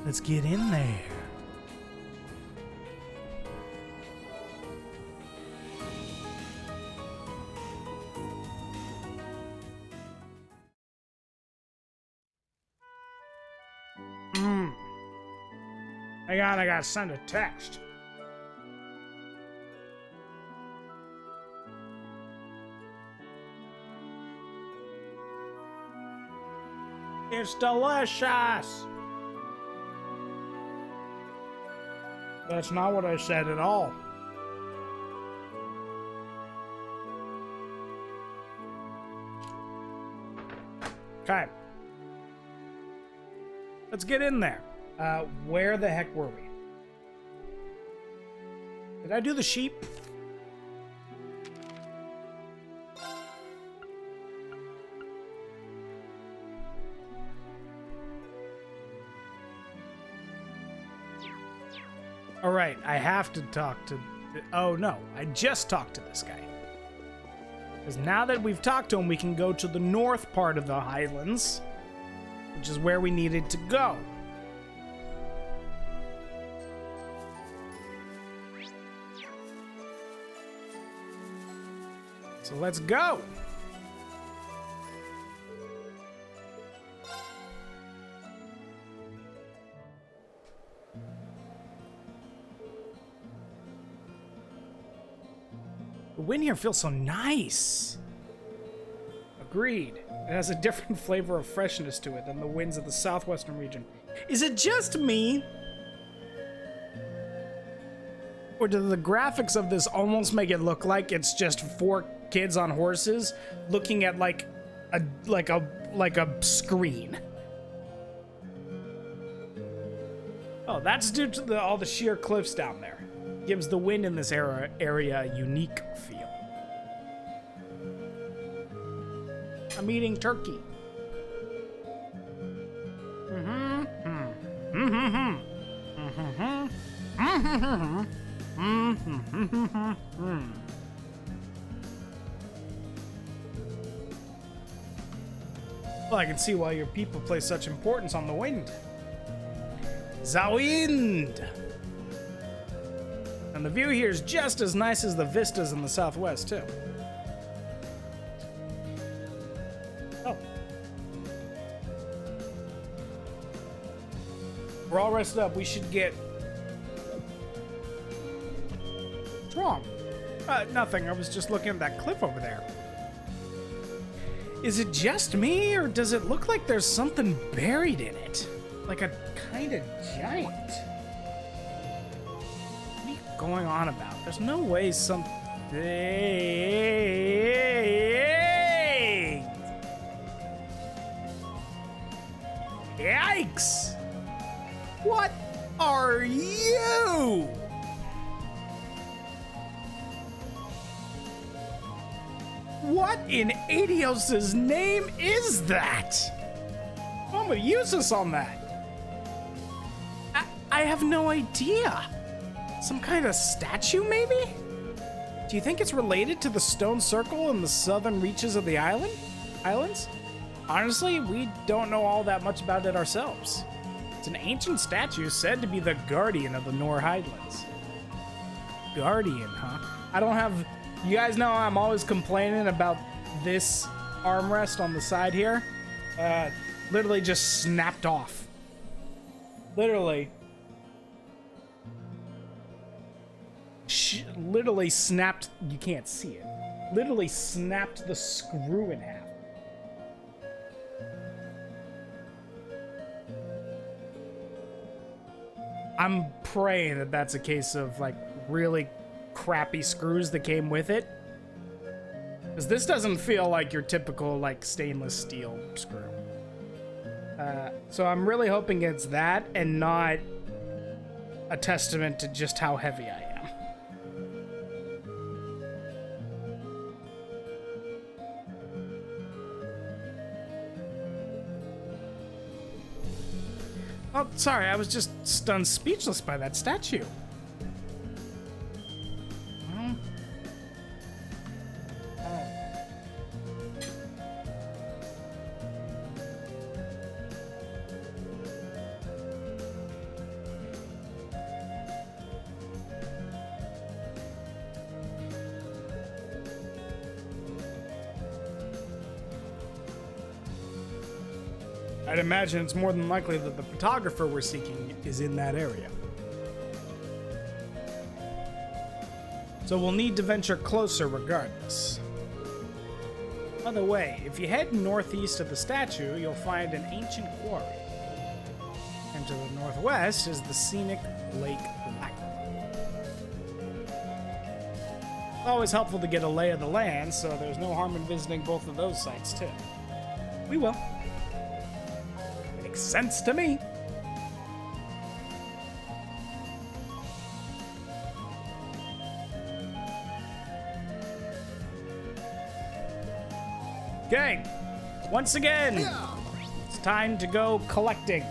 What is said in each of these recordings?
Let's get in there. Hang on, I gotta send a text. It's delicious! That's not what I said at all. Okay. Let's get in there. Where the heck were we? Did I do the sheep? All right, I have to talk to... Oh, no, I just talked to this guy. Because now that we've talked to him, we can go to the north part of the Highlands, which is where we needed to go. So let's go. The wind here feels so nice. Agreed. It has a different flavor of freshness to it than the winds of the southwestern region. Is it just me? Or do the graphics of this almost make it look like it's just 4 kids on horses looking at like a screen? Oh, that's due to all the sheer cliffs down there. Gives the wind in this area a unique feel. I'm eating turkey. Well, I can see why your people place such importance on the wind. The wind! And the view here is just as nice as the vistas in the southwest, too. Oh. We're all rested up. We should get... What's wrong? Nothing. I was just looking at that cliff over there. Is it just me, or does it look like there's something buried in it? Like a kind of giant? What are you going on about? There's no way something... Yikes! What are you? What in Adios' name is that? I'm gonna use this on that. I have no idea. Some kind of statue, maybe? Do you think it's related to the stone circle in the southern reaches of the islands? Honestly, we don't know all that much about it ourselves. It's an ancient statue said to be the guardian of the Nor Highlands. Guardian, huh? I don't have... You guys know I'm always complaining about this armrest on the side here. Literally just snapped off. Literally. Literally snapped... You can't see it. Literally snapped the screw in half. I'm praying that that's a case of, like, really crappy screws that came with it. Because this doesn't feel like your typical, like, stainless steel screw. So I'm really hoping it's that and not a testament to just how heavy I am. Oh, sorry, I was just stunned speechless by that statue. I'd imagine it's more than likely that the photographer we're seeking is in that area. So we'll need to venture closer regardless. By the way, if you head northeast of the statue, you'll find an ancient quarry. And to the northwest is the scenic Lake Blackwood. Always helpful to get a lay of the land, so there's no harm in visiting both of those sites too. We will. Makes sense to me. Okay, once again, it's time to go collecting.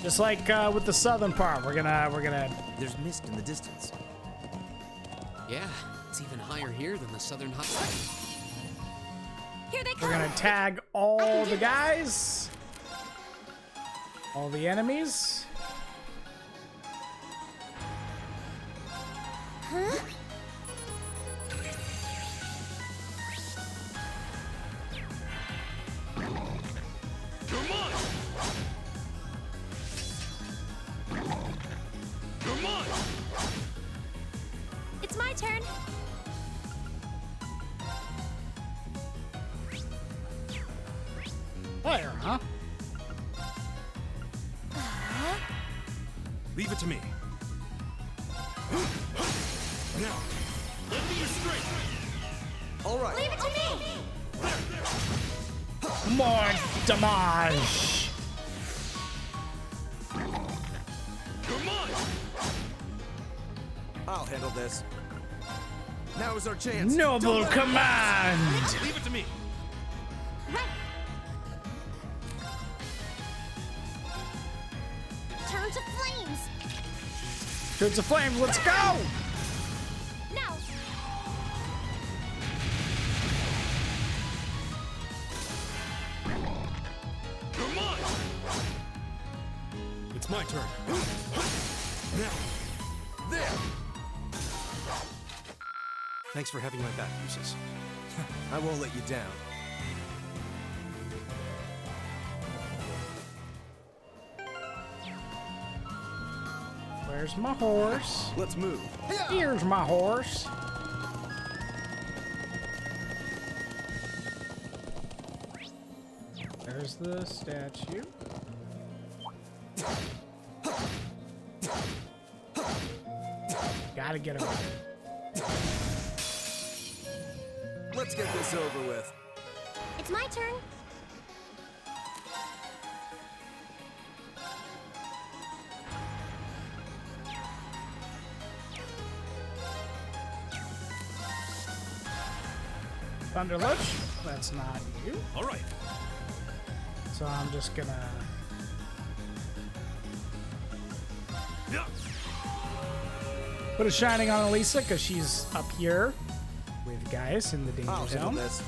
Just like with the southern part, we're gonna. There's mist in the distance. Yeah, it's even higher here than the southern high. Here they come. We're gonna tag all the guys, all the enemies. Huh? It's my turn. Fire, huh? Leave it to me. Now, lend me your strength. All right. Leave it to me. More damage. Come on. I'll handle this. Now is our chance. Noble command. Leave it to me. Right. Turn to flames. Shoots of flames. Let's go. Now. Come on. It's my turn. Now. There. Thanks for having my back, Lucius. I won't let you down. Where's my horse? Let's move. Here's my horse. There's the statue. Gotta get over there. Let's get this over with. It's my turn. Thunderlush, that's not you. All right. So I'm just gonna. Yeah. Put a shining on Elisa because she's up here with guys in the danger I'll handle zone. this.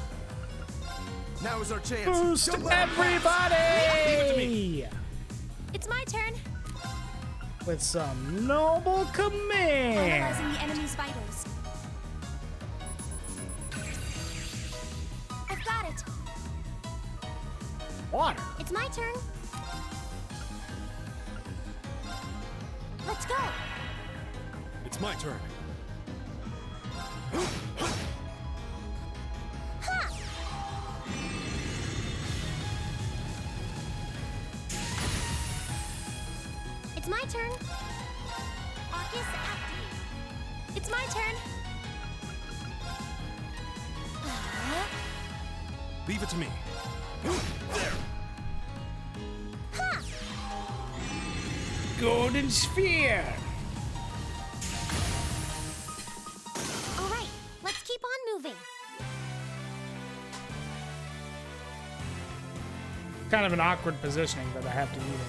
Now is our chance. Boost Don't let it pass. everybody! Leave it to me. It's my turn. With some noble command. Analyzing the enemy's vitals. I've got it. Water. It's my turn. Let's go. It's my turn. Ha! It's my turn. Arcus activate. It's my turn. Leave it to me. There. Ha! Golden sphere. All right, let's keep on moving. Kind of an awkward positioning that I have to meet in.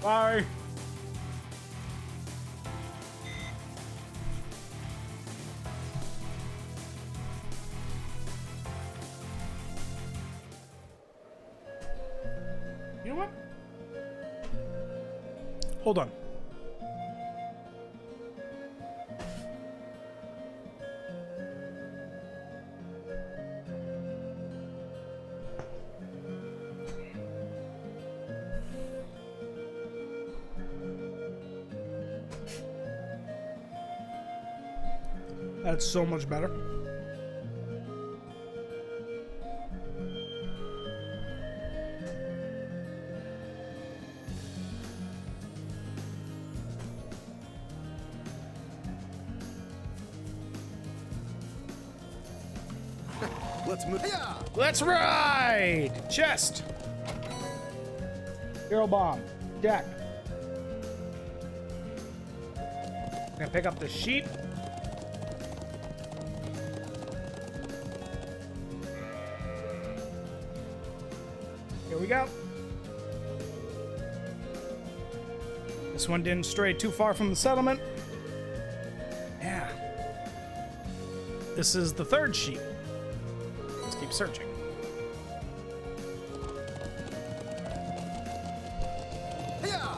Bye. You know what? Hold on. That's so much better. Let's move. Yeah. Let's ride! Chest. Hero bomb. Deck. Gonna pick up the sheep. Here we go. This one didn't stray too far from the settlement. Yeah. This is the third sheep. Let's keep searching. Yeah.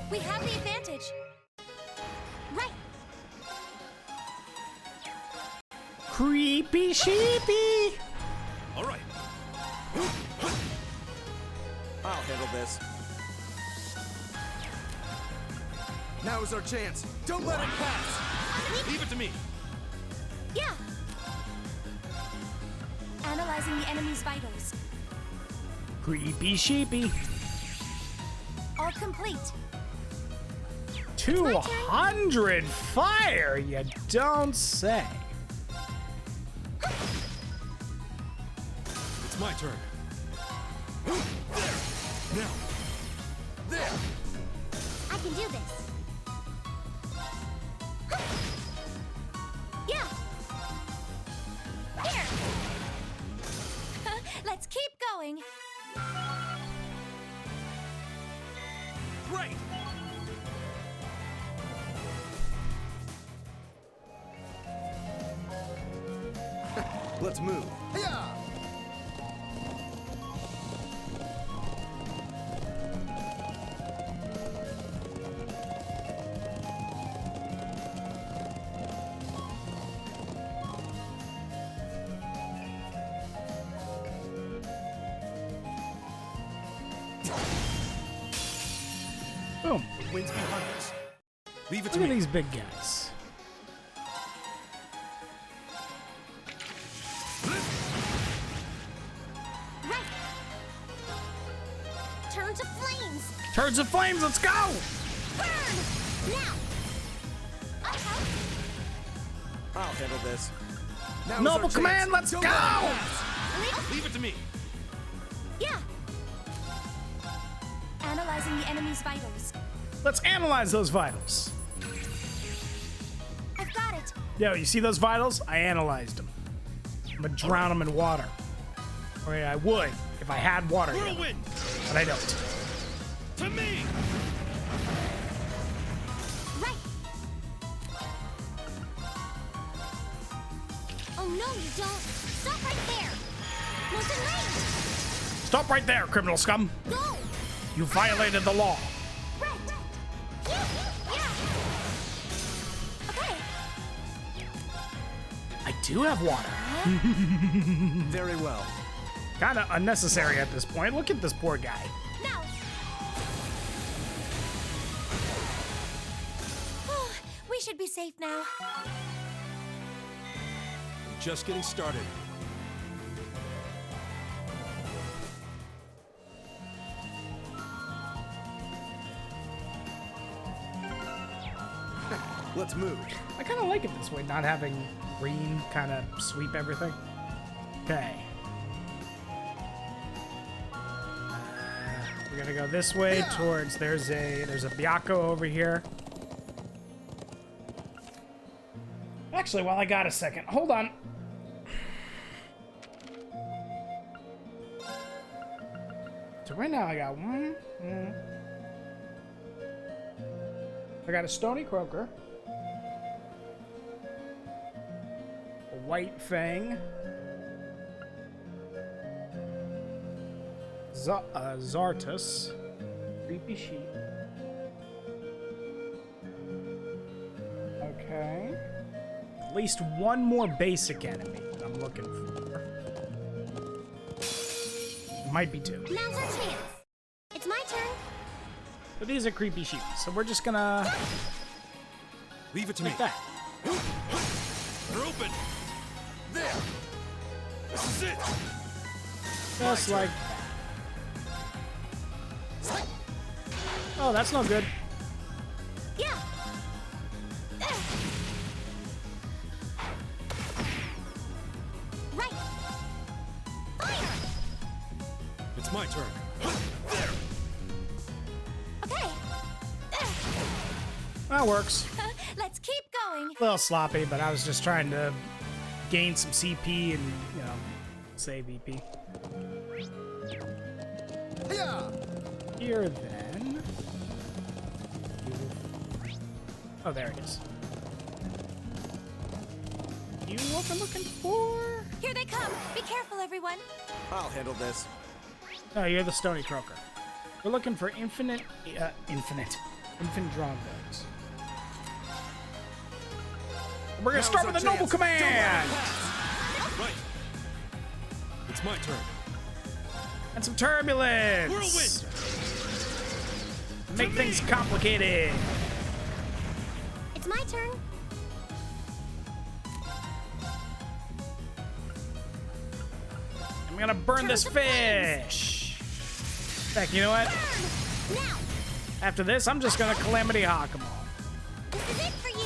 We have the advantage. Right. Creepy sheepy. All right. I'll handle this. Now is our chance. Don't let it pass. Leave it to me. Yeah. Analyzing the enemy's vitals. Creepy sheepy. All complete. 200 fire, you don't say. It's my turn. There. Now. There. I can do this. Yeah. Here. Let's keep going. Great. Let's move. Yeah. Boom. Wind's behind us. Leave it to Look at me. these big guys. Right. Turn to flames. Turds of flames, let's go! Burn. Now. Uh-oh. I'll handle this. Now is Noble our command, chance. let's Don't go! let it pass. Leave it to me. Yeah. Analyzing the enemy's vitals. Let's analyze those vitals. I've got it. Yo, you see those vitals? I analyzed them. I'm gonna drown them in water. I mean, I would if I had water here, Whirlwind. but I don't. To me. Right. Oh no, you don't. Stop right there. Molten range. Stop right there, criminal scum. Go. You violated the law. Right. Yeah. Okay. I do have water. Very well. Kind of unnecessary at this point. Look at this poor guy. Now. We should be safe now. Just getting started. Let's move. I kind of like it this way, not having green kind of sweep everything. Okay. We're gonna go this way towards. There's a Byakko over here. Actually, while I got a second, hold on. So right now I got one. I got a Stony Croaker. A White Fang. Zartus. Creepy Sheep. Okay. At least one more basic enemy that I'm looking for. Might be two. Now's our chance. It's my turn. But these are creepy sheep, so we're just gonna Leave it to me. like that. They're open. There. This is it. Just like that. Oh, that's no good. Yeah. Right. Fire. It's my turn. Okay. That works. Let's keep going. A little sloppy, but I was just trying to gain some CP and, you know, save EP. Here then. Oh, there it is. You what I'm looking for? Here they come. Be careful, everyone. I'll handle this. Oh, you're the Stony Croaker. We're looking for infant Drongos. We're gonna Now's start our with a Noble chance. Command! Right. It's my turn. And some turbulence! Whirlwind. Make things complicated. It's my turn. I'm gonna burn Turn this to flames. fish. Heck, you know what? Burn. Now. After this, I'm just gonna Calamity Hawk them all. This is it for you.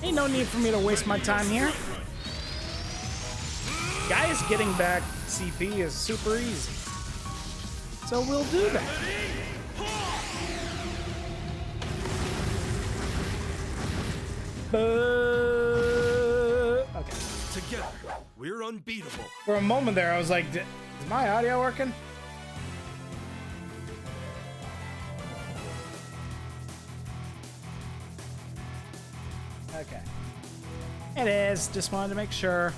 Ain't no need for me to waste my time here. Guys, getting back CP is super easy. So we'll do that. Okay. Together, we're unbeatable. For a moment there, I was like, is my audio working? Okay. It is. Just wanted to make sure.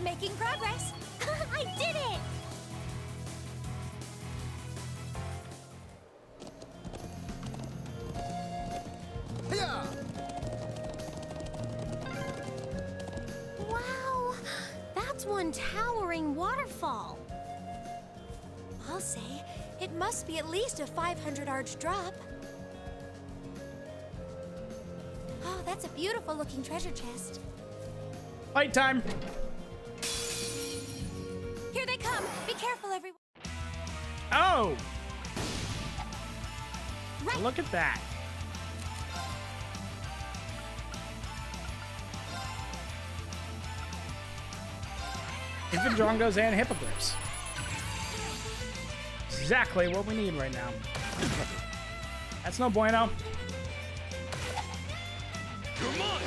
Making progress. I did it. Wow, that's one towering waterfall. I'll say, it must be at least a 500 arch drop. Oh, that's a beautiful looking treasure chest. Fight time. Here they come. Be careful, everyone. Oh, Right. look at that. Infant Drongos and Hippogriffs. Exactly what we need right now. That's no bueno. You're mine.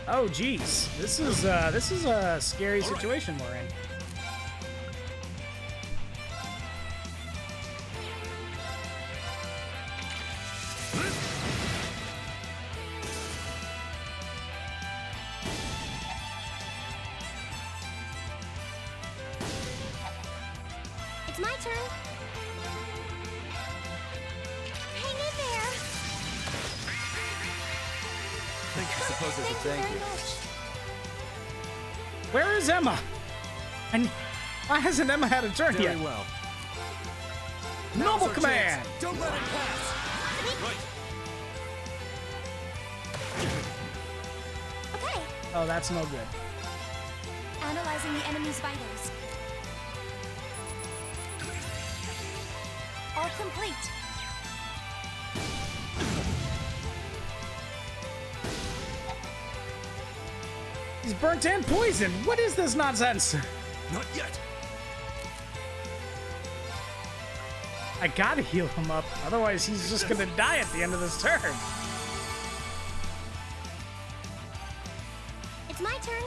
Oh, geez. This is a scary situation we're in. It's my turn. Hang in there. I think you're supposed to Thank you very much. Where is Emma? And why hasn't Emma had a turn Very yet? well. Noble Now's our Command! chance. Don't let it pass. Right. Okay. Oh, that's no good. Analyzing the enemy's vitals. All complete. He's burnt and poisoned. What is this nonsense? Not yet. I gotta heal him up, otherwise he's just gonna die at the end of this turn. It's my turn.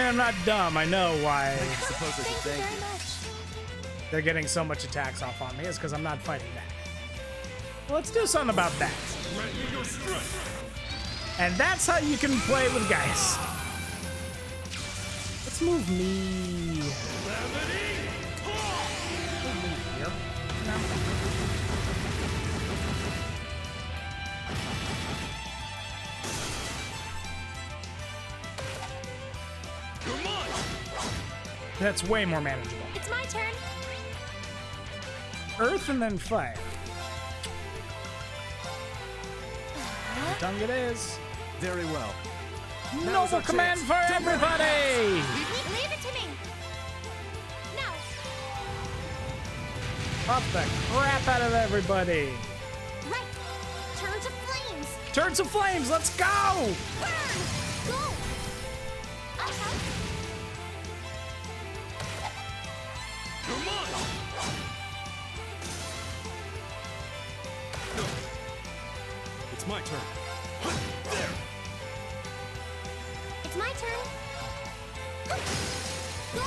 mean, I'm not dumb. I know why I suppose I should Thank you thank very you. much. they're getting so much attacks off on me. It's because I'm not fighting back. Well, let's do something about that. Grant me your strength. And that's how you can play with guys. Let's move me. Move me here. You're mine. That's way more manageable. It's my turn. Earth and then fire. Tongue it is. Very well. Noble command for everybody! Leave it to me. Now. Pop the crap out of everybody. Right. Turn to flames. Turn to flames, let's go! Burn. Go. You're mine. It's my turn. There. It's my turn. Go.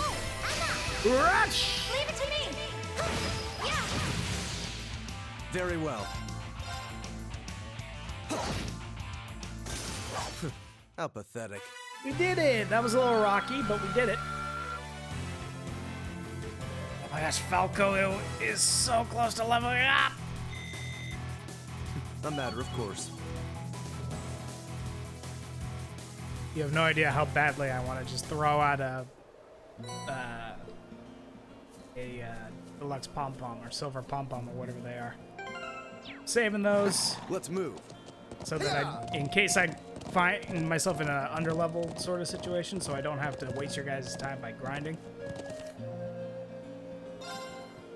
Emma. Rush! Leave it to me. Yeah. Very well. How pathetic. We did it! That was a little rocky, but we did it. Oh my gosh, Falco is so close to leveling up! A matter of course. You have no idea how badly I want to just throw out a deluxe pom-pom or silver pom-pom or whatever they are. Saving those Let's move. so that in case I find myself in an underlevel sort of situation, so I don't have to waste your guys' time by grinding.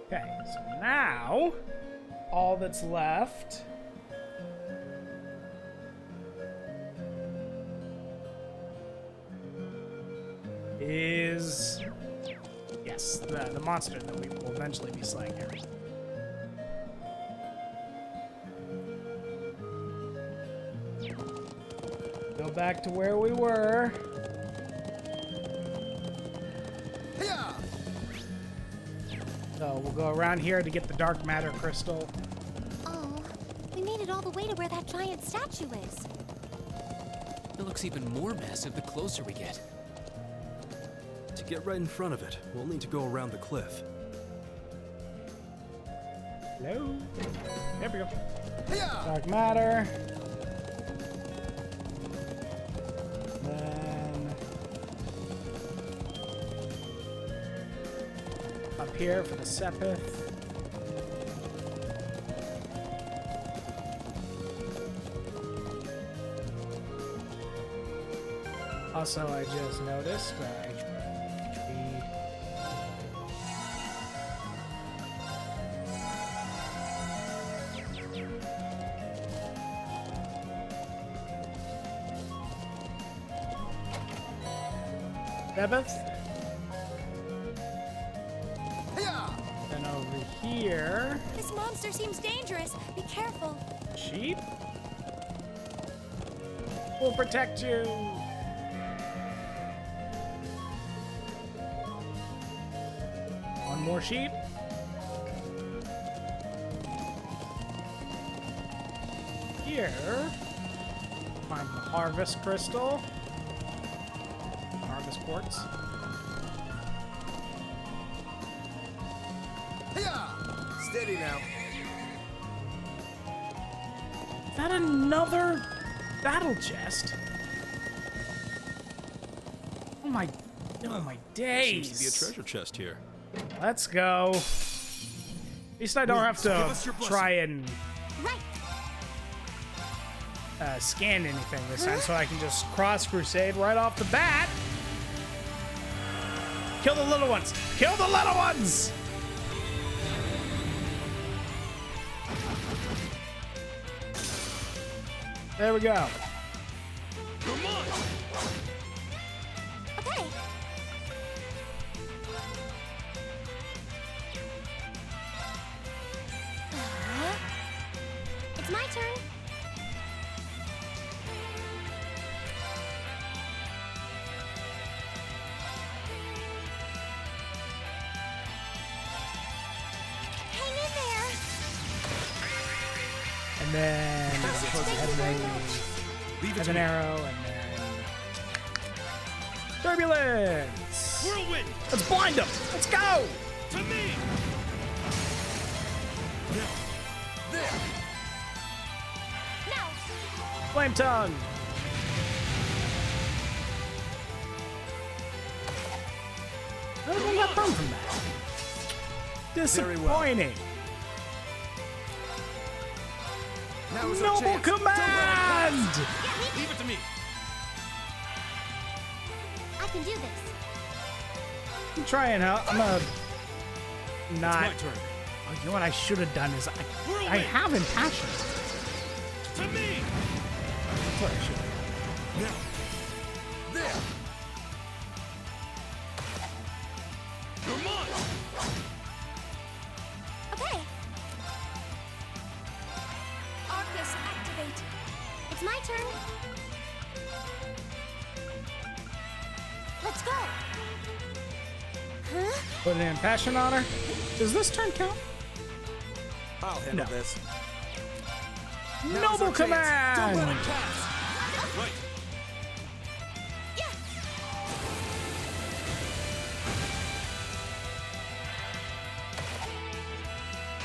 Okay, so now all that's left is, yes, the monster that we will eventually be slaying here. Go back to where we were. So we'll go around here to get the dark matter crystal. Oh, we made it all the way to where that giant statue is. It looks even more massive the closer we get. To get right in front of it, we'll need to go around the cliff. Hello? There we go. Dark matter. Then up here for the Sepith. Also, I just noticed HP. Sepith. Then over here, This monster seems dangerous. Be careful. sheep. We'll protect you. One more sheep. Here, find the harvest crystal. Harvest quartz. Steady now. Is that another battle chest? Oh my days. Seems to be a treasure chest here. Let's go. At least I don't have Give us your to blessing. try and Right. scan anything this time, so I can just cross crusade right off the bat. Kill the little ones. Kill the little ones. There we go. You're mine. Okay. It's my turn. and then Leave it have to an me. arrow, and then turbulence. Whirlwind. Let's blind him. Let's go. To me. Now. There. Now. Flame tongue. I don't got burned from that. Very well. Disappointing. Now is our Noble chance. Don't let it pass. command. Leave it to me. I can do this. I'm trying out. I'm gonna not. My turn. Oh, you know what I should have done is I Whirlwind. have impassion. To me. That's what I should have. Now. There. You're mine. Okay. Arcus, activate. It's my turn. Let's go. Huh? Put an impassion on her. Does this turn count? I'll handle No. this. Now's our Noble chance. Don't let command. it pass. Right. Yeah.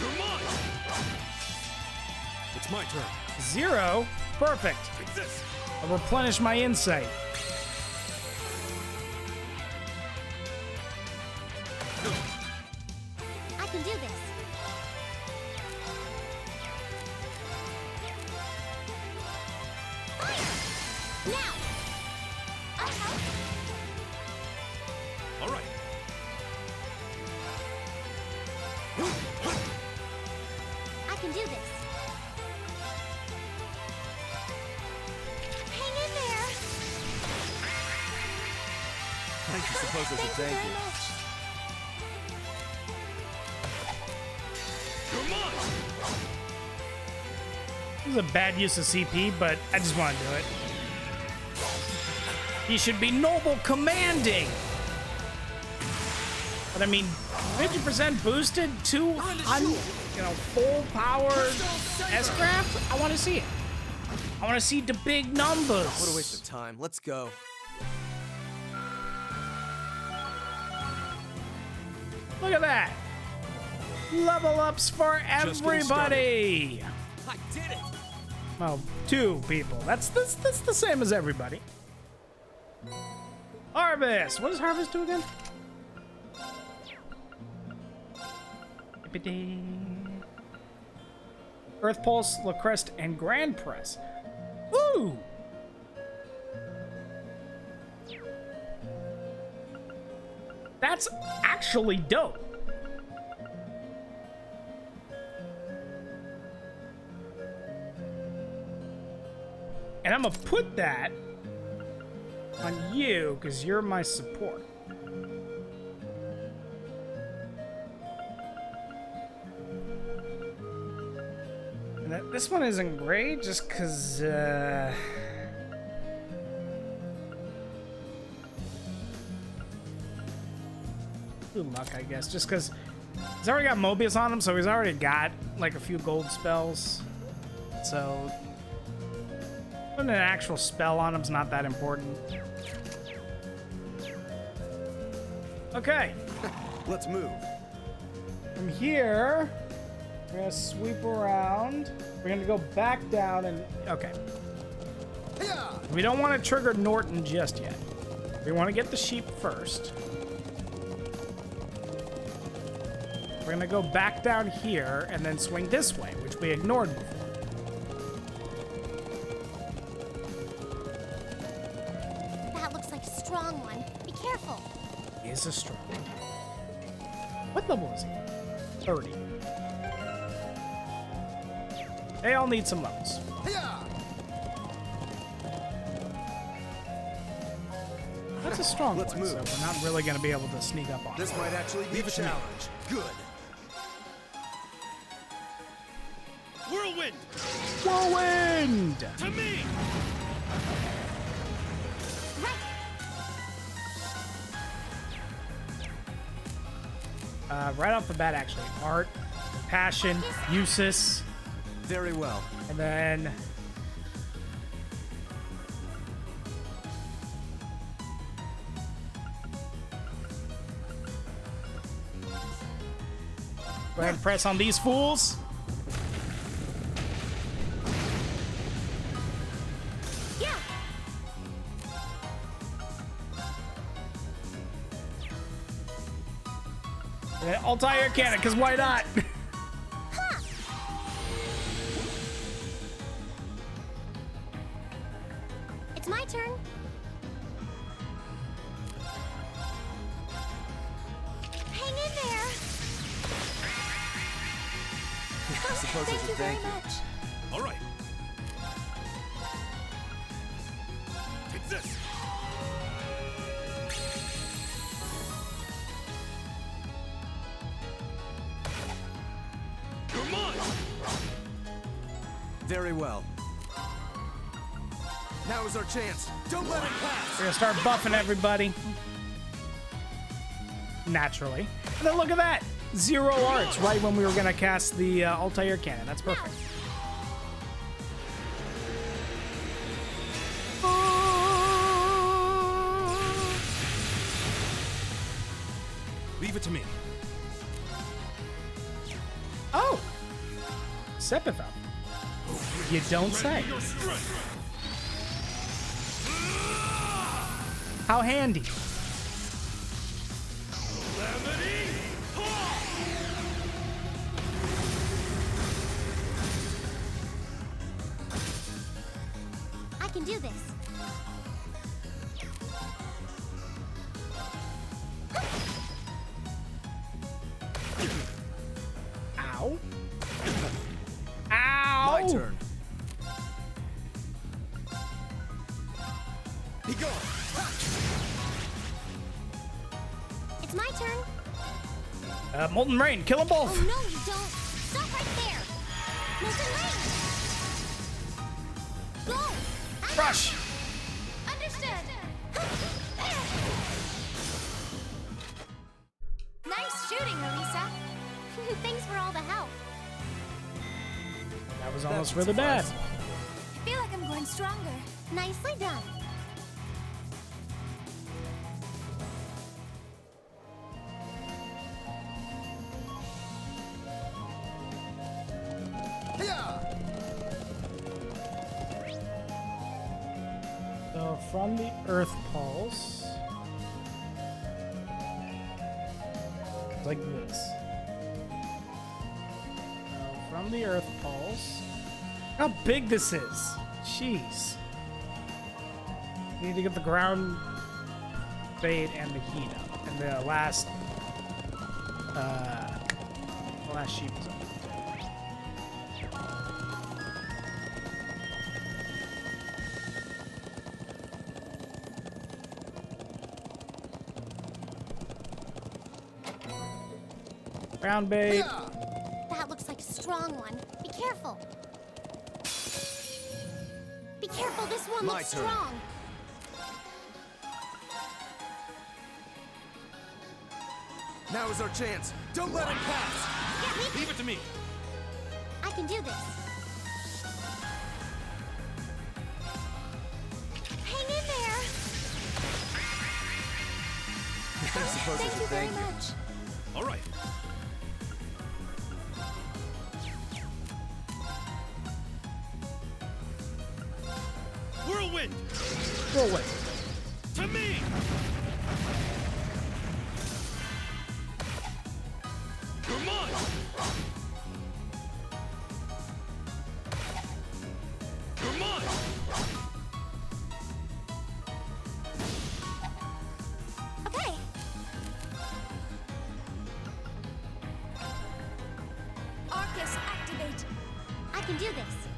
You're mine. It's my turn. 0. Perfect. Take this. I'll replenish my insight. I can do this. Fire! Now. Uh-huh. All right. I can do this. Hang in there. I suppose I should Thank you thank very you. much. You're mine. This is a bad use of CP, but I just want to do it. He should be noble commanding. But I mean, 50% boosted, 200, full powered S-craft. I want to see it. I want to see the big numbers. What a waste of time. Let's go. Look at that. Level ups for Just getting everybody. I did it. Well, 2 people. That's the same as everybody. Harvest. What does Harvest do again? Earth Pulse, Lacrest, and Grand Press. Ooh! That's actually dope. And I'm gonna put that on you because you're my support. And this one isn't great just because, good luck, I guess. Just because he's already got Mobius on him, so he's already got like a few gold spells. So putting an actual spell on him's not that important. Okay. Let's move. From here, we're gonna sweep around. We're gonna go back down and okay. We don't want to trigger Norton just yet. We want to get the sheep first. We're gonna go back down here and then swing this way, which we ignored before. That looks like a strong one. Be careful. He is a strong. What level is he? 30. They all need some levels. That's a strong Let's one, move. so we're not really going to be able to sneak up on This him. might actually be Leave a it to me. challenge. Good. Whirlwind! Whirlwind! To me! Right. Right off the bat, actually. Art, Passion, Usis. Very well. And then go ahead and press on these fools. Yeah. And then Altair cannon, because why not? It's my turn. Hang in there. suppose I Thank should you very thank you. much. All right. Take this. Come on. Very well. Now is our chance. Don't let it pass. We're gonna start buffing everybody. Naturally. And then look at that! 0 arts right when we were gonna cast the Altair cannon. That's perfect. Leave it to me. Oh! Sepithel. You don't say. Your strength. How handy. Calamity. I can do this. Ow. Ow! My turn. Be gone. It's my turn. Molten Rain, kill them Oh both! no, you don't. Stop right there. Molten Rain. Go. Rush! Understood. Nice shooting, Marisa. Thanks for all the help. That was almost really bad. I feel like I'm going stronger. Nicely done. So from the Earth Pulse, like this. So from the Earth Pulse, how big this is! Jeez. We need to get the ground fade and the heat up, and the last sheep is up. Ground bait. That looks like a strong one. Be careful. Be careful, this one My looks turn. strong. Now is our chance. Don't let it pass. Yeah, Leave it to me. I can do this. Hang in there. I suppose I Thank should you very thank you. much. All right. Whirlwind. Whirlwind. To me. Come on. Come on. Okay. Arcus, activate. I can do this.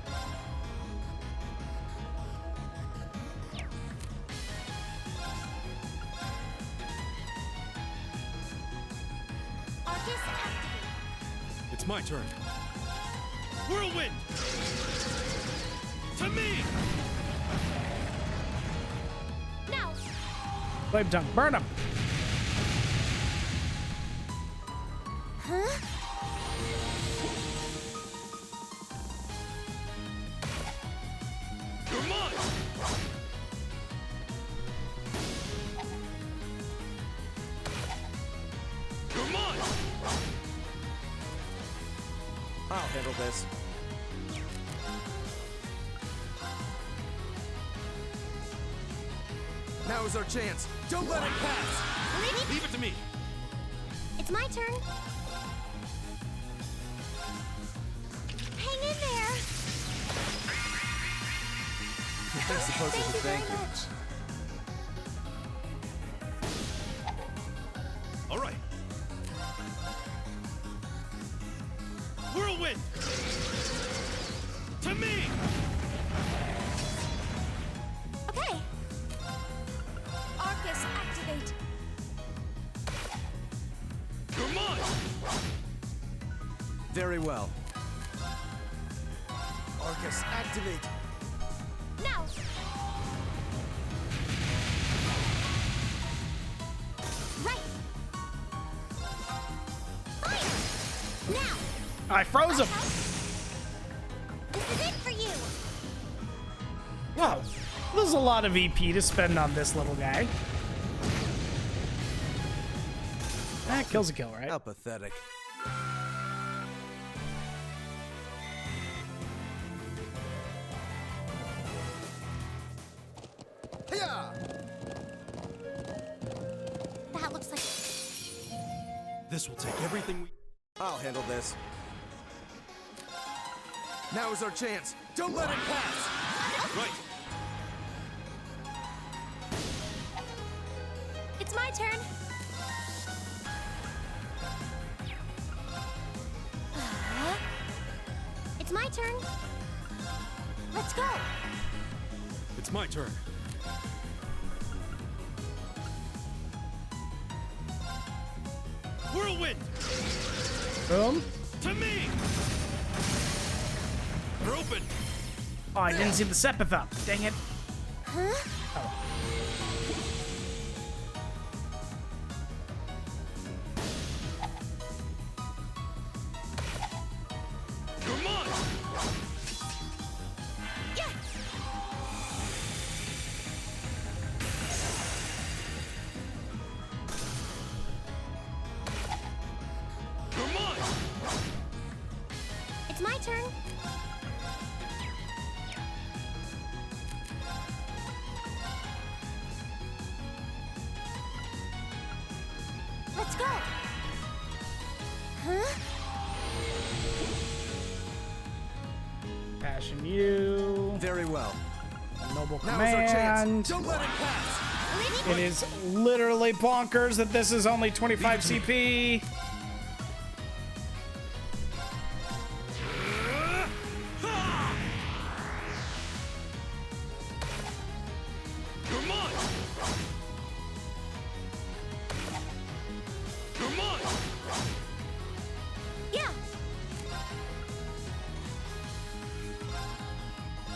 Arcus, activate. It's my turn. Whirlwind. To me. Now. Flame tongue, burn him! Huh? I'll handle this. Now is our chance. Don't let it pass. Leave it to me. It's my turn. Hang in there. I'm supposed to Thank you very thank you. much. All right. Whirlwind! To me! Okay. Arcus, activate. Come on! Very well. Arcus, activate. Now. Right. Fire. Now. I froze him. This is it for you. Wow, there's a lot of EP to spend on this little guy. That kills a kill, right? How pathetic. Hiya! That looks like. This will take everything we... I'll handle this. Now is our chance. Don't let it pass. Right. It's my turn. It's my turn. Let's go. It's my turn. Whirlwind! Boom. To me! They're open! Oh, I didn't see the Sepith up. Dang it. Huh? Oh. Come on! Yeah. Come on! It's my turn. Let's go. Huh? Passion you. Very well. Noble Now is our command. chance. Don't let it pass. It is literally bonkers that this is only 25 CP. Come on! Come on! Yeah.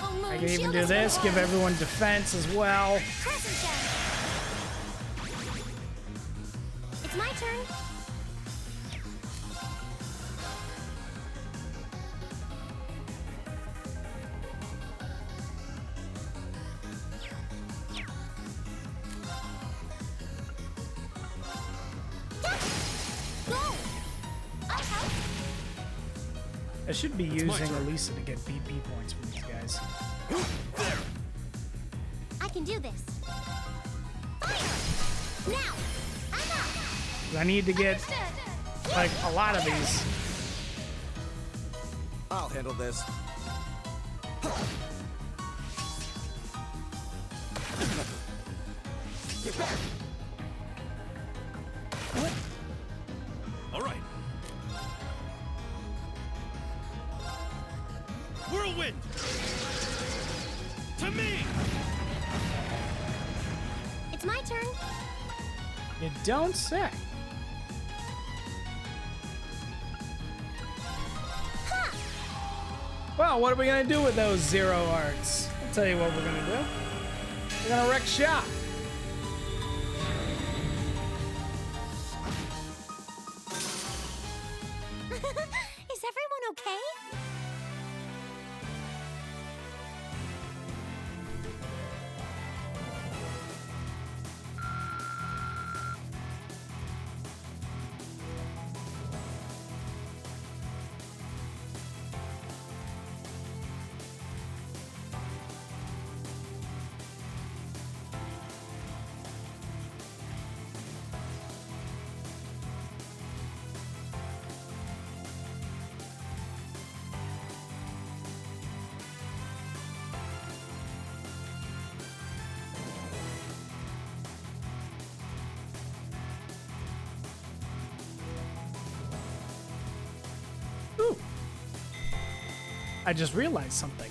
Oh, Moon, I can even shield do us this, from give harm. everyone defense as well. Crescent gem. It's my turn. Yeah. Go. I'll help. I should be my using turn. Elisa to get BP points from these guys. There! I can do this. Fire. Now. I'm up. I need to get Understood. like a lot of these. I'll handle this. Get back! All right. Whirlwind! To me! It's my turn. You don't say. Ha! Well, what are we gonna do with those zero arts? I'll tell you what we're gonna do. We're gonna wreck shop. Is everyone okay? I just realized something.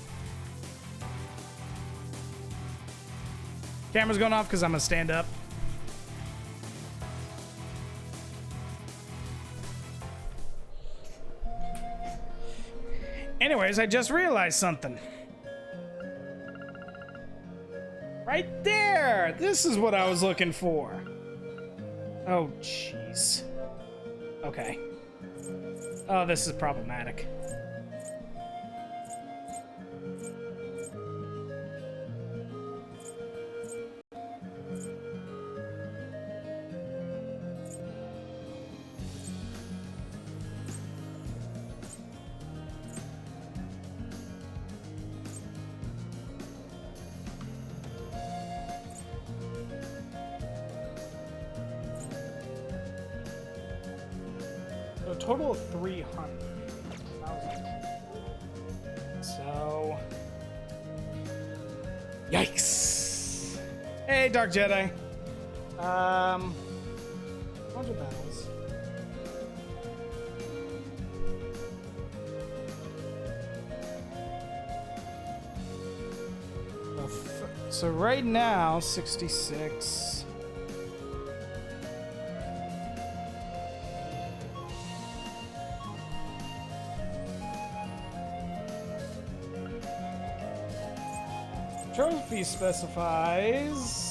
Camera's going off because I'm gonna stand up. Anyways, I just realized something. Right there! This is what I was looking for. Oh, jeez. Okay. Oh, this is problematic. So a total of 300. So... Yikes! Hey, Dark Jedi. 100 battles. So right now, 66. Trophy specifies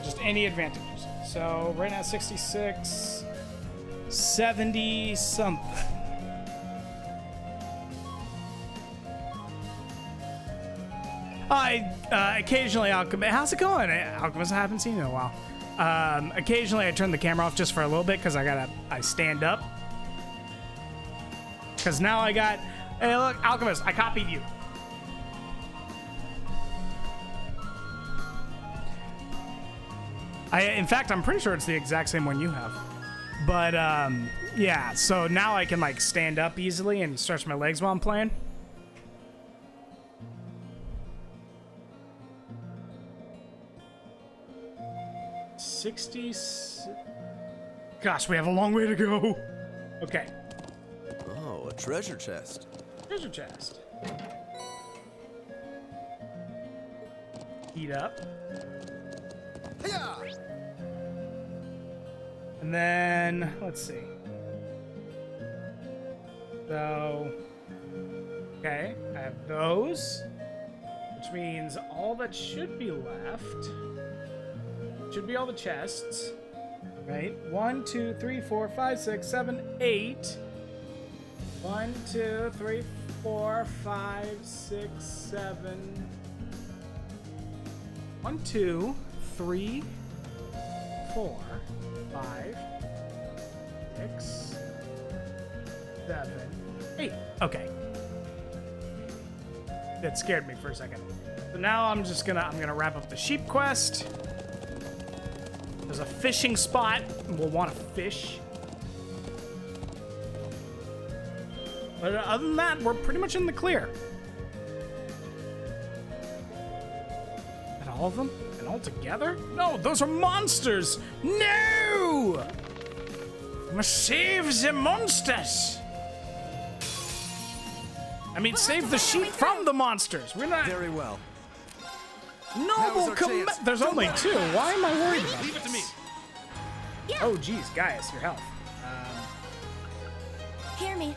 just any advantages. So right now 66, 70 something. Occasionally Alchemist. How's it going? Alchemist, I haven't seen you in a while. Occasionally I turn the camera off just for a little bit because I stand up. Because now I got, hey look, Alchemist, I copied you. In fact, I'm pretty sure it's the exact same one you have. But, yeah, so now I can like stand up easily and stretch my legs while I'm playing. Gosh, we have a long way to go. Okay. Oh, a treasure chest. Treasure chest. Heat up. Hiya! And then, let's see. So, okay, I have those, which means all that should be left should be all the chests, right? 1, 2, 3, 4, 5, 6, 7, 8. 1, 2, 3, 4, 5, 6, 7. 1, 2, 3, 4, 5, 6, 7, 8. Okay. That scared me for a second. So now I'm gonna wrap up the sheep quest. There's a fishing spot. We'll want to fish. But other than that, we're pretty much in the clear. And all of them? And all together? No, those are monsters! No! We must save the monsters! I mean, save the sheep from the monsters. We're not... Very well. Noble our command. chance. There's only 2. Why am I worried about Leave it to me. this? Yeah. Oh, geez, Gaius, your health. Hear me.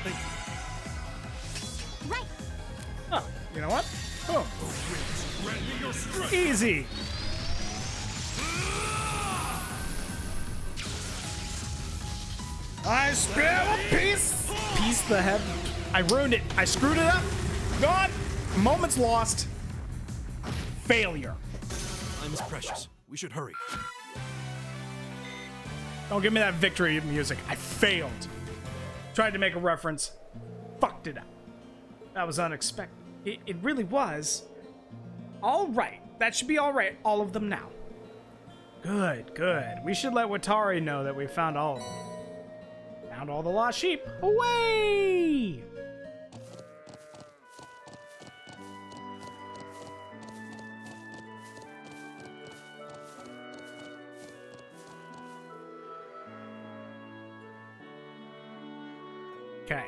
Thank you. Right. Oh, you know what? Boom. Grant me your strength. Easy. I spare a piece. Piece the head. I ruined it. I screwed it up. Gone. Moments lost. Failure. Time is precious. We should hurry. Don't give me that victory music. I failed. Tried to make a reference. Fucked it up. That was unexpected. It really was. All right. That should be all right. All of them now. Good, good. We should let Watari know that we found all of them. Found all the lost sheep. Away! Okay.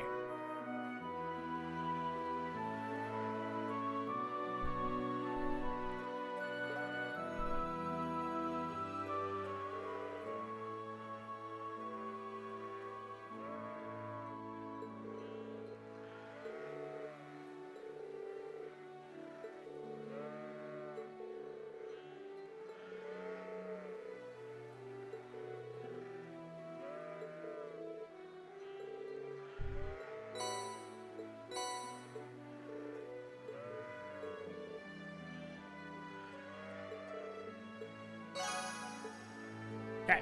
Okay.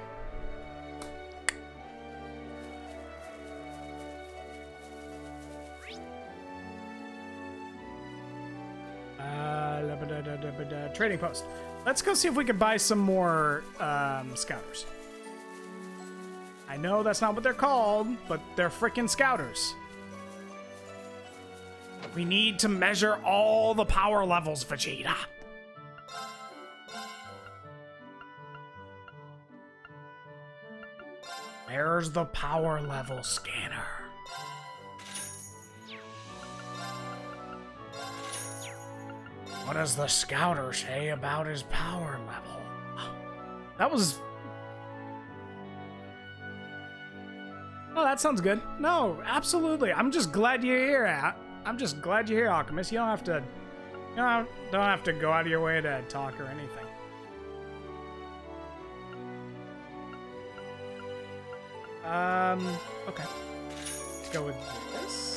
Trading post. Let's go see if we can buy some more scouters. I know that's not what they're called, but they're freaking scouters. We need to measure all the power levels, Vegeta. Where's the power level scanner? What does the scouter say about his power level? That was... Oh, that sounds good. No, absolutely. I'm just glad you're here. I'm just glad you're here, Alchemist. You don't have to... don't have to go out of your way to talk or anything. Okay. Let's go with this.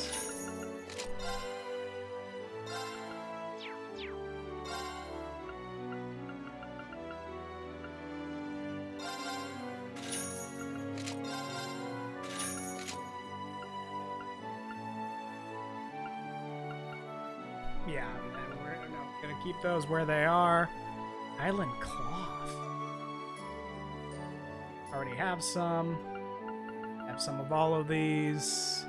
Yeah, we're gonna keep those where they are. Island cloth. Already have some. Have some of all of these.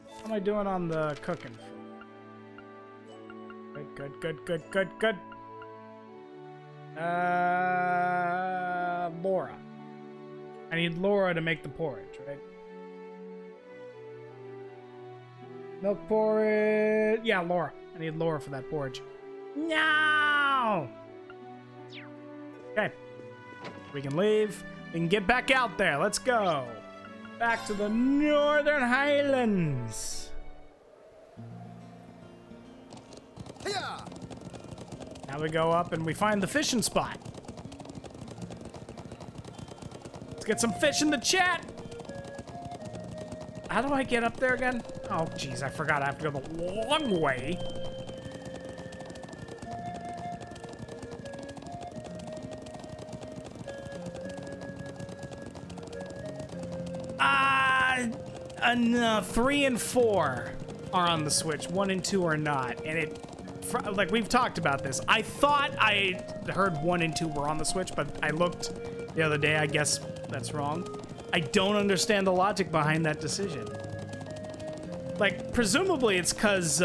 How am I doing on the cooking? Good. Laura. I need Laura to make the porridge, right? Milk porridge. Yeah, Laura. I need Laura for that porridge. No! Okay. We can leave. We can get back out there. Let's go. Back to the Northern Highlands. Yeah. Now we go up and we find the fishing spot. Let's get some fish in the chat. How do I get up there again? Oh, jeez, I forgot I have to go the long way. No, 3 and 4 are on the Switch. 1 and 2 are not. And it, like, we've talked about this. I thought I heard 1 and 2 were on the Switch, but I looked the other day. I guess that's wrong. I don't understand the logic behind that decision. Like, presumably it's because,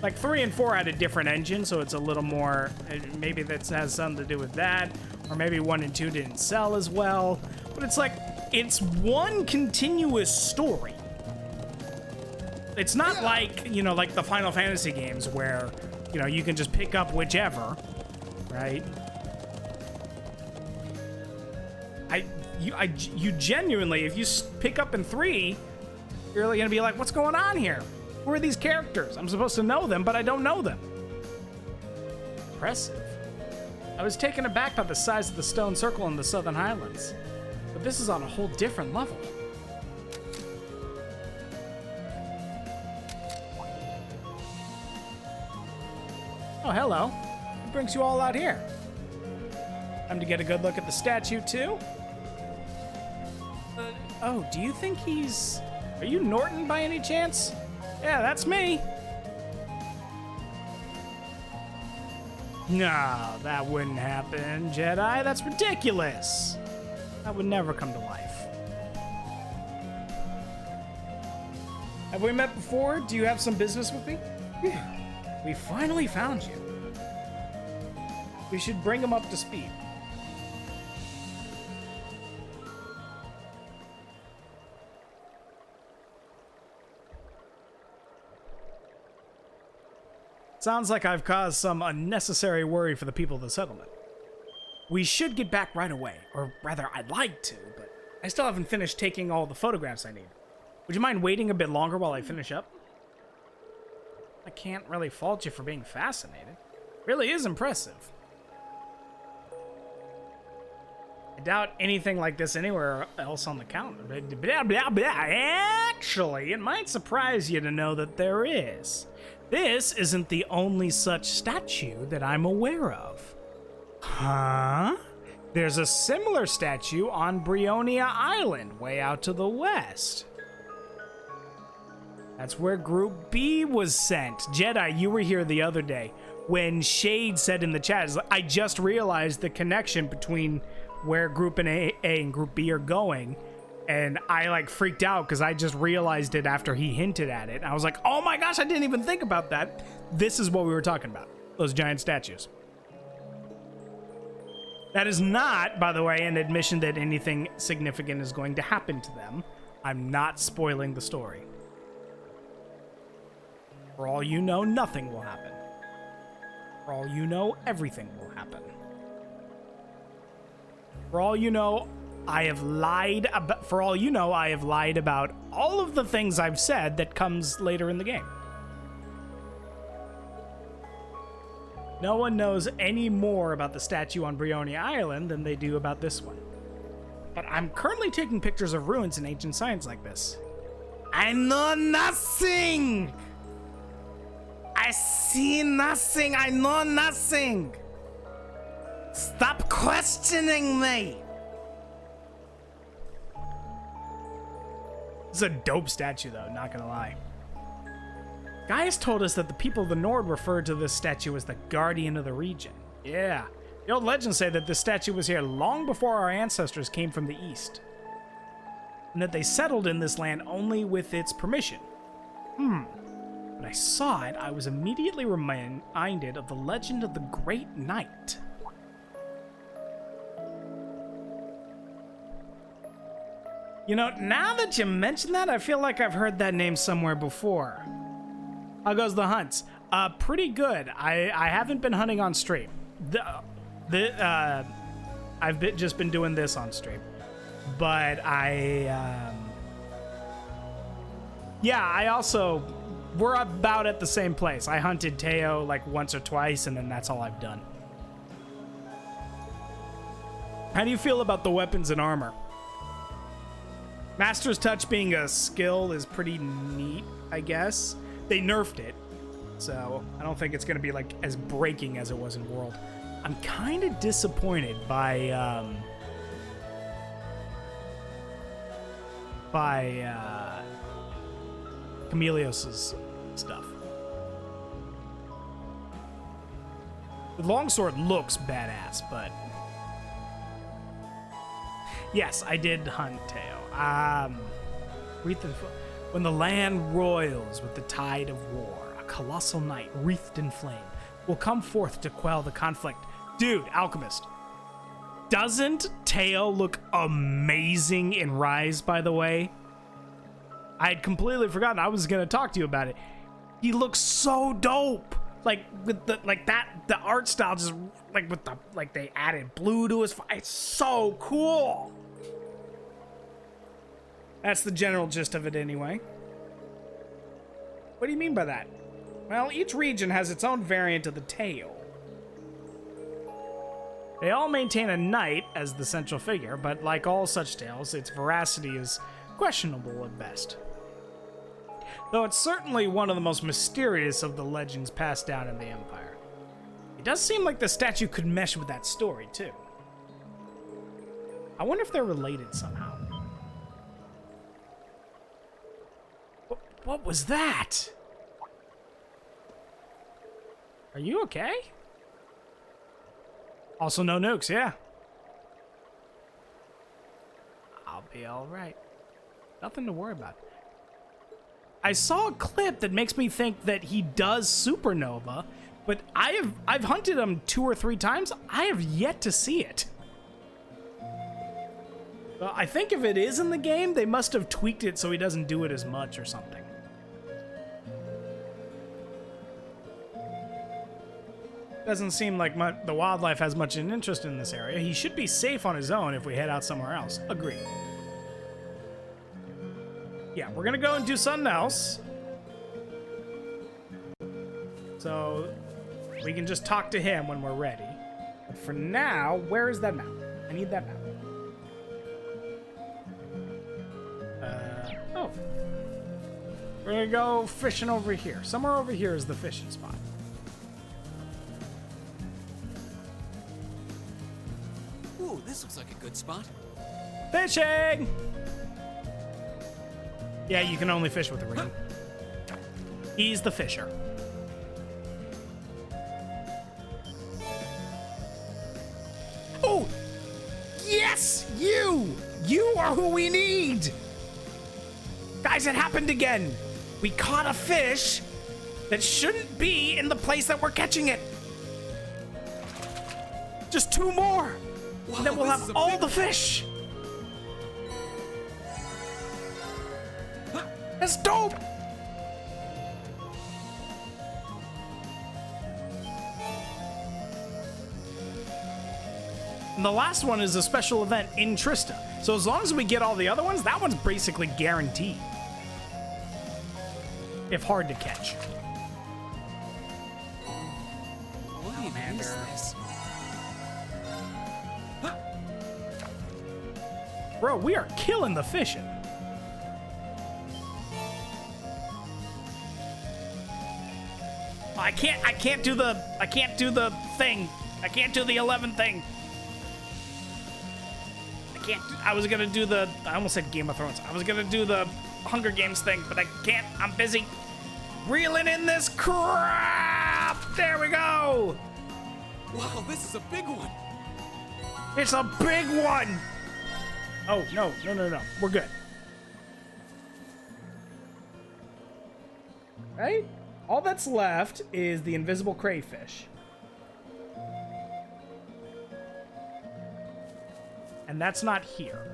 like, 3 and 4 had a different engine, so it's a little more, maybe that has something to do with that, or maybe 1 and 2 didn't sell as well, but it's like, it's one continuous story. It's not like, you know, like the Final Fantasy games where, you know, you can just pick up whichever, right? You genuinely, if you pick up in 3, you're really gonna be like, what's going on here? Who are these characters? I'm supposed to know them, but I don't know them. Impressive. I was taken aback by the size of the stone circle in the Southern Highlands, but this is on a whole different level. Oh, hello. What brings you all out here? Time to get a good look at the statue, too? Oh, do you think he's... Are you Norton by any chance? Yeah, that's me. No, that wouldn't happen, Jedi. That's ridiculous. That would never come to life. Have we met before? Do you have some business with me? We finally found you. We should bring him up to speed. Sounds like I've caused some unnecessary worry for the people of the settlement. We should get back right away, or rather, I'd like to, but I still haven't finished taking all the photographs I need. Would you mind waiting a bit longer while I finish up? I can't really fault you for being fascinated. Really is impressive. I doubt anything like this anywhere else on the counter. Blah, blah, blah. Actually, it might surprise you to know that there is. This isn't the only such statue that I'm aware of. Huh? There's a similar statue on Brionia Island, way out to the west. That's where Group B was sent. Jedi, you were here the other day when Shade said in the chat, I just realized the connection between where Group A and Group B are going. And I like freaked out because I just realized it after he hinted at it. I was like, oh my gosh, I didn't even think about that. This is what we were talking about. Those giant statues. That is not, by the way, an admission that anything significant is going to happen to them. I'm not spoiling the story. For all you know, nothing will happen. For all you know, everything will happen. For all you know, I have lied about, for all you know, I have lied about all of the things I've said that comes later in the game. No one knows any more about the statue on Brionia Island than they do about this one. But I'm currently taking pictures of ruins in ancient science like this. I know nothing! I see nothing! I know nothing! Stop questioning me! This is a dope statue, though, not gonna lie. Gaius told us that the people of the Nord referred to this statue as the Guardian of the region. Yeah, the old legends say that this statue was here long before our ancestors came from the east, and that they settled in this land only with its permission. When I saw it, I was immediately reminded of the legend of the Great Knight. You know, now that you mention that, I feel like I've heard that name somewhere before. How goes the hunts? Pretty good. I haven't been hunting on stream. I've just been doing this on stream. But I also, we're about at the same place. I hunted Teo like once or twice, and then that's all I've done. How do you feel about the weapons and armor? Master's Touch being a skill is pretty neat, I guess. They nerfed it, so I don't think it's going to be like as breaking as it was in World. I'm kind of disappointed by Camelios's stuff. The longsword looks badass, but yes, I did hunt Teo. When the land roils with the tide of war, a colossal knight wreathed in flame will come forth to quell the conflict. Dude, Alchemist, doesn't Teo look amazing in Rise, by the way? I had completely forgotten. I was gonna talk to you about it. He looks so dope. Like with the the art style just like with the they added blue to his. It's so cool. That's the general gist of it anyway. What do you mean by that? Well, each region has its own variant of the tale. They all maintain a knight as the central figure, but like all such tales, its veracity is questionable at best. Though it's certainly one of the most mysterious of the legends passed down in the Empire. It does seem like the statue could mesh with that story, too. I wonder if they're related somehow. What was that? Are you okay? Also no nukes, yeah. I'll be alright. Nothing to worry about. I saw a clip that makes me think that he does supernova, but I've hunted him 2 or 3 times. I have yet to see it. I think if it is in the game, they must have tweaked it so he doesn't do it as much or something. Doesn't seem like the wildlife has much an interest in this area. He should be safe on his own if we head out somewhere else. Agreed. Yeah, we're gonna go and do something else. So we can just talk to him when we're ready. But for now, where is that map? I need that map. Oh. We're gonna go fishing over here. Somewhere over here is the fishing spot. Ooh, this looks like a good spot. Fishing! Yeah, you can only fish with the ring. He's the fisher. Oh! Yes! You! You are who we need! Guys, it happened again! We caught a fish that shouldn't be in the place that we're catching it! Just 2 more! Wow, And then we'll have all the fish! That's dope! And the last one is a special event in Trista. So as long as we get all the other ones, that one's basically guaranteed. If hard to catch. What even is this? Bro, we are killing the fishing. I can't do the thing. I can't do the 11 thing. I was gonna do I almost said Game of Thrones. I was gonna do the Hunger Games thing, but I can't. I'm busy reeling in this crap. There we go. Wow, this is a big one. It's a big one. Oh, no. We're good. Right? All that's left is the invisible crayfish. And that's not here.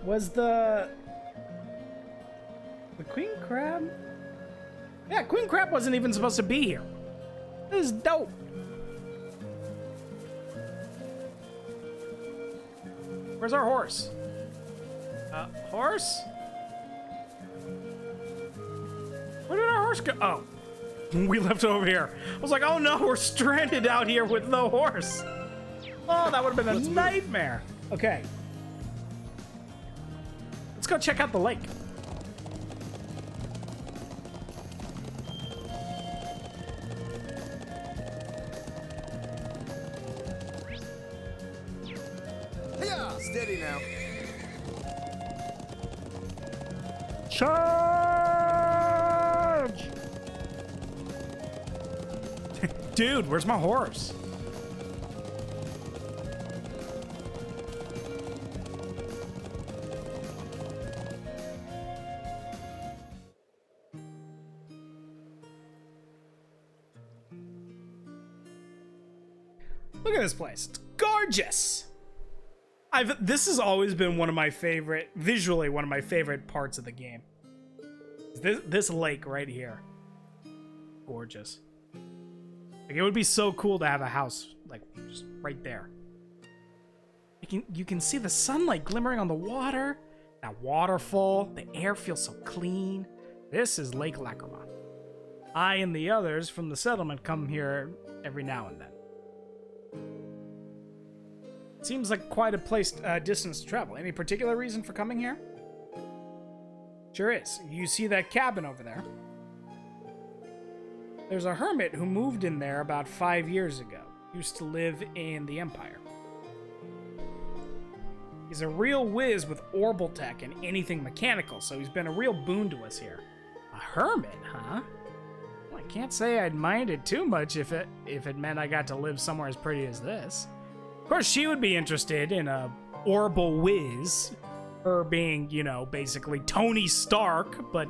Was the queen crab? Yeah, queen crab wasn't even supposed to be here. This is dope. Where's our horse? Horse? Where did our horse go? Oh, we left it over here. I was like, oh no, we're stranded out here with no horse. Oh, that would have been a nightmare. Okay. Let's go check out the lake. Yeah, steady now. Charge! Dude, where's my horse? Look at this place. It's gorgeous. This has always been one of my favorite, visually one of my favorite parts of the game. This lake right here. Gorgeous. Like, it would be so cool to have a house like just right there. You can see the sunlight glimmering on the water. That waterfall. The air feels so clean. This is Lake Lacrima. I and the others from the settlement come here every now and then. Seems like quite a distance to travel. Any particular reason for coming here? Sure is. You see that cabin over there? There's a hermit who moved in there about 5 years ago. Used to live in the Empire. He's a real whiz with Orbital tech and anything mechanical, so he's been a real boon to us here. A hermit, huh? Well, I can't say I'd mind it too much if it meant I got to live somewhere as pretty as this. Of course, she would be interested in a Orbital Whiz, her being, you know, basically Tony Stark, but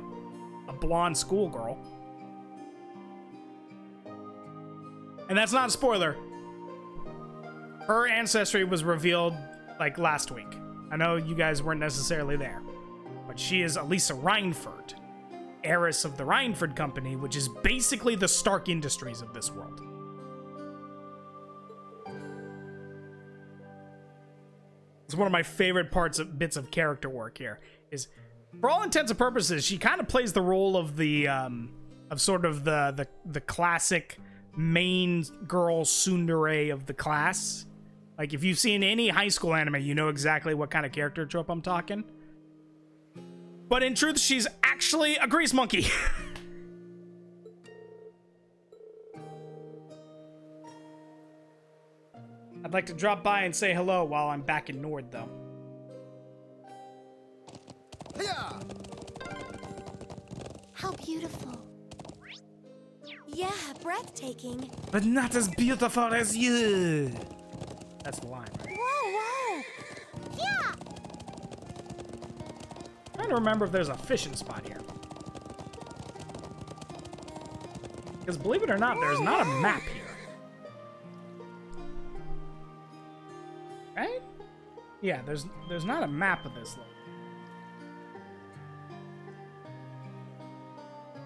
a blonde schoolgirl. And that's not a spoiler. Her ancestry was revealed, like, last week. I know you guys weren't necessarily there. But she is Elisa Reinford, heiress of the Reinford Company, which is basically the Stark Industries of this world. It's one of my favorite bits of character work here. Is, for all intents and purposes, she kind of plays the role of the the classic main girl tsundere of the class. Like, if you've seen any high school anime, you know exactly what kind of character trope I'm talking. But in truth, she's actually a grease monkey. I'd like to drop by and say hello while I'm back in Nord, though. Yeah. How beautiful. Yeah, breathtaking. But not as beautiful as you. That's the line, right? Whoa, whoa. Yeah. I'm trying to remember if there's a fishing spot here. Because believe it or not, there's not a map here. Right? Yeah, there's not a map of this level.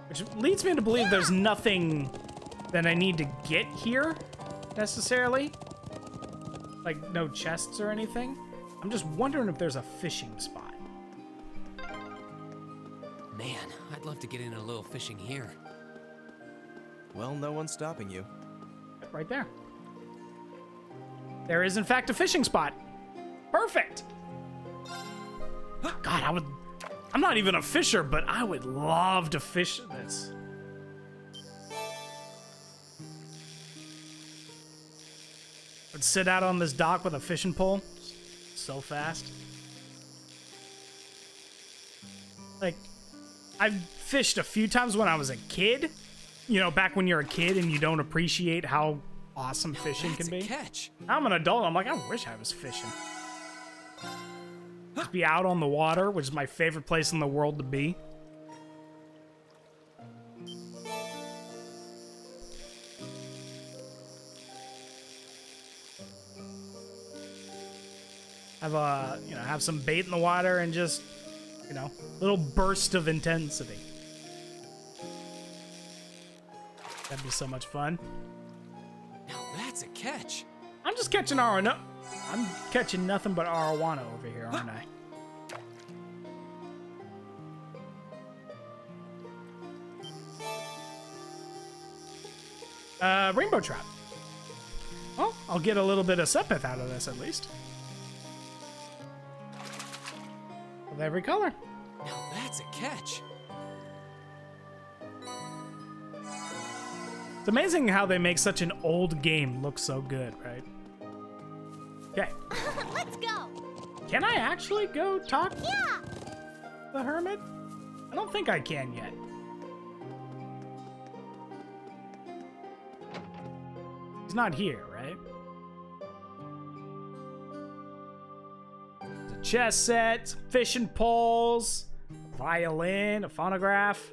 Which leads me to believe there's nothing that I need to get here, necessarily. Like, no chests or anything. I'm just wondering if there's a fishing spot. Man, I'd love to get in a little fishing here. Well, no one's stopping you. Right there. There is, in fact, a fishing spot. Perfect. God, I'm not even a fisher, but I would love to fish this. I'd sit out on this dock with a fishing pole so fast. Like, I've fished a few times when I was a kid. You know, back when you're a kid and you don't appreciate how awesome fishing can be. Catch. Now I'm an adult. I'm like, I wish I was fishing. Just be out on the water, which is my favorite place in the world to be. Have some bait in the water and just, little burst of intensity. That'd be so much fun. Now that's a catch. I'm just catching arowana. I'm catching nothing but arowana over here, aren't I? Rainbow trout. Well, I'll get a little bit of Sepith out of this at least. Of every color. Now that's a catch. It's amazing how they make such an old game look so good, right? Okay. Let's go. Can I actually go talk to Yeah. the hermit? I don't think I can yet. He's not here, right? There's a chess set, some fishing poles, a violin, a phonograph.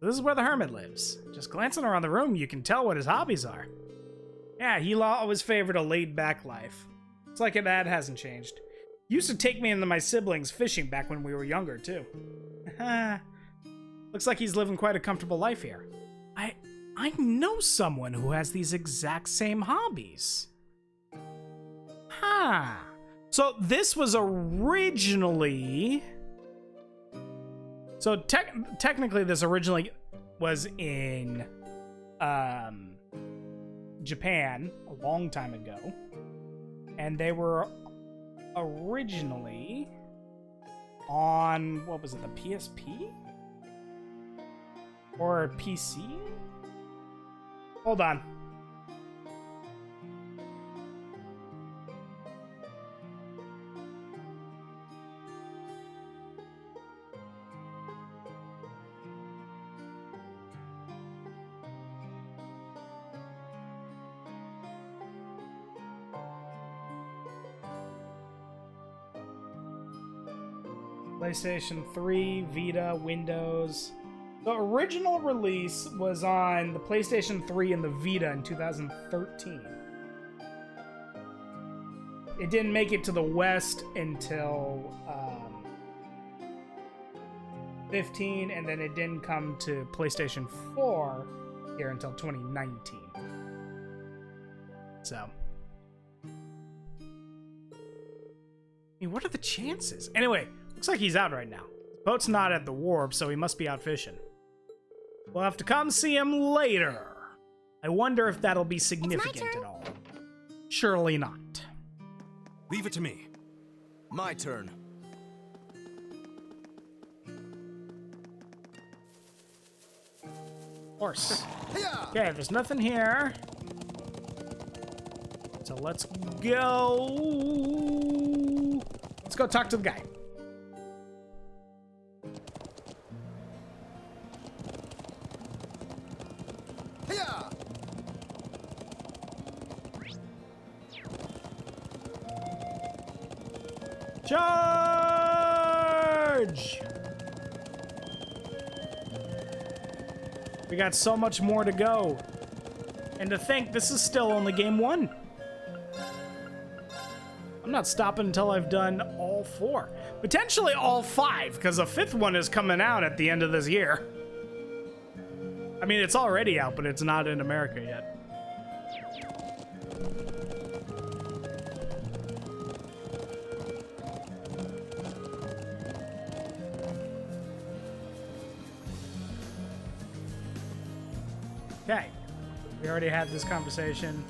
This is where the hermit lives. Just glancing around the room, you can tell what his hobbies are. Yeah, he always favored a laid-back life. It's like that hasn't changed. He used to take me and my siblings fishing back when we were younger, too. Looks like he's living quite a comfortable life here. I know someone who has these exact same hobbies. So this was originally... So technically this originally was in Japan a long time ago. And they were originally on, what was it, the PSP? Or PC? Hold on. PlayStation 3, Vita, Windows. The original release was on the PlayStation 3 and the Vita in 2013. It didn't make it to the West until 15, and then it didn't come to PlayStation 4 here until 2019. So, I mean, what are the chances? Anyway, looks like he's out right now. The boat's not at the wharf, so he must be out fishing. We'll have to come see him later. I wonder if that'll be significant at all. Surely not. Leave it to me. My turn. Horse. Hiya! Okay, there's nothing here. So let's go. Let's go talk to the guy. Hiya! Charge! We got so much more to go. And to think, this is still only game 1. I'm not stopping until I've done all 4. Potentially all 5, because a 5th one is coming out at the end of this year. I mean, it's already out, but it's not in America yet. Okay, we already had this conversation.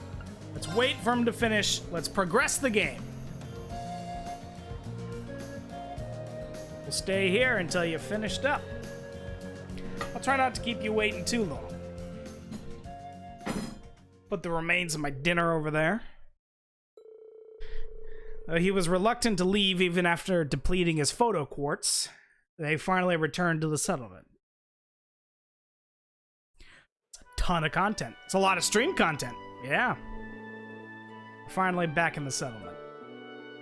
Let's wait for him to finish. Let's progress the game. We'll stay here until you're finished up. I'll try not to keep you waiting too long. Put the remains of my dinner over there. He was reluctant to leave even after depleting his photo quartz. They finally returned to the settlement. Ton of content. It's a lot of stream content. Yeah. Finally back in the settlement.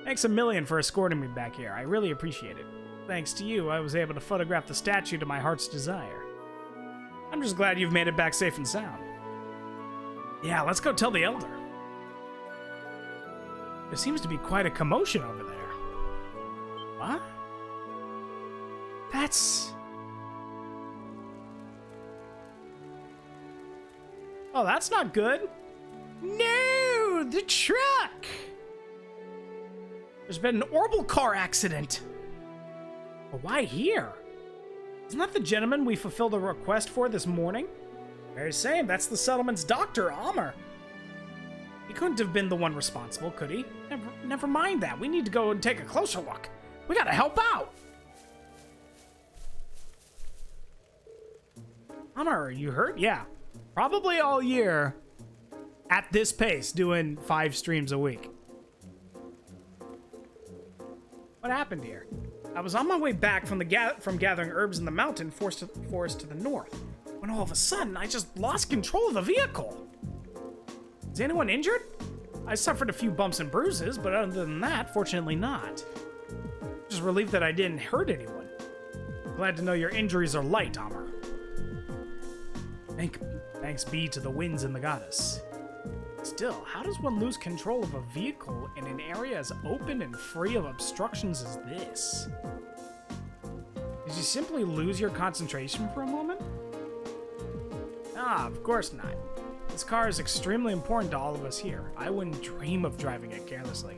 Thanks a million for escorting me back here. I really appreciate it. Thanks to you, I was able to photograph the statue to my heart's desire. I'm just glad you've made it back safe and sound. Yeah, let's go tell the Elder. There seems to be quite a commotion over there. What? That's... Oh, that's not good. No, the truck! There's been an orbital car accident. But why here? Isn't that the gentleman we fulfilled a request for this morning? Very same, that's the settlement's doctor, Amr. He couldn't have been the one responsible, could he? Never mind that. We need to go and take a closer look. We gotta help out. Amr, are you hurt? Yeah. Probably all year at this pace, doing 5 streams a week. What happened here? I was on my way back from gathering herbs in the mountain forest to the north, when all of a sudden I just lost control of the vehicle. Is anyone injured? I suffered a few bumps and bruises, but other than that, fortunately not. Just relieved that I didn't hurt anyone. Glad to know your injuries are light, Amr. Thanks be to the winds and the goddess. Still, how does one lose control of a vehicle in an area as open and free of obstructions as this? Did you simply lose your concentration for a moment? Ah, of course not. This car is extremely important to all of us here. I wouldn't dream of driving it carelessly.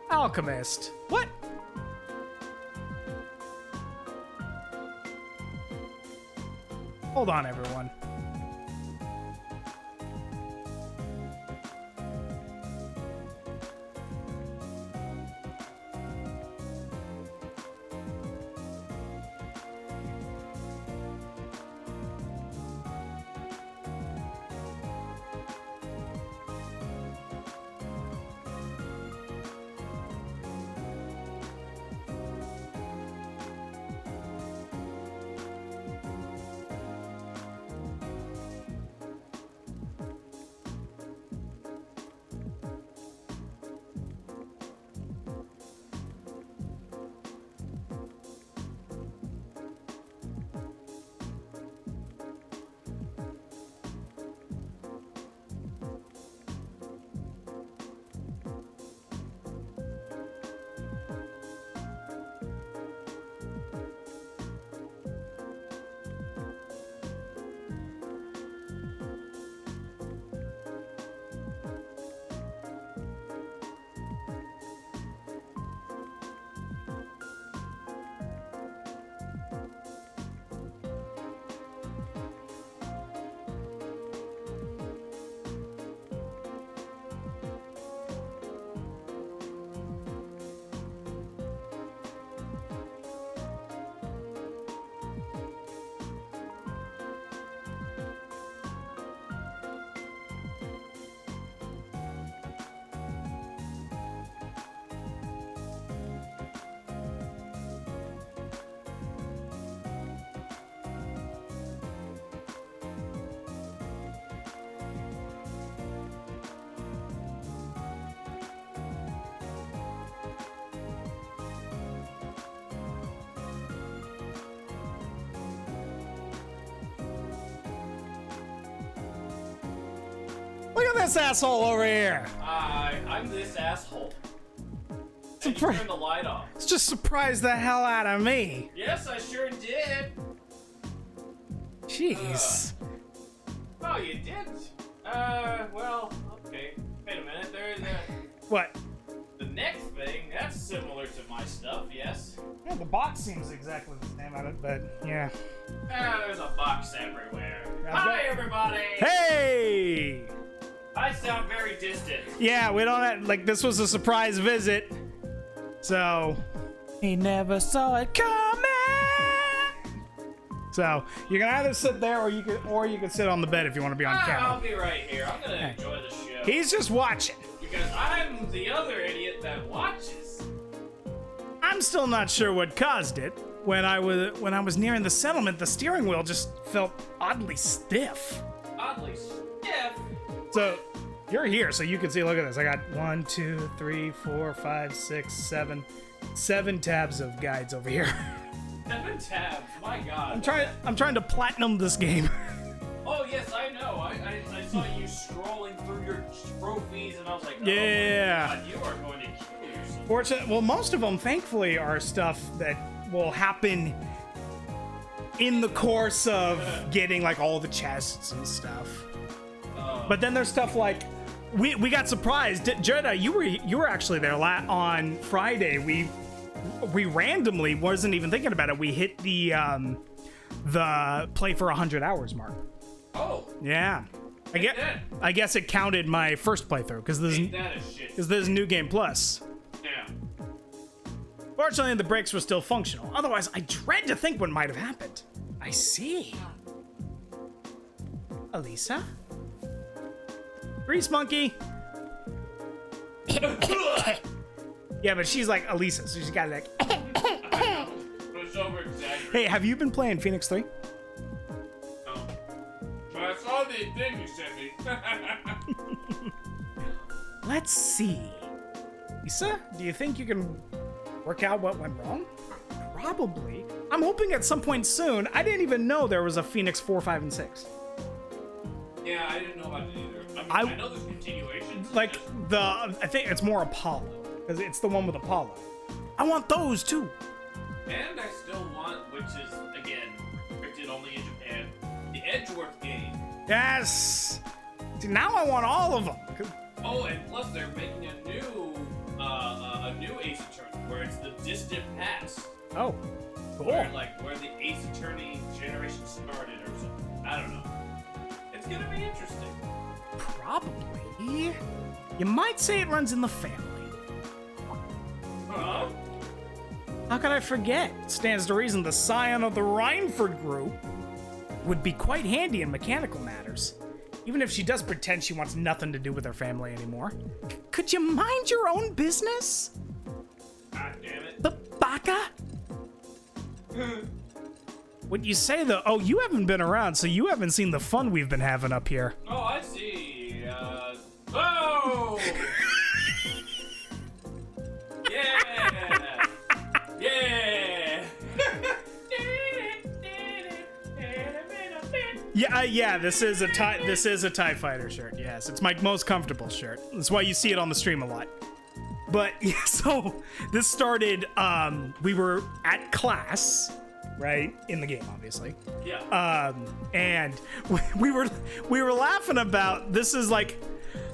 Alchemist. What? Hold on, everyone. this asshole over here? I'm this asshole. And you Surprise. turned the light off. It's just surprised the hell out of me. Yes, I sure did. Jeez. Oh, you didn't? Well, okay. Wait a minute, there's What? the next thing, that's similar to my stuff, yes? Yeah, the box seems exactly the same on it, but yeah. There's a box everywhere. Yeah, Hi, but- everybody! Hey! I sound very distant. Yeah, we don't have, like, this was a surprise visit. So, he never saw it coming. So, you can either sit there or you can sit on the bed if you want to be on I'll camera. be right here. I'm gonna enjoy the show. He's just watching. Because I'm the other idiot that watches. I'm still not sure what caused it. When I was nearing the settlement, the steering wheel just felt oddly stiff. Oddly stiff. So you're here, so you can see. Look at this. I got 1, 2, 3, 4, 5, 6, 7 tabs of guides over here. 7 tabs. My God. I'm trying to platinum this game. Oh yes, I know. I saw you scrolling through your trophies, and I was like, oh Yeah. my God, you are going to kill yourself. Fortunately, well, most of them, thankfully, are stuff that will happen in the course of getting like all the chests and stuff. But then there's stuff like we got surprised. Jedi, you were actually there on Friday. We randomly wasn't even thinking about it. We hit the play for 100 hours mark. Oh, Yeah. I guess it counted my first playthrough because ain't that a shit? there's New Game Plus. Yeah. Fortunately, the brakes were still functional. Otherwise, I dread to think what might have happened. I see. Elisa? Grease monkey. Yeah, but she's like Elisa, so she's got like. But it's over exaggerated. Hey, have you been playing Phoenix 3? No. But I saw the thing you sent me. Let's see. Lisa, do you think you can work out what went wrong? Probably. I'm hoping at some point soon. I didn't even know there was a Phoenix 4, 5, and 6. Yeah, I didn't know about it either. I know there's continuations. Like I think it's more Apollo because it's the one with Apollo. I want those too. And I still want, which is, again, restricted only in Japan, the Edgeworth game. Yes. See, now I want all of them. Oh, and plus they're making a new Ace Attorney where it's the distant past. Oh, cool. Where the Ace Attorney generation started or something. I don't know. It's gonna be interesting. Probably. You might say it runs in the family. Huh? How could I forget? Stands to reason the scion of the Rhineford group would be quite handy in mechanical matters. Even if she does pretend she wants nothing to do with her family anymore. Could you mind your own business? God damn it. The baka? What you say though? Oh, you haven't been around, so you haven't seen the fun we've been having up here. Oh, I see. Oh! Yeah! Yeah! Yeah, this is a TIE Fighter shirt. Yes, it's my most comfortable shirt. That's why you see it on the stream a lot. But yeah, so this started. We were at class, right, in the game, obviously. Yeah. And we were laughing about this. Is like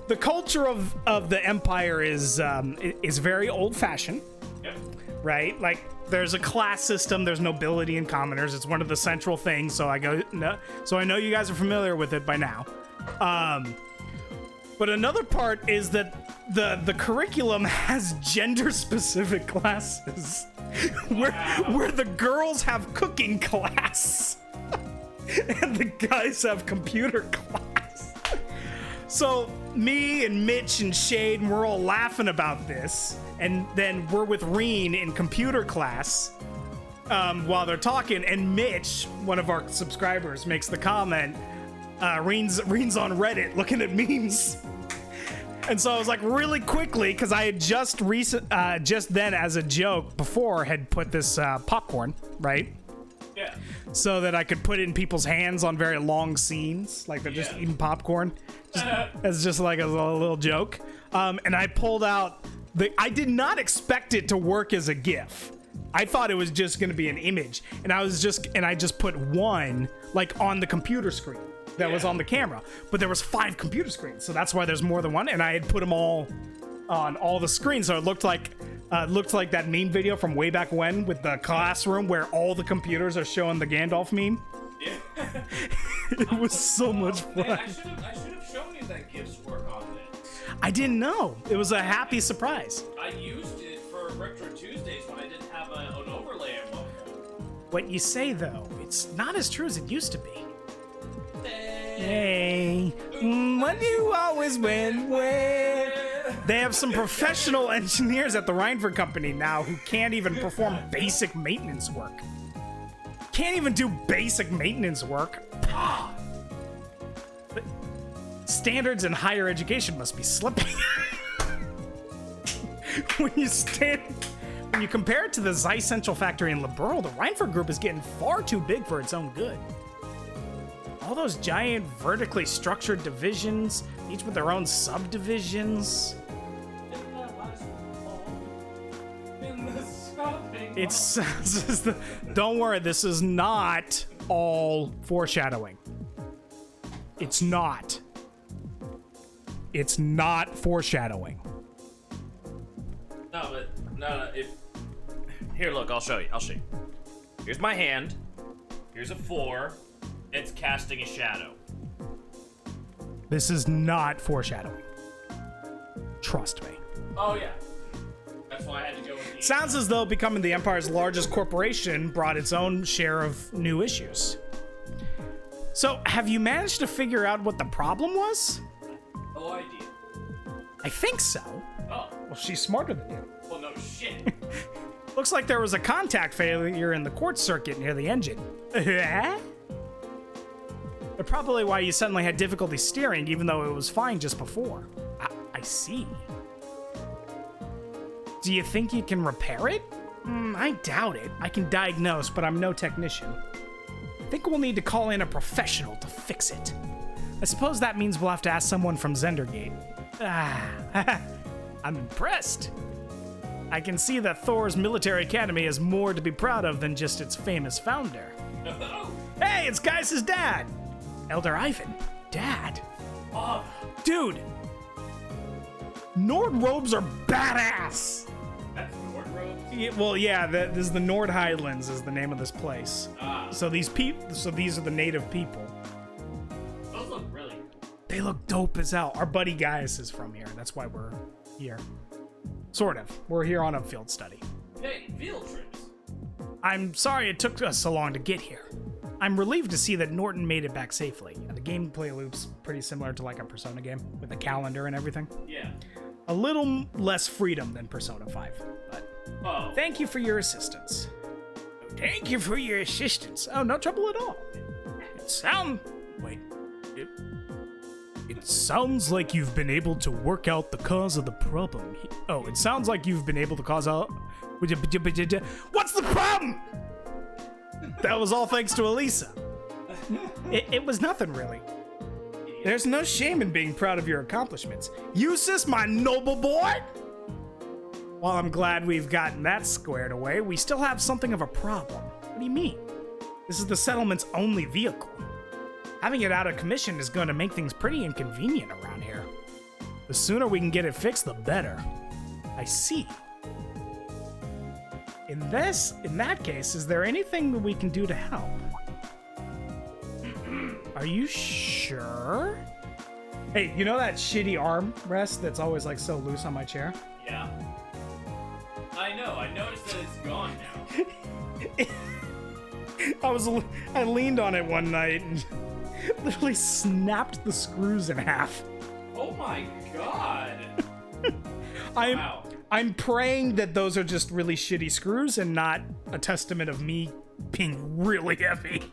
the culture of the Empire is very old fashioned. Yep. Right? Like there's a class system, there's nobility and commoners. It's one of the central things, so I know you guys are familiar with it by now. But another part is that the curriculum has gender specific classes where the girls have cooking class and the guys have computer class. So me and Mitch and Shade, we're all laughing about this, and then we're with Reen in computer class while they're talking, and Mitch, one of our subscribers, makes the comment, Reen's on Reddit looking at memes. And so I was like, really quickly, because I had just then, as a joke before, had put this popcorn, right? Yeah. so that I could put it in people's hands on very long scenes, like they're just eating popcorn, as just like a little joke. And I pulled out I did not expect it to work as a GIF. I thought it was just going to be an image, and I just put one like on the computer screen that was on the camera, but there was 5 computer screens, so that's why there's more than one, and I had put them all on all the screens, so it looked like that meme video from way back when with the classroom where all the computers are showing the Gandalf meme. Yeah. It was so much fun. Man, I should have shown you that GIFs work on this. I didn't know. It was a happy surprise. I used it for Retro Tuesdays when I didn't have an overlay at one point. What you say, though, it's not as true as it used to be. Hey, what do you always win with? They have some professional engineers at the Reinford Company now who can't even perform basic maintenance work. Can't even do basic maintenance work. But standards in higher education must be slipping. When you compare it to the Zeiss Central factory in Liberal, the Reinford Group is getting far too big for its own good. All those giant vertically structured divisions, each with their own subdivisions. Don't worry, this is not all foreshadowing. It's not. It's not foreshadowing. No. Here, look, I'll show you. Here's my hand. Here's a 4. It's casting a shadow. This is not foreshadowing. Trust me. Oh, yeah. That's why I had to go with the... Sounds as though becoming the Empire's largest corporation brought its own share of new issues. So, have you managed to figure out what the problem was? No idea. I think so. Oh. Well, she's smarter than you. Well, no shit. Looks like there was a contact failure in the quartz circuit near the engine. Probably why you suddenly had difficulty steering, even though it was fine just before. I see. Do you think you can repair it? I doubt it. I can diagnose, but I'm no technician. I think we'll need to call in a professional to fix it. I suppose that means we'll have to ask someone from Zendergate. I'm impressed. I can see that Thor's military academy has more to be proud of than just its famous founder. Hey, it's Gaius' dad! Elder Ivan. Dad. Oh. Dude. Nord robes are badass. That's Nord robes? Yeah, well, yeah, this is the Nord Highlands is the name of this place. So these are the native people. Those look really good. They look dope as hell. Our buddy Gaius is from here. That's why we're here. Sort of. We're here on a field study. Hey, field trips. I'm sorry it took us so long to get here. I'm relieved to see that Norton made it back safely. The gameplay loop's pretty similar to like a Persona game, with a calendar and everything. Yeah. A little less freedom than Persona 5, but thank you for your assistance. Thank you for your assistance. Oh, no trouble at all. It sounds like you've been able to work out the cause of the problem. It sounds like you've been able to cause out... What's the problem? That was all thanks to Elisa. It was nothing, really. There's no shame in being proud of your accomplishments. Eustace, my noble boy! While I'm glad we've gotten that squared away, we still have something of a problem. What do you mean? This is the settlement's only vehicle. Having it out of commission is going to make things pretty inconvenient around here. The sooner we can get it fixed, the better. I see. In that case, is there anything that we can do to help? Are you sure? Hey, you know that shitty armrest that's always like so loose on my chair? Yeah. I know. I noticed that it's gone now. I leaned on it one night and literally snapped the screws in half. Oh my god. Wow. I'm praying that those are just really shitty screws and not a testament of me being really heavy.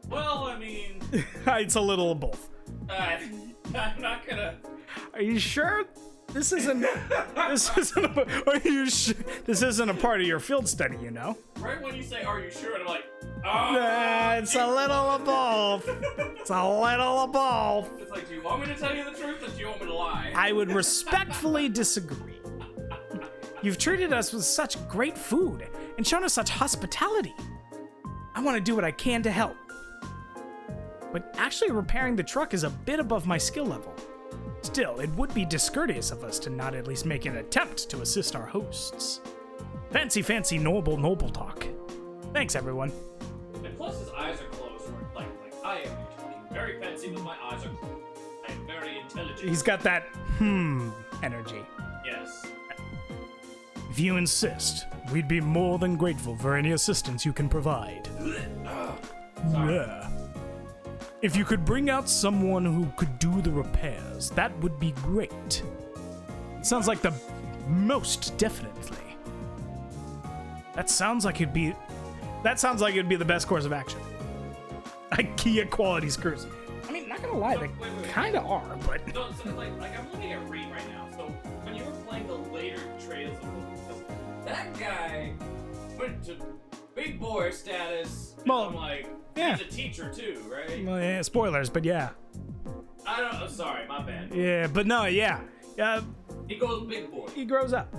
Well, I mean... It's a little of both. I'm not gonna... Are you sure? This isn't. This isn't. Are you sure? This isn't a part of your field study, you know. Right when you say, "Are you sure?" and I'm like, It's a little of both. It's a little of both. It's like, do you want me to tell you the truth, or do you want me to lie? I would respectfully disagree. You've treated us with such great food and shown us such hospitality. I want to do what I can to help. But actually repairing the truck is a bit above my skill level. Still, it would be discourteous of us to not at least make an attempt to assist our hosts. Fancy noble talk. Thanks, everyone. And plus, his eyes are closed. Like I am very fancy, but my eyes are closed. I am very intelligent. He's got that energy. Yes. If you insist, we'd be more than grateful for any assistance you can provide. Sorry. Yeah. If you could bring out someone who could do the repairs, that would be great. Sounds like the most definitely. That sounds like it'd be the best course of action. IKEA quality screws. I mean, not gonna lie, they kind of are, but. No, so like I'm looking at Reed right now. So when you were playing the later trails of that guy went to big boy status. And Well, I'm like, yeah. he's a teacher too, right? Well, yeah, spoilers, but yeah. I don't know. Sorry, my bad. Yeah, but no, yeah. He goes big boy. He grows up.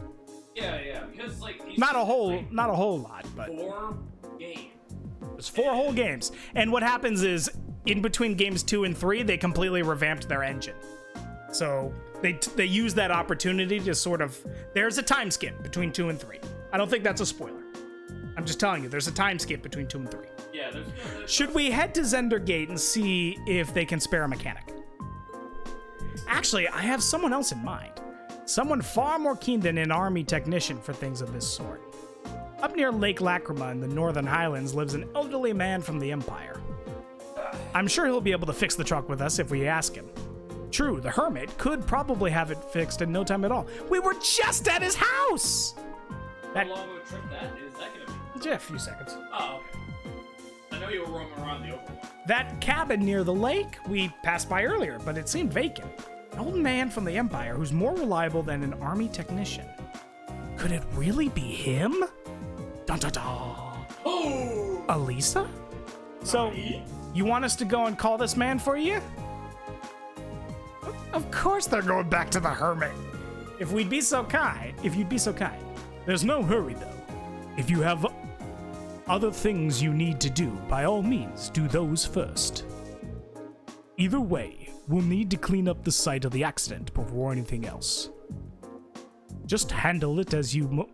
Yeah, because like he's Not a whole like lot, but 4 games. it's 4 whole games. And what happens is, in between games 2 and 3, they completely revamped their engine. So they use that opportunity to sort of. There's a time skip between 2 and 3. I don't think that's a spoiler. I'm just telling you, there's a time skip between 2 and 3. Yeah, there's Should we head to Zendergate and see if they can spare a mechanic? Actually, I have someone else in mind. Someone far more keen than an army technician for things of this sort. Up near Lake Lacrima in the Northern Highlands lives an elderly man from the Empire. I'm sure he'll be able to fix the truck with us if we ask him. True, the hermit could probably have it fixed in no time at all. We were just at his house! How long of a trip is that gonna be? Just a few seconds. Oh, okay. I know you were roaming around the open one. That cabin near the lake we passed by earlier, but it seemed vacant. An old man from the Empire who's more reliable than an army technician. Could it really be him? Dun dun dun. Oh! Elisa? So, you want us to go and call this man for you? Of course they're going back to the hermit. If you'd be so kind. There's no hurry though. If you have other things you need to do, by all means, do those first. Either way, we'll need to clean up the site of the accident before anything else. Just handle it as you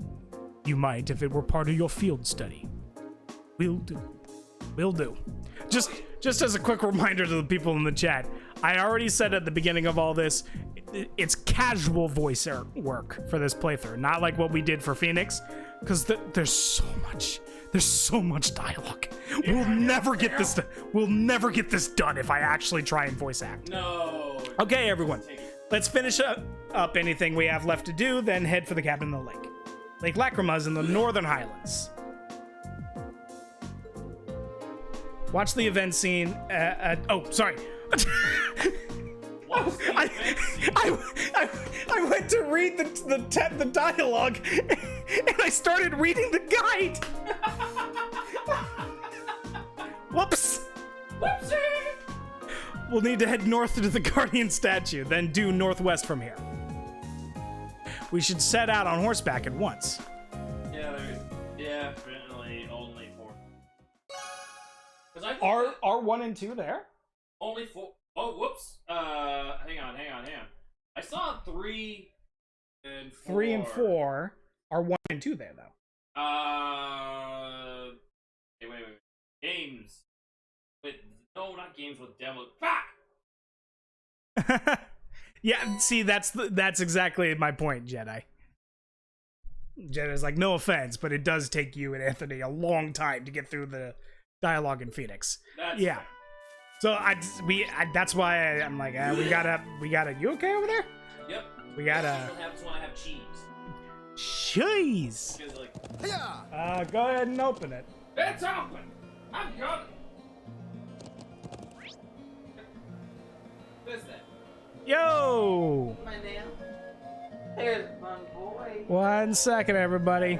might if it were part of your field study. Will do. Just as a quick reminder to the people in the chat, I already said at the beginning of all this, it's casual voice work for this playthrough, not like what we did for Phoenix, because there's so much dialogue. We'll never get this done if I actually try and voice act. No. Okay, everyone, let's finish up anything we have left to do, then head for the cabin in the lake. Lake Lacrima's in the Northern Highlands. Watch the event scene. Sorry. I went to read the dialogue, and I started reading the guide. Whoops. Whoopsie! We'll need to head north to the Guardian statue, then due northwest from here. We should set out on horseback at once. Yeah, there's definitely only 4. Are 1 and 2 there? Only 4. Oh, whoops. Hang on. I saw 3 and 4. 3 and 4 are 1 and 2 there, though. Wait. Games. Wait, no, not games with demo. Fuck! Yeah, see, that's exactly my point, Jedi. Jedi's like, no offense, but it does take you and Anthony a long time to get through the dialogue in Phoenix. That's yeah. So that's why I'm like, we gotta. You okay over there? Yep. We gotta. That's what happens when I have cheese. Cheese. Because, like, go ahead and open it. it's open. I've got it. What is that? Yo. My nail? There's one boy. 1 second, everybody.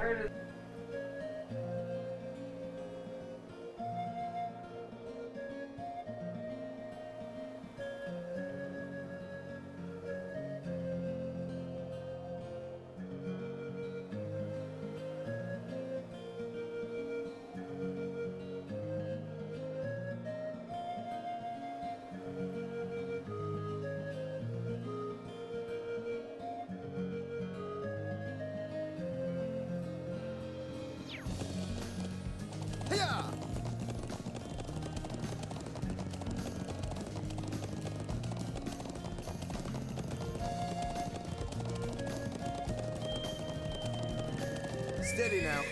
Steady now.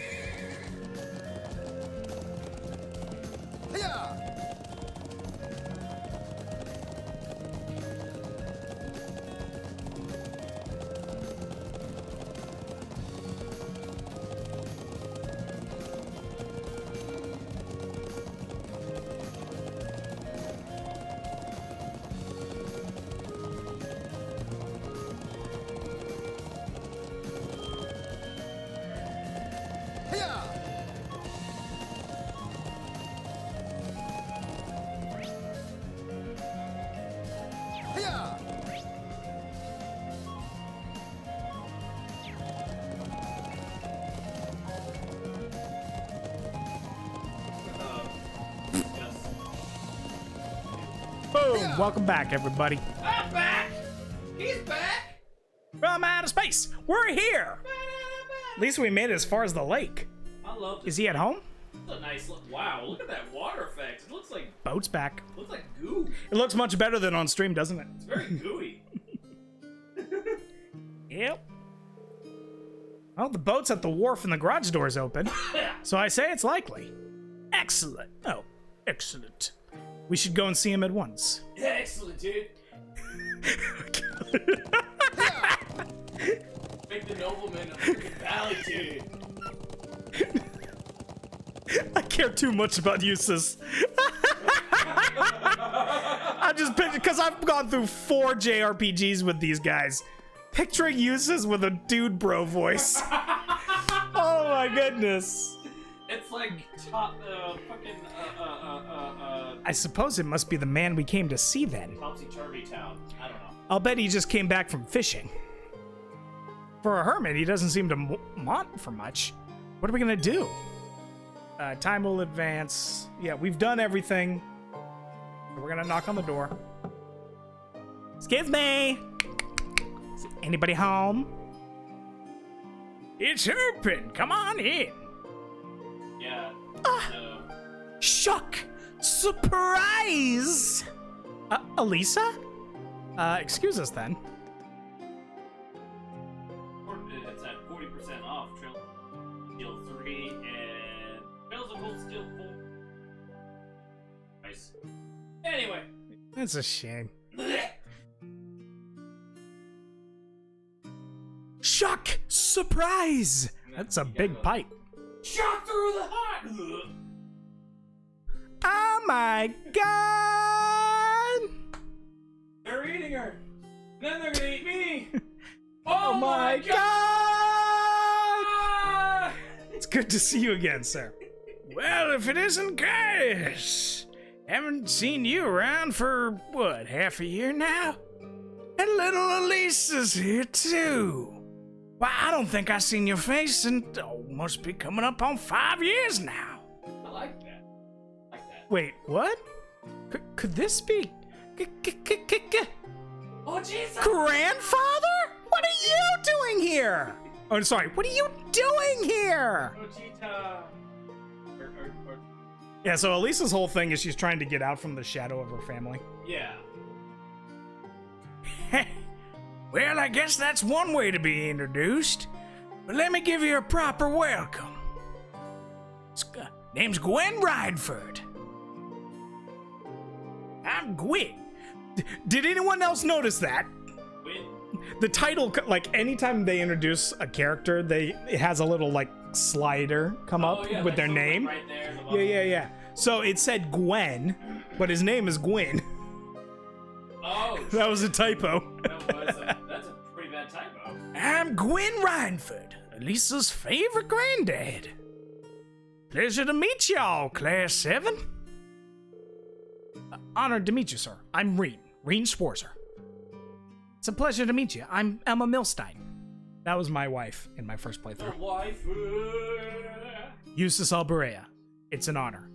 Hiya! Boom! Welcome back, everybody. I'm back. He's back. From outer space, we're here. At least we made it as far as the lake. I love this. Is he at home? It's a nice look. Wow, look at that water effect. It looks like Boat's back. goo. It looks much better than on stream, doesn't it? It's very gooey. Yep. Well, the boat's at the wharf and the garage door's open. So I say it's likely. Excellent. Oh, excellent. We should go and see him at once. Yeah, excellent, dude. Make the nobleman a freaking valley, dude. I care too much about Eustace. I just picture, because I've gone through 4 JRPGs with these guys. Picturing Eustace with a dude bro voice. Oh my goodness. It's like I suppose it must be the man we came to see then. Topsy-turvy town. I don't know. I'll bet he just came back from fishing. For a hermit, he doesn't seem to want for much. What are we gonna do? Time will advance. Yeah, we've done everything. We're gonna knock on the door. Excuse me. Is anybody home? It's open. Come on in. Yeah. No. Shock! Surprise! Elisa? Excuse us then. It's at 40% off. Steel 3 and Trails of Cold Steel 4. Nice. Anyway. That's a shame. Shock! Surprise! That's a big pipe. Shot through the heart! Oh my god! They're eating her! Then they're gonna eat me! Oh my god! Ah! It's good to see you again, sir. Well, if it isn't Gaius. Haven't seen you around for, what, half a year now? And little Elisa's here too. Why, I don't think I've seen your face in, must be coming up on 5 years now. I like that. Wait, what? Could this be... Oh, Jesus! Grandfather? What are you doing here? Oh, sorry, what are you doing here? Gogeta. Yeah, so Elisa's whole thing is she's trying to get out from the shadow of her family. Yeah. Well, I guess that's one way to be introduced. But let me give you a proper welcome. Name's Gwen Rydford. I'm Gwyn. Did anyone else notice that? Gwyn? The title, like, anytime they introduce a character, it has a little, like, slider come up yeah, with like their something name. Right there, the bottom. Yeah. So it said Gwen, but his name is Gwyn. Oh, That was a typo. that's a pretty bad typo. I'm I'm Gwen Rhineford, Elisa's favorite granddad. Pleasure to meet y'all, Class 7. Honored to meet you, sir. I'm Reen Schwarzer. It's a pleasure to meet you. I'm Emma Milstein. That was my wife in my first playthrough. Wife. Eustace Alberea. It's an honor.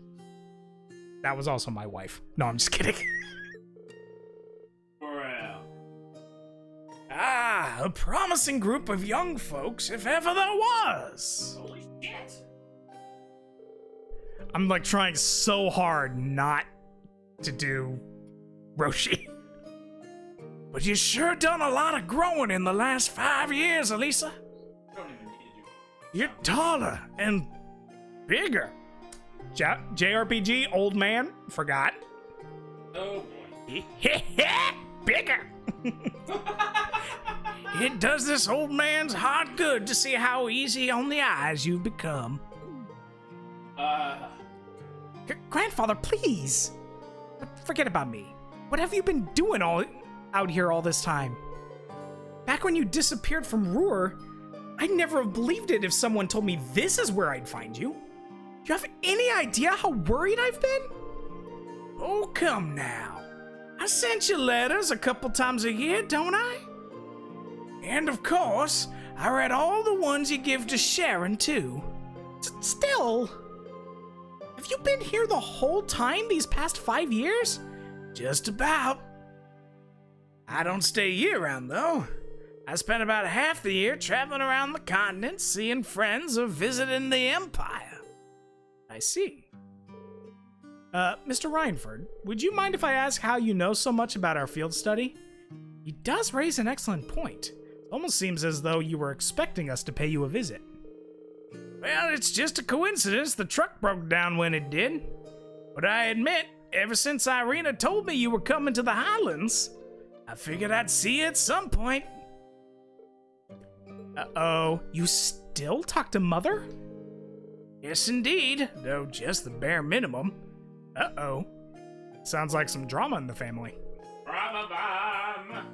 That was also my wife. No, I'm just kidding. A promising group of young folks, if ever there was. Holy shit. I'm like trying so hard not to do Roshi. But you sure done a lot of growing in the last 5 years, Elisa. Don't even need to do. You're taller and bigger. JRPG, old man, forgot. Oh boy. Bigger. It does this old man's heart good to see how easy on the eyes you've become. Grandfather, please. Forget about me. What have you been doing out here all this time? Back when you disappeared from Ruhr, I'd never have believed it if someone told me this is where I'd find you. Do you have any idea how worried I've been? Oh, come now. I sent you letters a couple times a year, don't I? And of course, I read all the ones you give to Sharon, too. Still, have you been here the whole time these past 5 years? Just about. I don't stay year-round, though. I spent about half the year traveling around the continent, seeing friends or visiting the Empire. I see. Mr. Rhineford, would you mind if I ask how you know so much about our field study? He does raise an excellent point. Almost seems as though you were expecting us to pay you a visit. Well, it's just a coincidence the truck broke down when it did. But I admit, ever since Irina told me you were coming to the Highlands, I figured I'd see you at some point. Uh-oh, you still talk to Mother? Yes, indeed, though just the bare minimum. Uh-oh. Sounds like some drama in the family.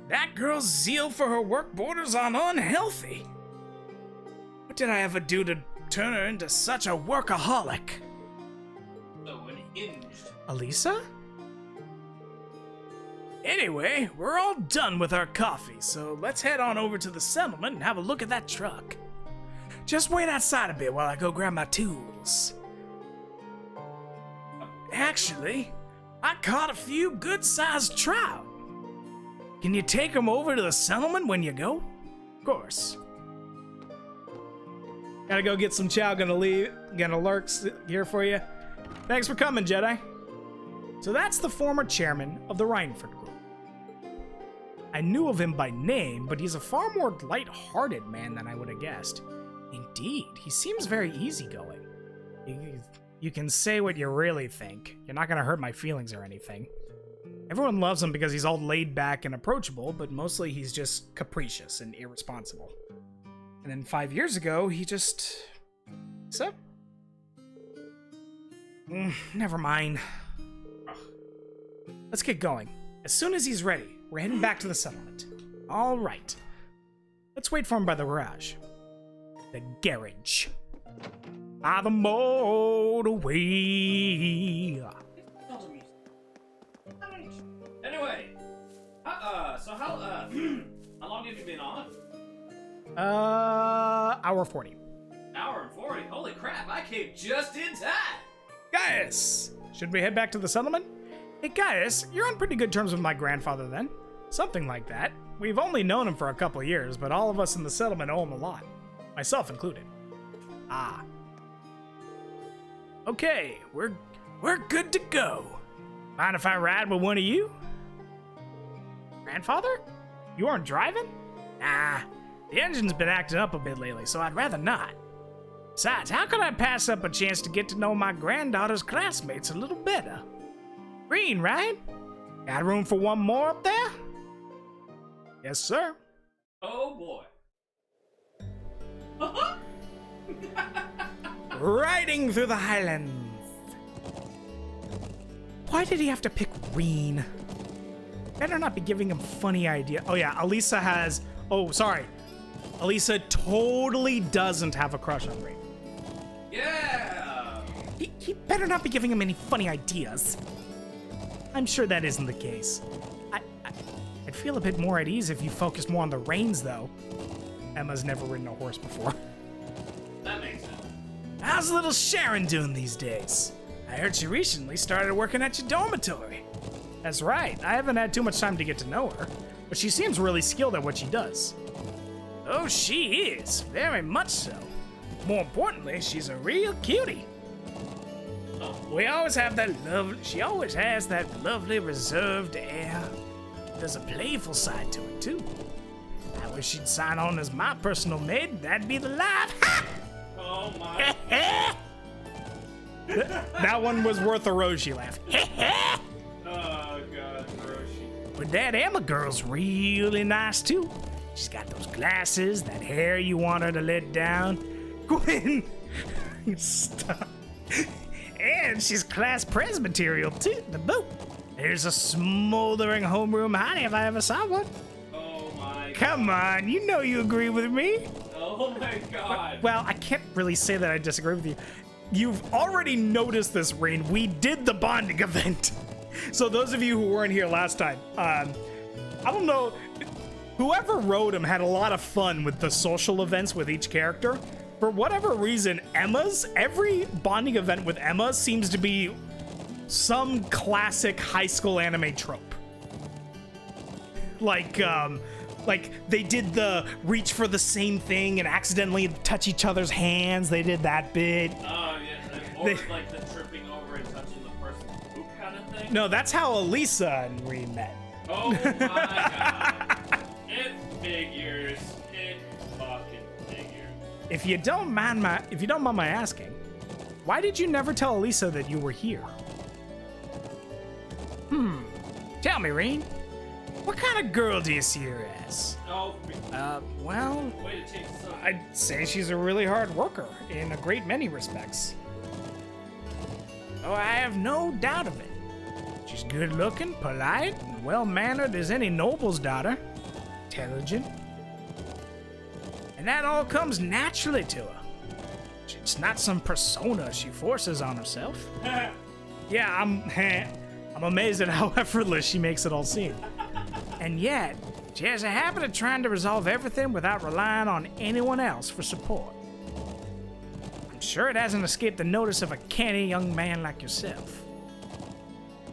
That girl's zeal for her work borders on unhealthy. What did I ever do to turn her into such a workaholic? So unhinged. Elisa? Anyway, we're all done with our coffee, so let's head on over to the settlement and have a look at that truck. Just wait outside a bit while I go grab my tools. Actually, I caught a few good-sized trout. Can you take them over to the settlement when you go? Of course. Gotta go get some chow, gonna lurk here for you. Thanks for coming, Jedi. So that's the former chairman of the Rhineford Group. I knew of him by name, but he's a far more light-hearted man than I would have guessed. Indeed, he seems very easygoing. You can say what you really think. You're not gonna hurt my feelings or anything. Everyone loves him because he's all laid back and approachable, but mostly he's just capricious and irresponsible. And then 5 years ago, he just... So? Never mind. Let's get going. As soon as he's ready, we're heading back to the settlement. All right. Let's wait for him by the garage. The garage. By the motorway. Anyway, so how long have you been on? Hour 40. Hour and 40? Holy crap, I came just in time! Gaius! Should we head back to the settlement? Hey, Gaius, you're on pretty good terms with my grandfather then. Something like that. We've only known him for a couple years, but all of us in the settlement owe him a lot. Myself included. Ah. Okay, we're good to go. Mind if I ride with one of you? Grandfather? You aren't driving? Nah, the engine's been acting up a bit lately, so I'd rather not. Besides, how could I pass up a chance to get to know my granddaughter's classmates a little better? Green, right? Got room for one more up there? Yes, sir. Oh boy. Riding through the Highlands. Why did he have to pick Reen? Better not be giving him funny idea. Oh yeah, Elisa has... Oh, sorry. Elisa totally doesn't have a crush on Rain. Yeah! He better not be giving him any funny ideas. I'm sure that isn't the case. I'd feel a bit more at ease if you focused more on the reins, though. Emma's never ridden a horse before. That makes sense. How's little Sharon doing these days? I heard she recently started working at your dormitory. That's right, I haven't had too much time to get to know her, but she seems really skilled at what she does. Oh, she is, very much so. More importantly, she's a real cutie. She always has that lovely, reserved air. There's a playful side to it, too. I wish she'd sign on as my personal maid. That'd be the life. Ha! Oh my. That one was worth a Roshi laugh. Oh god, Roshi. But that Emma girl's really nice, too. She's got those glasses, that hair you want her to let down. Gwen! Stop. And she's class pres material, too, the boot. There's a smoldering homeroom hottie if I ever saw one. Oh my. Come on, you know you agree with me. Oh my god. Well, I can't really say that I disagree with you. You've already noticed this, Rain. We did the bonding event. So those of you who weren't here last time, I don't know, whoever wrote them had a lot of fun with the social events with each character. For whatever reason, every bonding event with Emma seems to be some classic high school anime trope. Like they did the reach for the same thing and accidentally touch each other's hands. They did that bit. Oh yeah, or like the tripping over and touching the person's poop kind of thing. No, that's how Elisa and Reed met. Oh my god. It figures. It fucking figures. If you don't mind my asking, why did you never tell Elisa that you were here? Tell me, Reen. What kind of girl do you see her as? Oh, Well, way to change the subject. I'd say she's a really hard worker in a great many respects. Oh, I have no doubt of it. She's good looking, polite, and well mannered as any noble's daughter. Intelligent. And that all comes naturally to her. It's not some persona she forces on herself. Yeah, I'm amazed at how effortless she makes it all seem. And yet, she has a habit of trying to resolve everything without relying on anyone else for support. I'm sure it hasn't escaped the notice of a canny young man like yourself.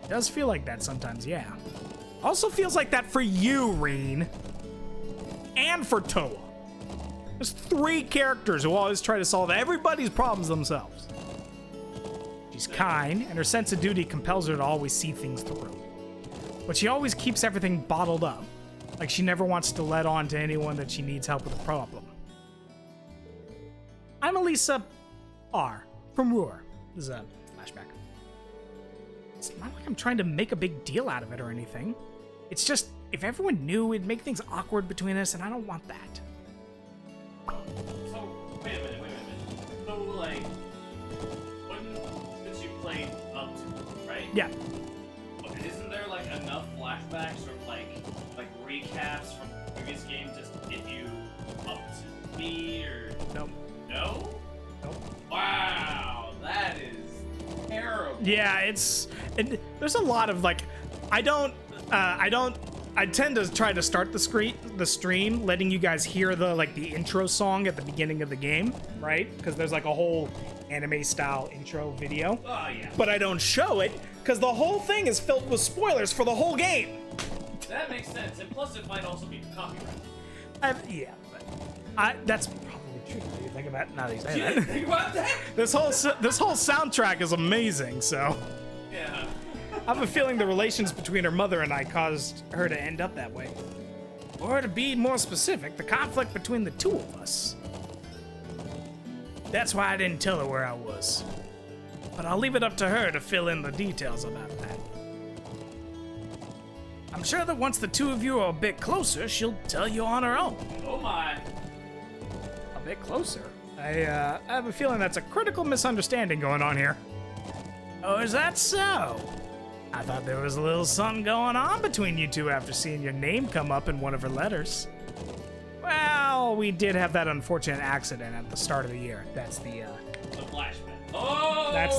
It does feel like that sometimes, yeah. Also feels like that for you, Reen. And for Toa. There's 3 characters who always try to solve everybody's problems themselves. She's kind, and her sense of duty compels her to always see things through. But she always keeps everything bottled up, like she never wants to let on to anyone that she needs help with a problem. I'm Elisa R. from Roar. This is a flashback. It's not like I'm trying to make a big deal out of it or anything. It's just, if everyone knew, it'd make things awkward between us, and I don't want that. So, wait a minute. So, like, since you played up to, right? Yeah. Okay, isn't there, like, enough flashbacks or, like recaps from previous games just to get you up to speed, or? Nope. No? Nope. Wow, that is terrible. Yeah, there's a lot of, like, I tend to try to start the stream letting you guys hear the intro song at the beginning of the game, right? Because there's like a whole anime style intro video. Oh, yeah. But I don't show it because the whole thing is filled with spoilers for the whole game. That makes sense, and plus it might also be copyrighted. Yeah, but that's probably true. What do you think about it now that you say You that? didn't think about that? This whole soundtrack is amazing, so Yeah. I have a feeling the relations between her mother and I caused her to end up that way. Or to be more specific, the conflict between the two of us. That's why I didn't tell her where I was. But I'll leave it up to her to fill in the details about that. I'm sure that once the two of you are a bit closer, she'll tell you on her own. Oh my. A bit closer? I have a feeling that's a critical misunderstanding going on here. Oh, is that so? I thought there was a little something going on between you two after seeing your name come up in one of her letters. Well, we did have that unfortunate accident at the start of the year. That's the The flashback. Oh! That's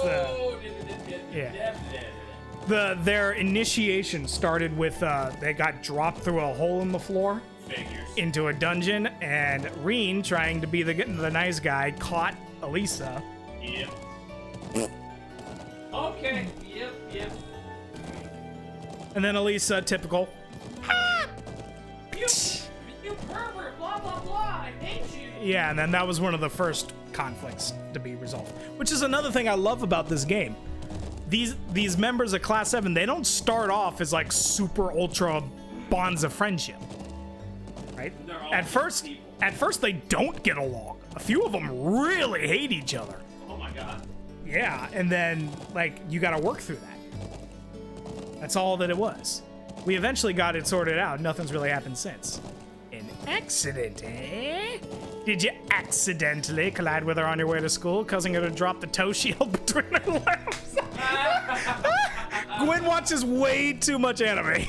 Yeah. their initiation started with they got dropped through a hole in the floor Figures. into a dungeon, and Reen, trying to be the nice guy, caught Elisa. Yep. Okay. Yep. And then Elisa, typical. You pervert, blah, blah, blah. I hate you. Yeah, and then that was one of the first conflicts to be resolved, which is another thing I love about this game. These members of Class 7, they don't start off as like super ultra bonds of friendship, right? They're all At first they don't get along. A few of them really hate each other. Oh my god. Yeah, and then like you got to work through that. That's all that it was. We eventually got it sorted out. Nothing's really happened since. An accident, eh? Did you accidentally collide with her on your way to school, causing her to drop the toe shield between her legs? Gwen watches way too much anime.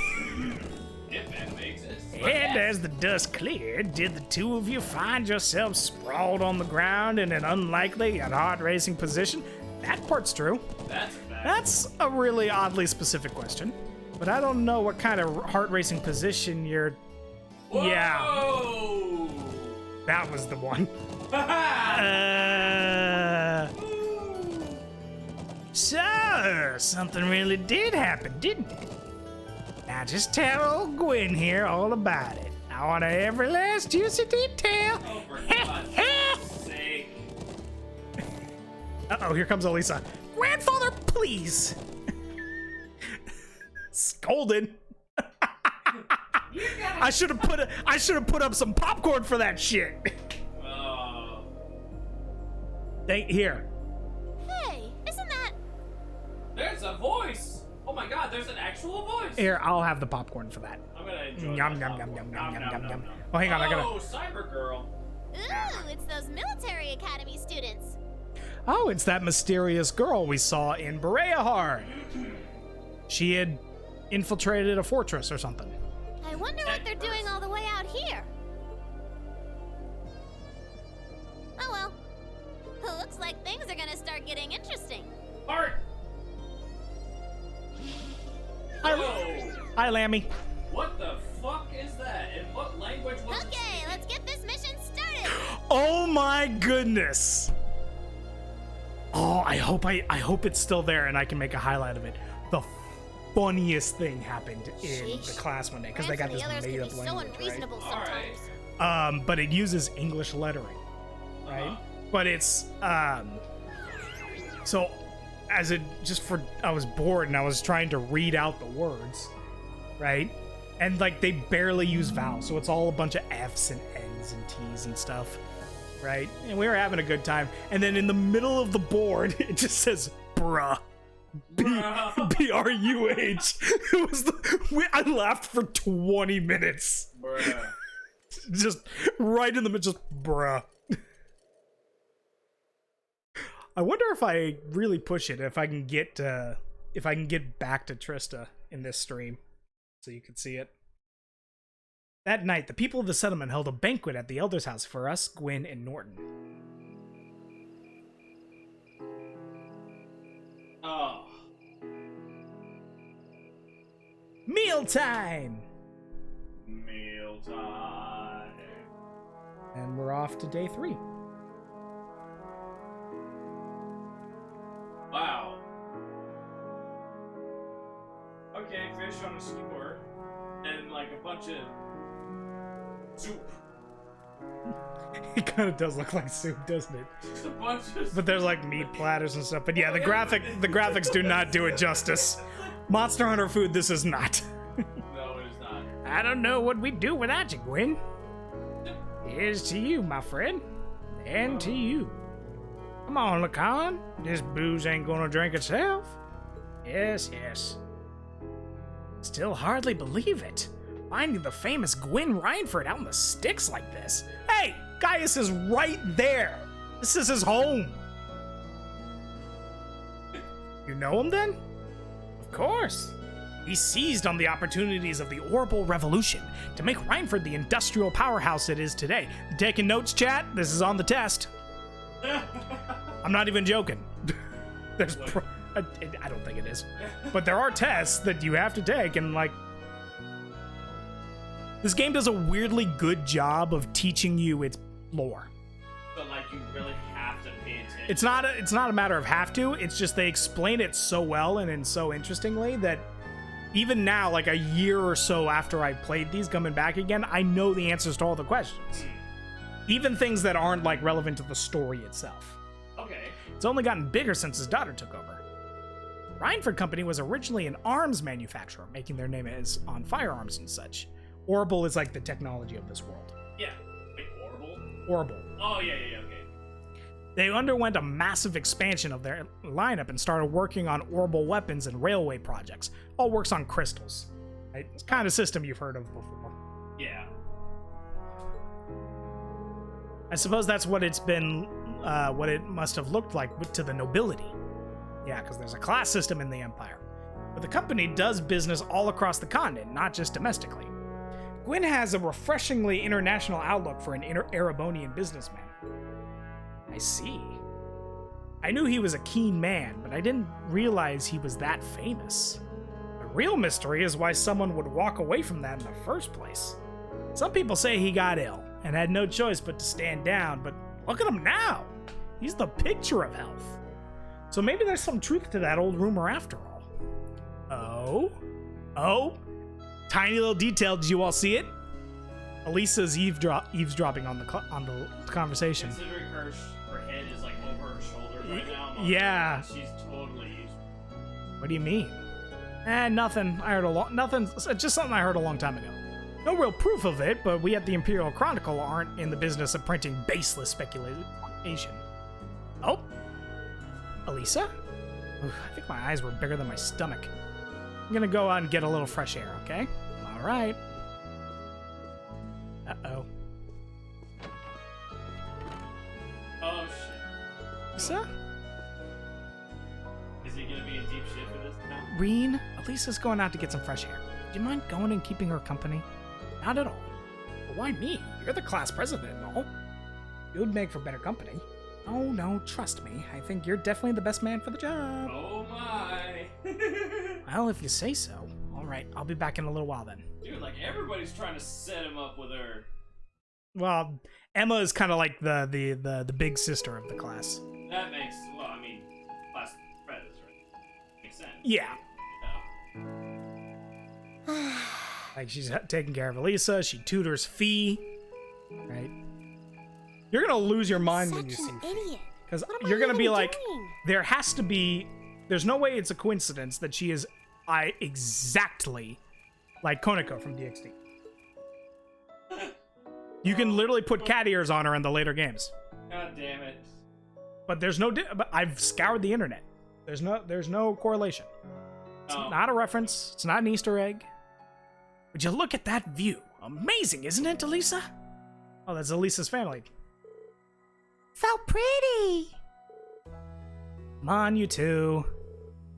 If anime exists. And as the dust cleared, did the two of you find yourselves sprawled on the ground in an unlikely and heart-racing position? That part's true. That's a fact. That's a really oddly specific question. But I don't know what kind of heart-racing position you're... Whoa! Yeah, that was the one. So, something really did happen, didn't it? Now just tell old Gwen here all about it. I want every last juicy detail. Oh, for God's sake. Uh-oh, here comes Elisa. Grandfather, please. Scolded. I should have put up some popcorn for that shit. Oh. Here. Hey, isn't that... There's a voice. Oh my god, there's an actual voice. Here, I'll have the popcorn for that. I'm gonna enjoy Yum, my yum, yum, popcorn. yum, yum, yum, yum, yum. nom. Oh, hang on, I gotta... Oh, Cyber Girl. Ooh, it's those military academy students. Oh, it's that mysterious girl we saw in Berea. She had infiltrated a fortress or something. I wonder what they're doing all the way out here. Oh well. Looks like things are gonna start getting interesting. Art. Whoa. Hi, Lammy. What the fuck is that? And what language was it? Okay, let's get this mission started. Oh my goodness. Oh, I hope it's still there and I can make a highlight of it. The funniest thing happened in Sheesh. the class one day because they got Friends this and the others made can up be so language, right? unreasonable sometimes. But it uses English lettering, right? Uh-huh. But it's so I was bored and I was trying to read out the words, right? And like they barely use vowels, so it's all a bunch of F's and N's and T's and stuff, right? And we were having a good time. And then in the middle of the board, it just says bruh. B-R-U-H. It was I laughed for 20 minutes. Bruh. Just right in the middle, just bruh. I wonder if I really push it, if I can get back to Trista in this stream, so you can see it. That night, the people of the settlement held a banquet at the Elder's house for us, Gwen, and Norton. Oh. Mealtime! Mealtime. And we're off to day 3. Wow. Okay, fish on a skewer. And like a bunch of soup. It kind of does look like soup, doesn't it? Just a bunch of But there's like meat platters and stuff. But yeah, the graphics do not do it justice. Monster Hunter food, this is not. No, it is not. I don't know what we'd do without you, Gwen. Here's to you, my friend. And to you. Come on, Lacan. This booze ain't gonna drink itself. Yes, yes. Still hardly believe it. Finding the famous Gwen Reinford out in the sticks like this. Hey, Gaius is right there. This is his home. You know him then? Of course. He seized on the opportunities of the Orbital Revolution to make Rhineford the industrial powerhouse it is today. Taking notes, chat? This is on the test. I'm not even joking. I don't think it is. But there are tests that you have to take, and like, this game does a weirdly good job of teaching you its lore. But like, you really have to pay attention. It's not a matter of have to. It's just they explain it so well and so interestingly that even now, like a year or so after I played these, coming back again, I know the answers to all the questions. Even things that aren't like relevant to the story itself. Okay. It's only gotten bigger since his daughter took over. Rhineford Company was originally an arms manufacturer, making their name as on firearms and such. Orbital is like the technology of this world. Yeah. Like Orbital? Orbital. Oh, yeah, okay. They underwent a massive expansion of their lineup and started working on orbital weapons and railway projects. All works on crystals. Right? It's the kind of system you've heard of before. Yeah. I suppose that's what it's been, what it must have looked like to the nobility. Yeah, because there's a class system in the Empire. But the company does business all across the continent, not just domestically. Gwyn has a refreshingly international outlook for an Erebonian businessman. I see. I knew he was a keen man, but I didn't realize he was that famous. The real mystery is why someone would walk away from that in the first place. Some people say he got ill and had no choice but to stand down, but look at him now. He's the picture of health. So maybe there's some truth to that old rumor after all. Oh, tiny little detail. Did you all see it? Elisa's eavesdropping on the conversation. Considering her head is like over her shoulders right now. Yeah. She's totally used. What do you mean? Nothing. I heard nothing. Just something I heard a long time ago. No real proof of it, but we at the Imperial Chronicle aren't in the business of printing baseless speculation. Oh, Elisa? Oof, I think my eyes were bigger than my stomach. I'm gonna go out and get a little fresh air, okay? All right. Uh-oh. Oh, shit. Elisa? Is he gonna be in deep shit for this now? Reen, Elisa's going out to get some fresh air. Do you mind going and keeping her company? Not at all. But why me? You're the class president and all. You would make for better company. Oh, no, trust me. I think you're definitely the best man for the job. Oh, my. Well, if you say so. All right, I'll be back in a little while then. Dude, like, everybody's trying to set him up with her. Well, Emma is kind of like the big sister of the class. That makes, well, I mean, class predators, right? Makes sense. Yeah. Yeah. Like, she's taking care of Elisa. She tutors Fee. Right? You're going to lose your mind when you see Such an Fee. idiot. Because What am I you're going to be even like, doing? there has to be, there's no way it's a coincidence that she is exactly like Koneko from DxD. You can literally put cat ears on her in the later games. God damn it. But there's no, but I've scoured the internet. There's no correlation. It's Oh. not a reference. It's not an Easter egg. Would you look at that view? Amazing, isn't it, Elisa? Oh, that's Elisa's family. So pretty. Come on, you two.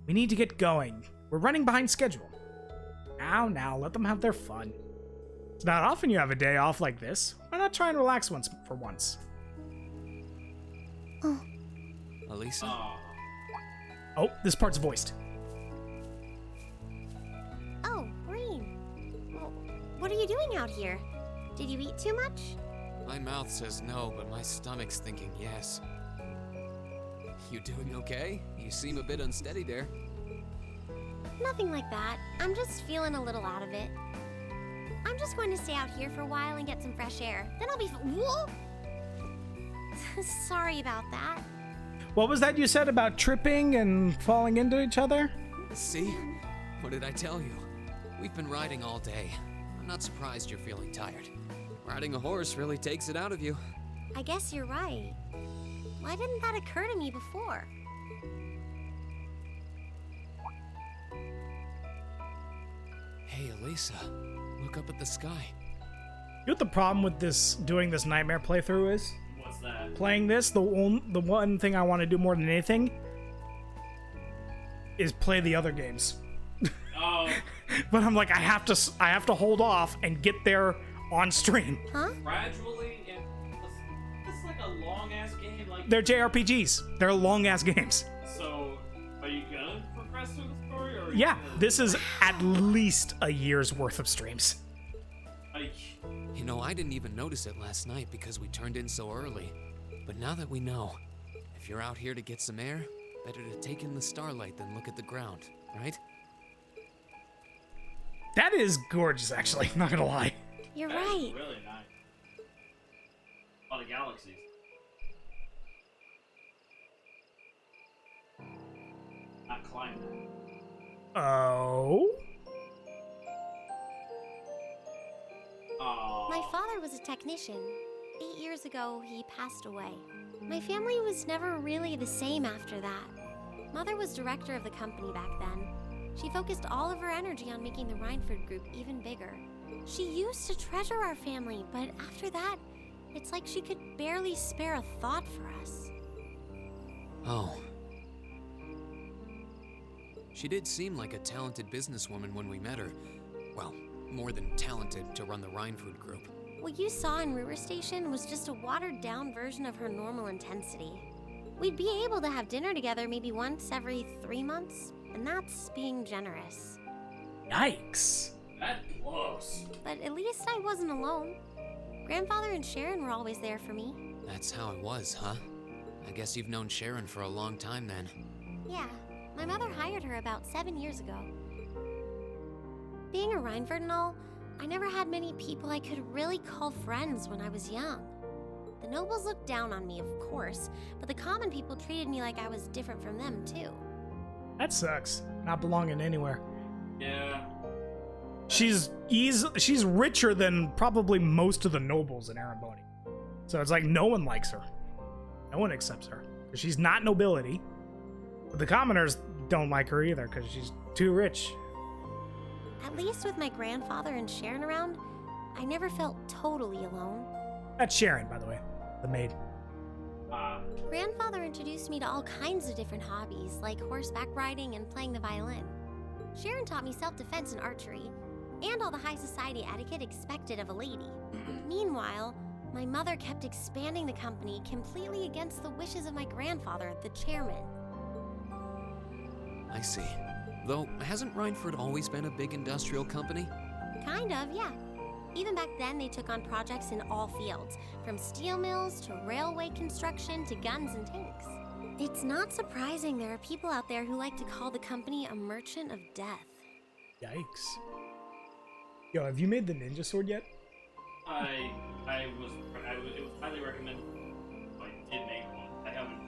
We need to get going. We're running behind schedule. Now, let them have their fun. It's not often you have a day off like this. Why not try and relax for once? Elisa? Oh. Oh, this part's voiced. Oh, Green. Well, what are you doing out here? Did you eat too much? My mouth says no, but my stomach's thinking yes. You doing okay? You seem a bit unsteady there. Nothing like that. I'm just feeling a little out of it. I'm just going to stay out here for a while and get some fresh air. Then I'll be. Whoa! Sorry about that. What was that you said about tripping and falling into each other? See? What did I tell you? We've been riding all day. I'm not surprised you're feeling tired. Riding a horse really takes it out of you. I guess you're right. Why didn't that occur to me before? Hey, Elisa. Look up at the sky. You know what the problem with doing this nightmare playthrough is? What's that? Playing this, the one thing I want to do more than anything is play the other games. Oh, But I'm like, I have to hold off and get there on stream. Huh? Gradually, and this is like a long ass game. Like, They're JRPGs. They're long ass games. so are you gonna progress through the story, or are Yeah, you gonna, this is at least a year's worth of streams. like, You know, I didn't even notice it last night because we turned in so early. But now that we know, if you're out here to get some air, better to take in the starlight than look at the ground, right? That is gorgeous, actually. Not gonna lie. You're that is right. really nice. A lot of galaxies. Not climbing. Oh. My father was a technician. 8 years ago, he passed away. My family was never really the same after that. Mother was director of the company back then. She focused all of her energy on making the Rhineford Group even bigger. She used to treasure our family, but after that, it's like she could barely spare a thought for us. Oh. She did seem like a talented businesswoman when we met her. Well, more than talented to run the Rhineford Group. What you saw in River Station was just a watered-down version of her normal intensity. We'd be able to have dinner together maybe once every 3 months, and that's being generous. Yikes. That blows. But at least I wasn't alone. Grandfather and Sharon were always there for me. That's how it was, huh? I guess you've known Sharon for a long time then. Yeah, my mother hired her about 7 years ago. Being a Rhineford and all, I never had many people I could really call friends when I was young. The nobles looked down on me, of course, but the common people treated me like I was different from them, too. That sucks. Not belonging anywhere. Yeah. She's richer than probably most of the nobles in Aramboni. So it's like no one likes her. No one accepts her. 'Cause she's not nobility. But the commoners don't like her either because she's too rich. At least with my grandfather and Sharon around, I never felt totally alone. That's Sharon, by the way. The maid. Grandfather introduced me to all kinds of different hobbies, like horseback riding and playing the violin. Sharon taught me self-defense and archery, and all the high society etiquette expected of a lady. Meanwhile, my mother kept expanding the company completely against the wishes of my grandfather, the chairman. I see. Though, hasn't Rhineford always been a big industrial company? Kind of, yeah. Even back then, they took on projects in all fields, from steel mills to railway construction to guns and tanks. It's not surprising there are people out there who like to call the company a merchant of death. Yikes. Yo, have you made the ninja sword yet? It was highly recommended. I did make one. I haven't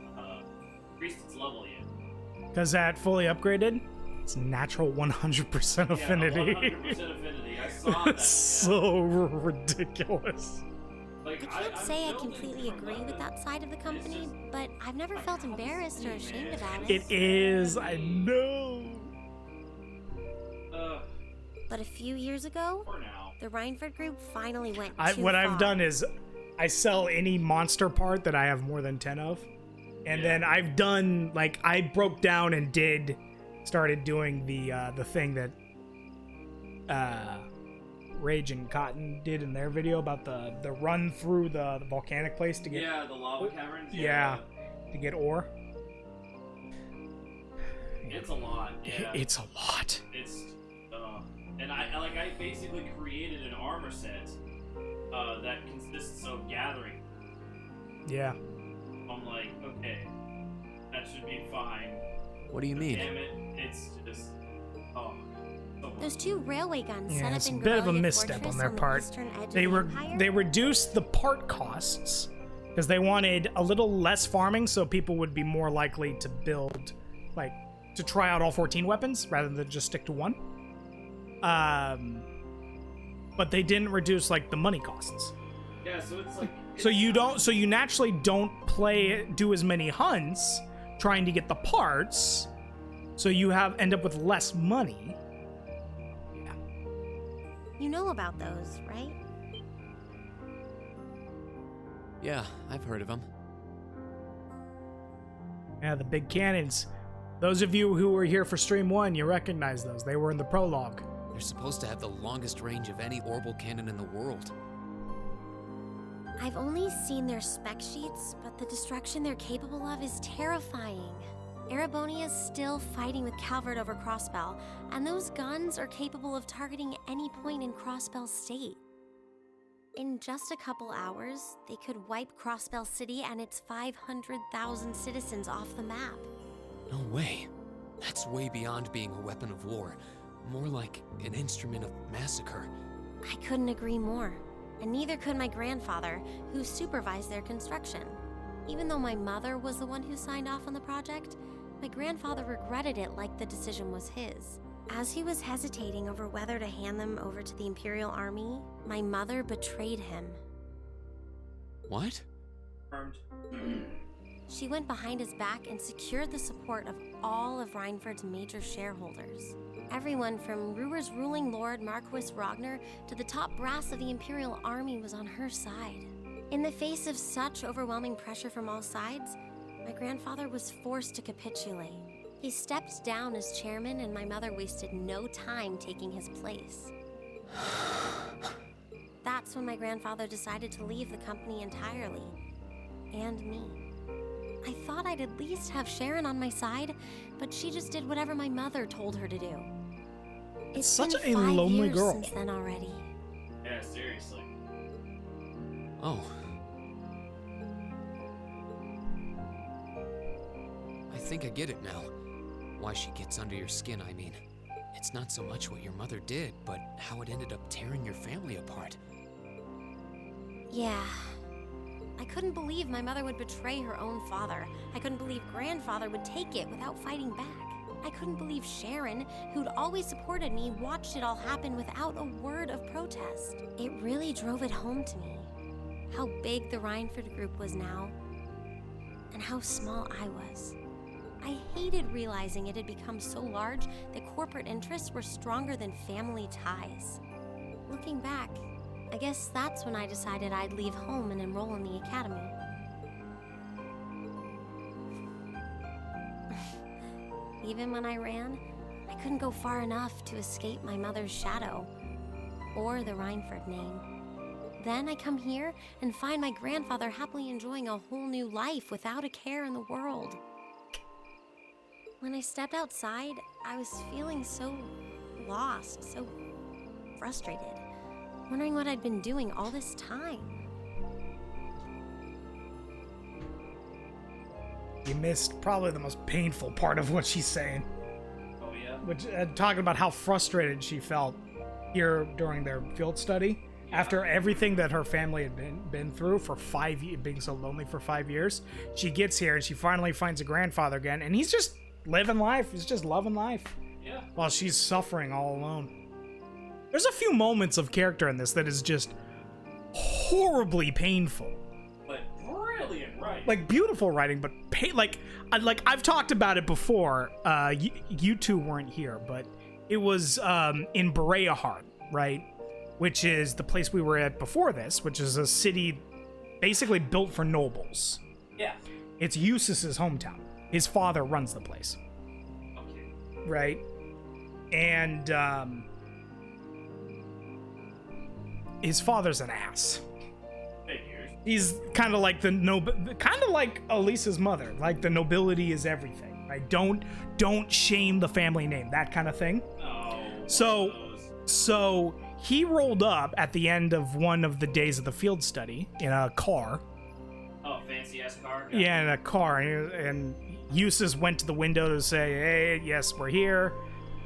increased its level yet. Because that fully upgraded? It's natural 100% affinity. Yeah, 100% affinity. I saw that. It's so ridiculous. Like, I can't I'm say I building completely from agree with nothing. that side of the company, but I've never felt embarrassed or ashamed about It is, I know. But a few years ago, For now. the Rhineford Group finally went too What far. I've done is I sell any monster part that I have more than 10 of. And then I've done, like, I broke down and started doing the thing that Rage and Cotton did in their video about the run through the volcanic place to get Yeah, the lava caverns. yeah, to get ore. It's a lot. Yeah. It's a lot. It's and I basically created an armor set that consists of gathering. Yeah. I'm like, okay, that should be fine. What do you mean? Damn it, it's just so Those two railway guns Yeah, set it's up a in bit of a Gravelia misstep Fortress on their the part. eastern edge They of the were Empire. they reduced the part costs because they wanted a little less farming, so people would be more likely to build, like, to try out all 14 weapons rather than just stick to one. But they didn't reduce, like, the money costs. yeah, so it's like So you naturally don't do as many hunts trying to get the parts, so you end up with less money. Yeah. You know about those, right? Yeah, I've heard of them. Yeah, the big cannons. Those of you who were here for Stream 1, you recognize those. They were in the prologue. They're supposed to have the longest range of any orbital cannon in the world. I've only seen their spec sheets, but the destruction they're capable of is terrifying. Erebonia's still fighting with Calvert over Crossbell, and those guns are capable of targeting any point in Crossbell State. In just a couple hours, they could wipe Crossbell City and its 500,000 citizens off the map. No way. That's way beyond being a weapon of war. More like an instrument of massacre. I couldn't agree more, and neither could my grandfather, who supervised their construction. Even though my mother was the one who signed off on the project, my grandfather regretted it like the decision was his. As he was hesitating over whether to hand them over to the Imperial Army, my mother betrayed him. What? Confirmed. She went behind his back and secured the support of all of Reinford's major shareholders. Everyone from Ruhr's ruling lord Marquis Ragnar to the top brass of the Imperial Army was on her side. In the face of such overwhelming pressure from all sides, my grandfather was forced to capitulate. He stepped down as chairman, and my mother wasted no time taking his place. That's when my grandfather decided to leave the company entirely. And me. I thought I'd at least have Sharon on my side, but she just did whatever my mother told her to do. It's Such been a 5 lonely years girl. since then already. Yeah, seriously. Oh. I think I get it now. Why she gets under your skin, I mean. It's not so much what your mother did, but how it ended up tearing your family apart. Yeah. I couldn't believe my mother would betray her own father. I couldn't believe grandfather would take it without fighting back. I couldn't believe Sharon, who'd always supported me, watched it all happen without a word of protest. It really drove it home to me. How big the Reinford group was now, and how small I was. I hated realizing it had become so large that corporate interests were stronger than family ties. Looking back, I guess that's when I decided I'd leave home and enroll in the academy. Even when I ran, I couldn't go far enough to escape my mother's shadow, or the Reinford name. Then I come here and find my grandfather happily enjoying a whole new life without a care in the world. When I stepped outside, I was feeling so lost, so frustrated, wondering what I'd been doing all this time. You missed probably the most painful part of what she's saying, Oh, yeah? which talking about how frustrated she felt here during their field study. After everything that her family had been through for 5 years, being so lonely for 5 years, she gets here and she finally finds a grandfather again, and he's just living life. He's just loving life Yeah. while she's suffering all alone. There's a few moments of character in this that is just horribly painful. But brilliant, right? Like beautiful writing, but like I've talked about it before. You two weren't here, but it was in Bereahard, right? Which is the place we were at before this, which is a city basically built for nobles. Yeah. It's Eustace's hometown. His father runs the place, Okay. right? And his father's an ass. Figures. He's kind of like kind of like Elisa's mother. Like the nobility is everything, right? Don't shame the family name, that kind of thing. Oh. So he rolled up at the end of one of the days of the field study in a car. Oh, fancy ass car. Yeah, in a car, and Eustace went to the window to say, "Hey, yes, we're here,"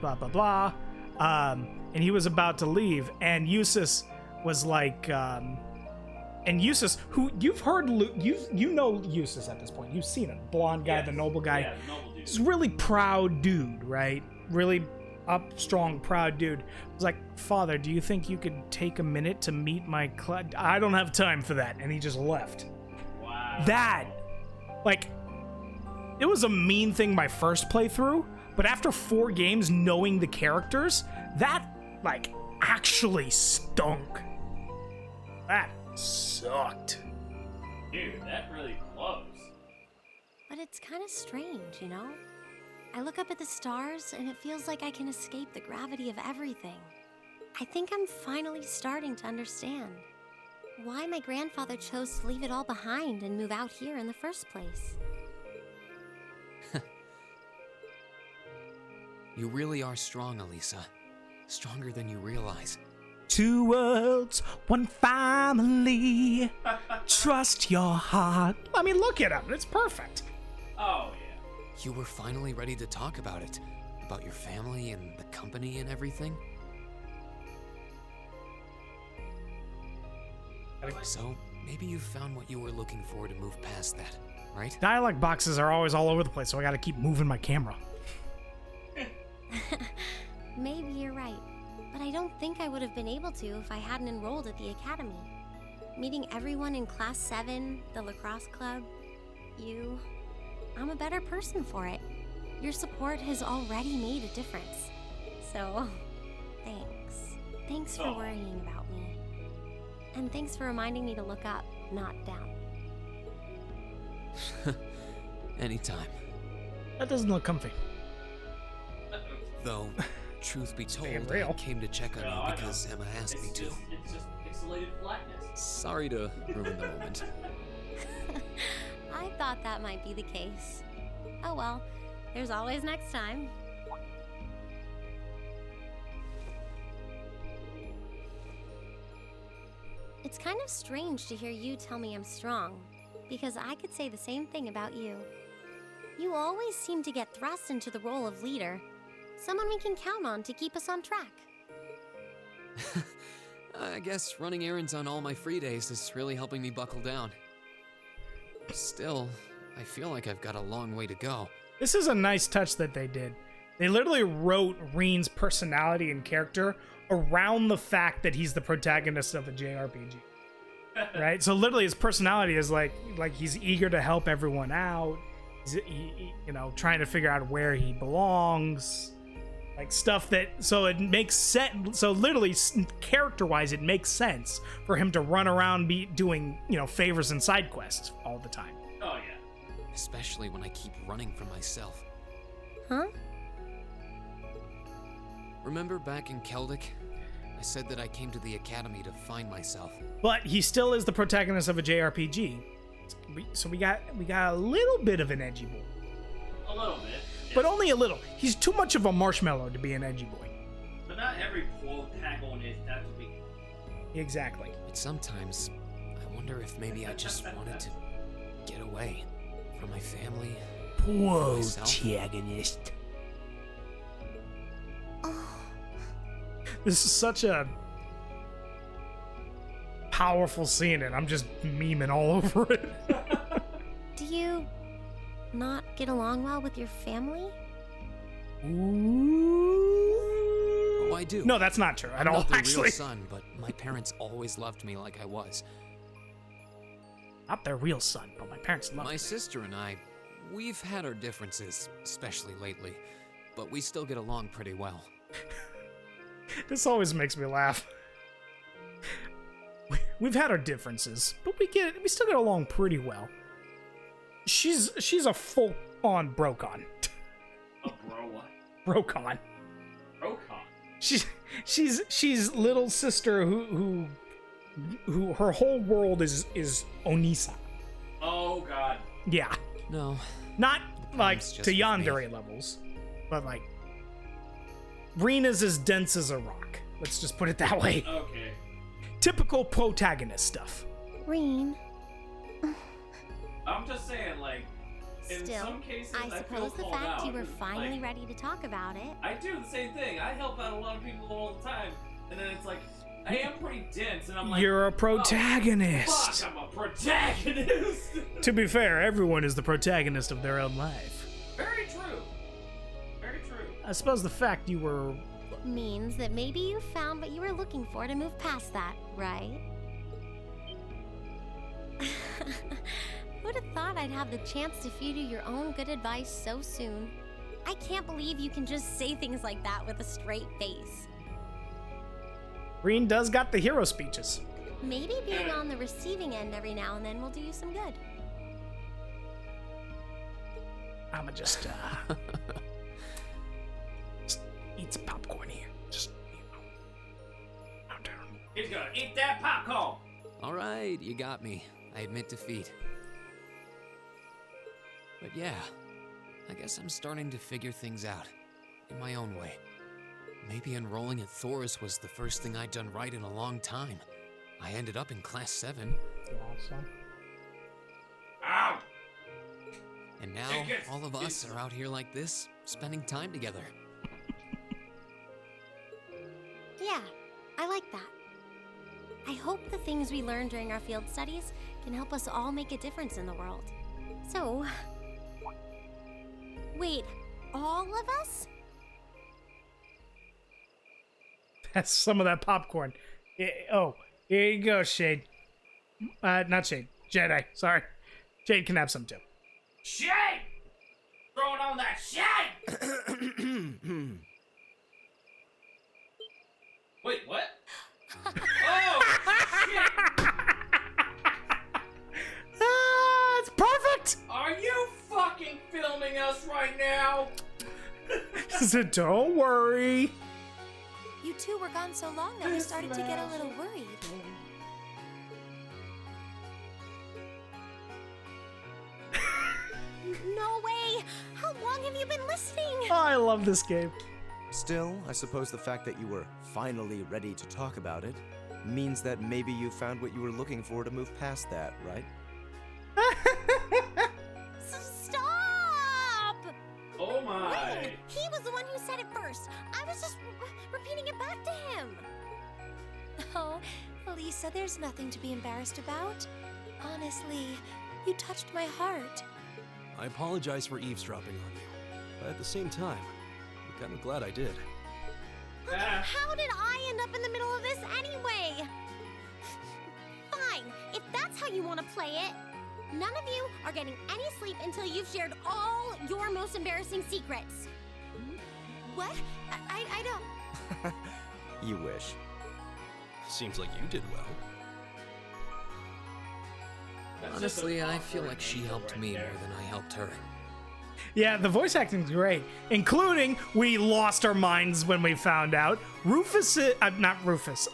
blah blah blah. And he was about to leave, and Eustace was like, and Eustace, who you've heard, you know Eustace at this point. You've seen him, blonde guy, Yes. the noble guy. Yeah, the noble dude. He's a really proud dude, right? Really up, strong, proud dude. I was like, "Father, do you think you could take a minute to meet my I don't have time for that," and he just left. Wow. That, like, it was a mean thing my first playthrough, but after 4 games knowing the characters, that, like, actually stunk. That sucked. Dude, that really blows. But it's kind of strange, you know? I look up at the stars and it feels like I can escape the gravity of everything. I think I'm finally starting to understand why my grandfather chose to leave it all behind and move out here in the first place. You really are strong, Elisa. Stronger than you realize. 2 worlds, 1 family. Trust your heart. I mean, look at him. It's perfect. Oh, yeah. You were finally ready to talk about it. About your family and the company and everything. So, maybe you found what you were looking for to move past that, right? Dialogue boxes are always all over the place, so I gotta keep moving my camera. Maybe you're right, but I don't think I would have been able to if I hadn't enrolled at the academy. Meeting everyone in Class 7, the lacrosse club, you... I'm a better person for it. Your support has already made a difference. So, thanks. Thanks for worrying about me. And thanks for reminding me to look up, not down. Anytime. That doesn't look comfy. Though, truth be told, being I real. came to check on No, you I know. because Emma asked me to. It's just pixelated flatness. Sorry to ruin the moment. I thought that might be the case. Oh well, there's always next time. It's kind of strange to hear you tell me I'm strong, because I could say the same thing about you. You always seem to get thrust into the role of leader, someone we can count on to keep us on track. I guess running errands on all my free days is really helping me buckle down. Still, I feel like I've got a long way to go. This is a nice touch that they did. They literally wrote Reen's personality and character around the fact that he's the protagonist of a JRPG. Right? So literally his personality is like he's eager to help everyone out. He's, trying to figure out where he belongs. Like stuff that, so it makes sense. So literally character-wise, it makes sense for him to run around doing, favors and side quests all the time. Oh, yeah. Especially when I keep running from myself. Huh? Remember back in Keldic? I said that I came to the academy to find myself. But he still is the protagonist of a JRPG. So we got a little bit of an edgy boy. A little bit. But only a little. He's too much of a marshmallow to be an edgy boy. But not every protagonist has to be. Exactly. But sometimes, I wonder if maybe I just wanted to get away from my family. Protagonist. This is such a powerful scene, and I'm just memeing all over it. Do you not get along well with your family? Oh, I do. No, that's not true at I'm all, not the actually. real son, but my parents always loved me like I was. Not their real son, but my parents love My me. sister and I, we've had our differences, especially lately, but we still get along pretty well. This always makes me laugh. We've had our differences, but we still get along pretty well. She's a full-on Brokon. A bro what? Brokon. Brokon. She's little sister who her whole world is Onisa. Oh, God. Yeah. No, Not like It's just to with me. yandere levels, but like Reena's as dense as a rock. Let's just put it that way. Okay. Typical protagonist stuff. Reen, I'm just saying, like, in still, some cases, I feel suppose the called fact out, you were 'cause, finally like, ready to talk about it. I do the same thing. I help out a lot of people all the time, and then it's like, I am pretty dense, and I'm like, You're a oh, protagonist. fuck, I'm a protagonist. To be fair, everyone is the protagonist of their own life. Very true. Very true. I suppose the fact you were... Means that maybe you found what you were looking for to move past that, right? Who'd have thought I'd have the chance to feed you your own good advice so soon? I can't believe you can just say things like that with a straight face. Reen does got the hero speeches. Maybe being on the receiving end every now and then will do you some good. I'ma just, eat some popcorn here. Just, you know. Out there. He's gonna eat that popcorn. All right, you got me. I admit defeat. But yeah, I guess I'm starting to figure things out in my own way. Maybe enrolling at Thoris was the first thing I'd done right in a long time. I ended up in Class 7. Ow! And now, all of us are out here like this, spending time together. Yeah, I like that. I hope the things we learned during our field studies can help us all make a difference in the world. So... Wait, all of us? That's some of that popcorn. Oh, here you go, Shade. Not Shade. Jedi. Sorry. Shade can have some too. Shade! Throwing on that shade! Wait, what? Oh, shit! It's perfect! Are you fucking filming us right now? So don't worry. You two were gone so long that we started to get a little worried. No way! How long have you been listening? Oh, I love this game. Still, I suppose the fact that you were finally ready to talk about it means that maybe you found what you were looking for to move past that, right? Stop! Oh my. Wait, he was the one who said it first. I was just repeating it back to him. Oh, Lisa, there's nothing to be embarrassed about. Honestly, you touched my heart. I apologize for eavesdropping on you, but at the same time, I'm kind of glad I did. How did I end up in the middle of this anyway? Fine, if that's how you want to play it. None of you are getting any sleep until you've shared all your most embarrassing secrets. What? I don't... You wish. Seems like you did well. Honestly, I feel like she helped me more than I helped her. Yeah, the voice acting's great, including we lost our minds when we found out Rufus, not Rufus,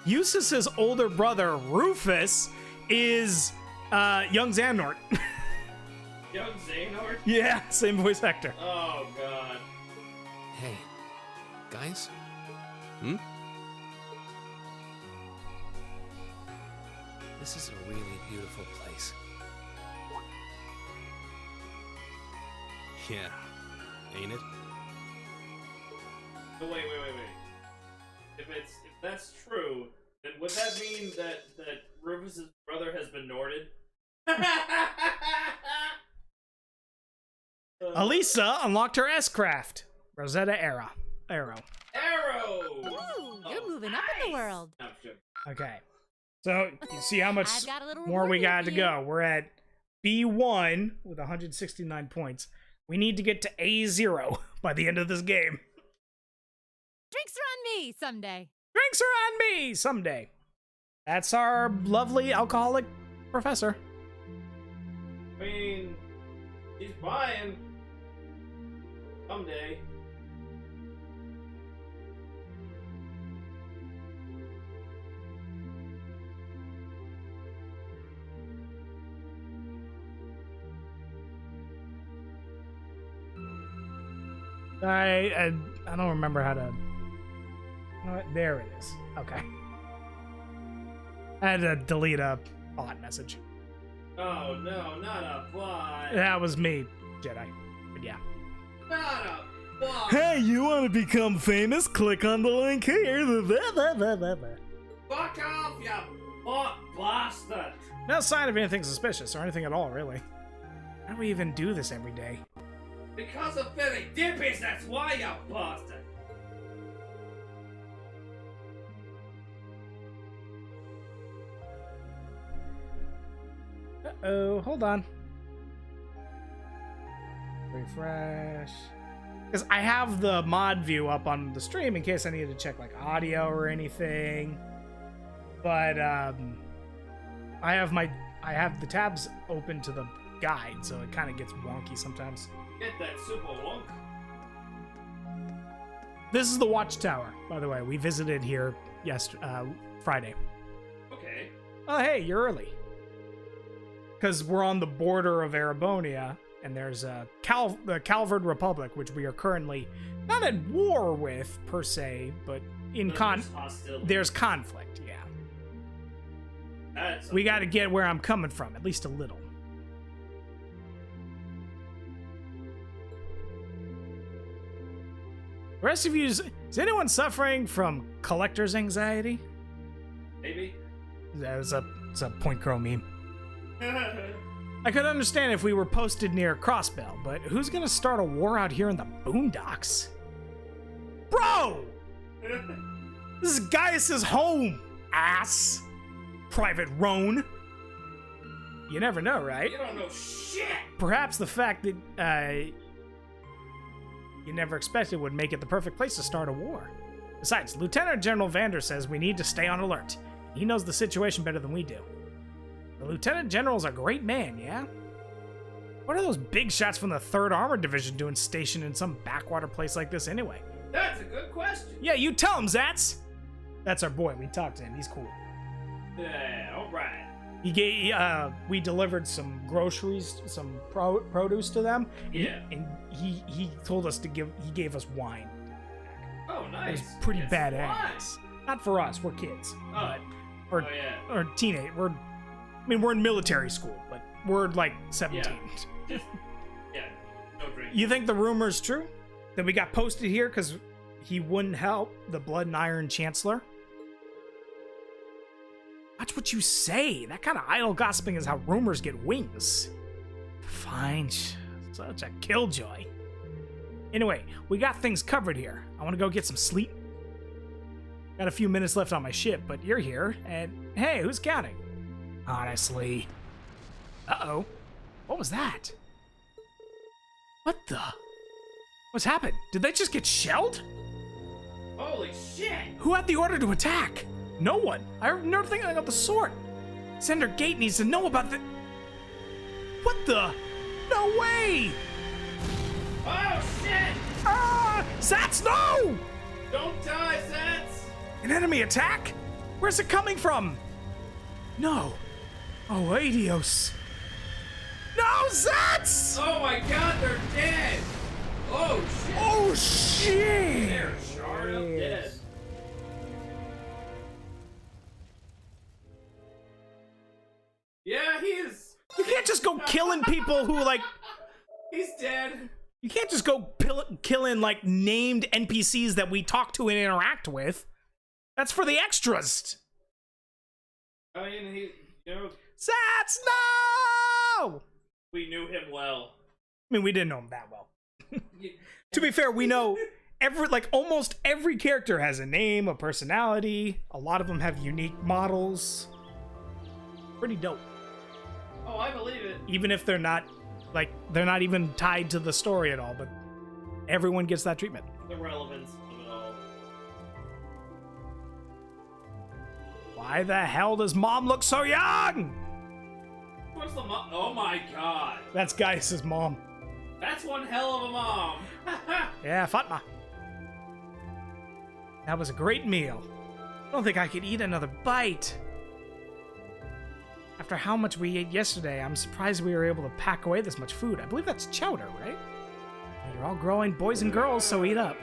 Eustace's older brother, Rufus, is young Xehanort. Young Xehanort? Yeah, same voice actor. Oh god. Hey, guys? This is a really beautiful place. Yeah, ain't it? Oh, wait. If that's true, then would that mean that Rufus's brother has been Norded? Alisa unlocked her S-Craft. Rosetta Arrow. Arrow! Ooh, you're moving up in the world. No, I'm joking. Okay. So, you see how much I've got a little more we reward got for to you. go. We're at B1 with 169 points. We need to get to A0 by the end of this game. Drinks are on me someday. Drinks are on me someday. That's our lovely alcoholic professor. I mean, he's buying someday. I don't remember how to. You know what? There it is. Okay. I had to delete a bot message. Oh no, not a bot. That was me, Jedi. But yeah. Not a bot. Hey, you want to become famous? Click on the link here. Fuck off, you bot bastard. No sign of anything suspicious or anything at all, really. How do we even do this every day? Because of Philly Dippies, that's why, you bastard. Uh-oh, hold on. Refresh. Because I have the mod view up on the stream in case I need to check like audio or anything. But I have the tabs open to the guide, so it kind of gets wonky sometimes. Get that super wonk. This is the Watchtower, by the way. We visited here Friday. Okay. Oh, hey, you're early. Because we're on the border of Erebonia, and there's the Calvard Republic, which we are currently not at war with, per se, but in there's conflict, yeah. We got to get where I'm coming from, at least a little. The rest of you, is anyone suffering from collector's anxiety? Maybe. It's a Point Crow meme. I could understand if we were posted near Crossbell, but who's gonna start a war out here in the boondocks? Bro! This is Gaius's home, ass! Private Roan. You never know, right? You don't know shit! Perhaps the fact that, you never expected would make it the perfect place to start a war. Besides, Lieutenant General Vander says we need to stay on alert. He knows the situation better than we do. The Lieutenant General's a great man, yeah? What are those big shots from the 3rd Armored Division doing stationed in some backwater place like this anyway? That's a good question. Yeah, you tell him, Zats! That's our boy. We talked to him. He's cool. Yeah, alright. We delivered some groceries, some produce to them. Yeah. And he told us he gave us wine. Oh, It nice. was pretty It's badass. Not for us, we're kids. Oh. Or yeah. or teenage. We're in military school, but we're like 17. Yeah, no drink. You think the rumor's true? That we got posted here because he wouldn't help the Blood and Iron Chancellor? Watch what you say. That kind of idle gossiping is how rumors get wings. Fine. Such a killjoy. Anyway, we got things covered here. I want to go get some sleep. Got a few minutes left on my ship, but you're here, and hey, who's counting? Honestly. Uh-oh. What was that? What the? What's happened? Did they just get shelled? Holy shit! Who had the order to attack? No one. I heard nothing of the sort. Senator Gate needs to know about the... What the? No way! Oh shit! Ah! Zats, no! Don't die, Zats! An enemy attack? Where's it coming from? No. Oh, Adios. No, Zats! Oh my god, they're dead! Oh shit! Oh, shit! They're charred up dead. Yeah, he is. You can't just go killing people who, like... He's dead. You can't just go killing, like, named NPCs that we talk to and interact with. That's for the extras. I mean, Zats, no! we knew him well. I mean, we didn't know him that well. To be fair, we know almost every character has a name, a personality. A lot of them have unique models. Pretty dope. Oh, I believe it. Even if they're not even tied to the story at all, but everyone gets that treatment. The relevance of it all. Why the hell does Mom look so young? What's the mom? Oh my god. That's Gaius' mom. That's one hell of a mom. Yeah, Fatma. That was a great meal. I don't think I could eat another bite. After how much we ate yesterday, I'm surprised we were able to pack away this much food. I believe that's chowder, right? You're all growing boys and girls, so eat up.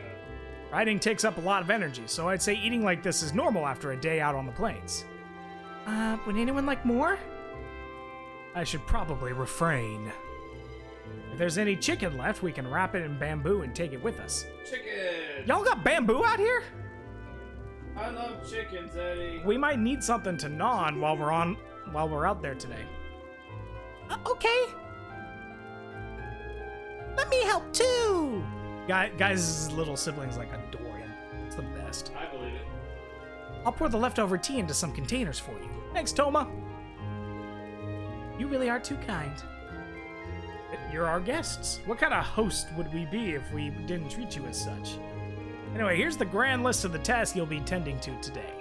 Riding takes up a lot of energy, so I'd say eating like this is normal after a day out on the plains. Would anyone like more? I should probably refrain. If there's any chicken left, we can wrap it in bamboo and take it with us. Chicken. Y'all got bamboo out here? I love chickens, Eddie. We might need something to gnaw on while we're out there today. Okay. Let me help too. Guys' little siblings adore him. It's the best. I believe it. I'll pour the leftover tea into some containers for you. Thanks, Toma. You really are too kind. You're our guests. What kind of host would we be if we didn't treat you as such? Anyway, here's the grand list of the tasks you'll be tending to today.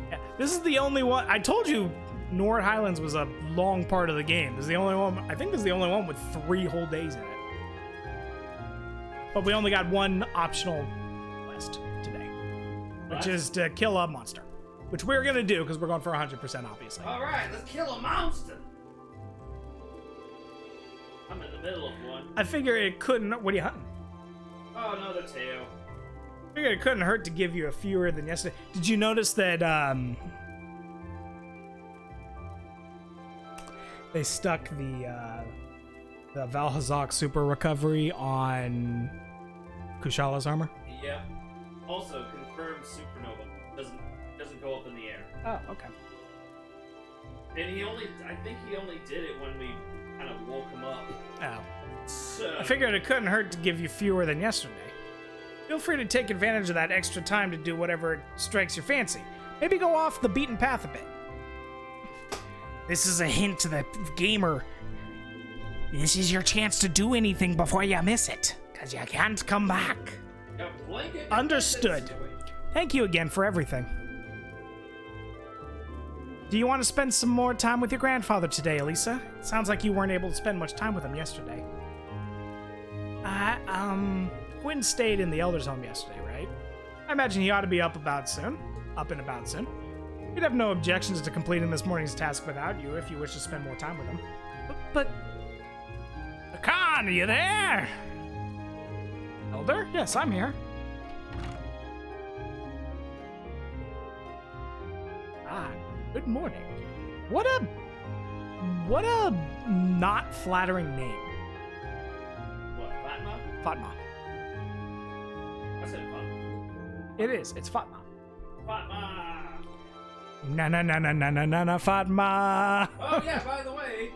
Yeah, this is the only one. I told you Nord Highlands was a long part of the game. This is the only one. I think this is the only one with 3 whole days in it. But we only got one optional quest today, which is to kill a monster, which we're gonna do because we're going for 100%, obviously. All right, let's kill a monster. I'm in the middle of one. I figure it couldn't. What are you hunting? Oh, another tail. I figured it couldn't hurt to give you a fewer than yesterday. Did you notice that they stuck the Valhazak super recovery on Kushala armor? Yep. Also, confirmed supernova doesn't go up in the air. Oh, okay. And I think he only did it when we kind of woke him up. Oh. So, I figured it couldn't hurt to give you fewer than yesterday. Feel free to take advantage of that extra time to do whatever strikes your fancy. Maybe go off the beaten path a bit. This is a hint to the gamer. This is your chance to do anything before you miss it, because you can't come back. yeah, blanket. Understood. Thank you again for everything. Do you want to spend some more time with your grandfather today, Elisa? Sounds like you weren't able to spend much time with him yesterday. Quinn stayed in the Elder's home yesterday, right? I imagine he ought to be up and about soon. He'd have no objections to completing this morning's task without you if you wish to spend more time with him. But Khan, are you there? Elder? Yes, I'm here. Good morning. What a not flattering name. What, Fatma? Fatma. I said Fatma. It is. It's Fatma. Fatma! Na Fatma. Oh yeah, by the way,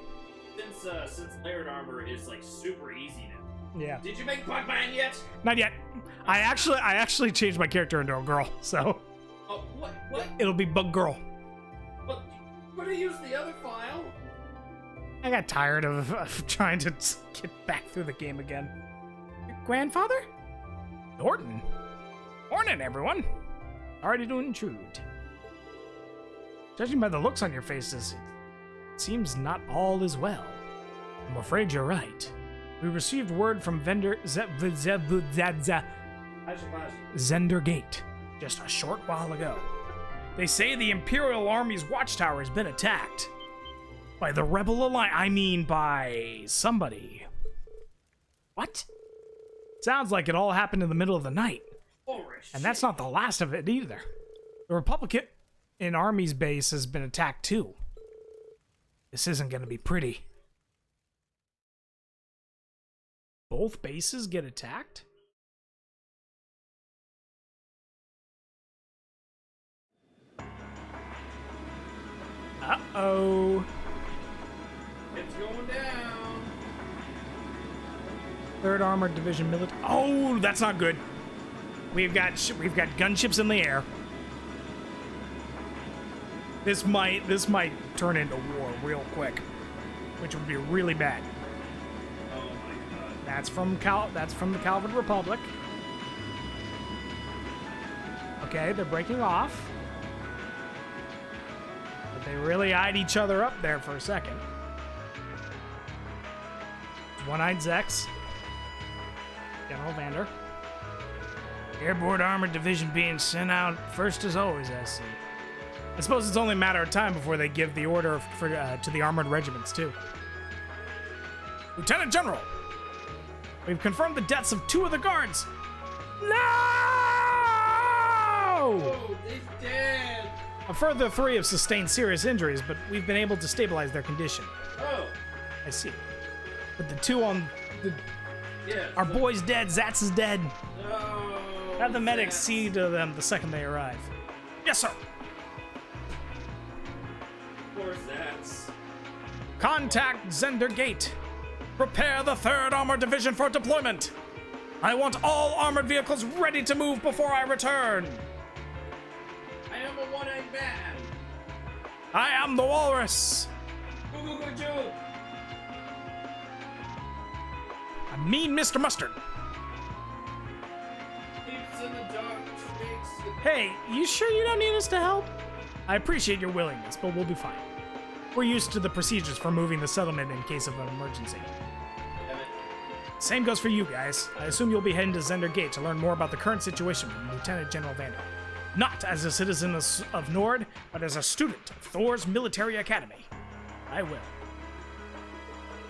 since layered armor is like super easy now. Yeah. Did you make Bugman yet? Not yet. I actually changed my character into a girl, so Oh, what? it'll be Bug Girl. What? Could have used the other file. I got tired of trying to get back through the game again. Grandfather? Norton? Morning, everyone. Sorry to intrude. Judging by the looks on your faces, it seems not all is well. I'm afraid you're right. We received word from vendor Zendergate just a short while ago. They say the Imperial Army's watchtower has been attacked. By the Rebel Alliance, I mean by somebody. What? Sounds like it all happened in the middle of the night. And that's not the last of it either. The Republican Army's base has been attacked too. This isn't gonna be pretty. Both bases get attacked? Uh-oh. It's going down. 3rd Armored Division military. Oh, that's not good. We've got gunships in the air. This might turn into war real quick, which would be really bad. Oh my god. That's from the Calvin Republic. Okay, they're breaking off. But they really eyed each other up there for a second. One-Eyed Zex. General Vander. Airborne Armored Division being sent out first as always, I see. I suppose it's only a matter of time before they give the order to the armored regiments, too. Lieutenant General! We've confirmed the deaths of 2 of the guards! No! Oh, he's dead. A further 3 have sustained serious injuries, but we've been able to stabilize their condition. Oh. I see. But the 2 on the... Yeah. Our boy's dead, Zatz is dead. No. Have the medics see to them the second they arrive. Yes, sir! Poor Zatz. Contact Zendergate. Prepare the 3rd Armored Division for deployment. I want all armored vehicles ready to move before I return. I am a one-eyed man. I am the Walrus. Goo-goo-goo-goo. I mean Mr. Mustard. Keeps in the dark streets. Hey, you sure you don't need us to help? I appreciate your willingness, but we'll be fine. We're used to the procedures for moving the settlement in case of an emergency. Damn it. Same goes for you guys. I assume you'll be heading to Zender Gate to learn more about the current situation from Lieutenant General Vander. Not as a citizen of Nord, but as a student of Thor's military academy. I will.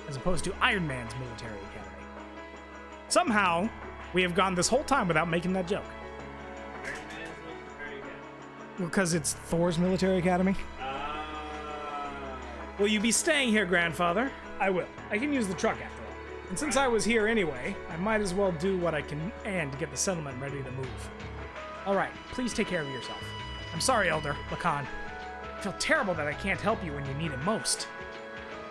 As opposed to Iron Man's military academy. Somehow, we have gone this whole time without making that joke. Because it's Thor's military academy? Will you be staying here, grandfather? I will. I can use the truck after all. And since I was here anyway, I might as well do what I can and to get the settlement ready to move. Alright, please take care of yourself. I'm sorry, Elder Lacan. I feel terrible that I can't help you when you need it most.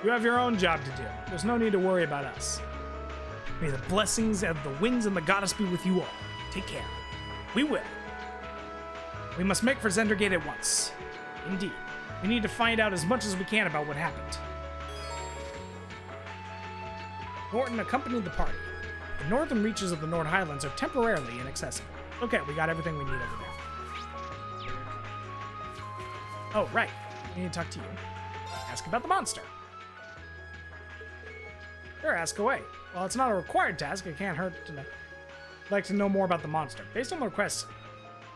You have your own job to do. There's no need to worry about us. May the blessings of the winds and the goddess be with you all. Take care. We will. We must make for Zender Gate at once. Indeed. We need to find out as much as we can about what happened. Norton accompanied the party. The northern reaches of the Nord Highlands are temporarily inaccessible. Okay, we got everything we need over there. Oh, right. I need to talk to you. Ask about the monster. Sure, ask away. Well, it's not a required task. It can't hurt to know. I'd like to know more about the monster. Based on the requests,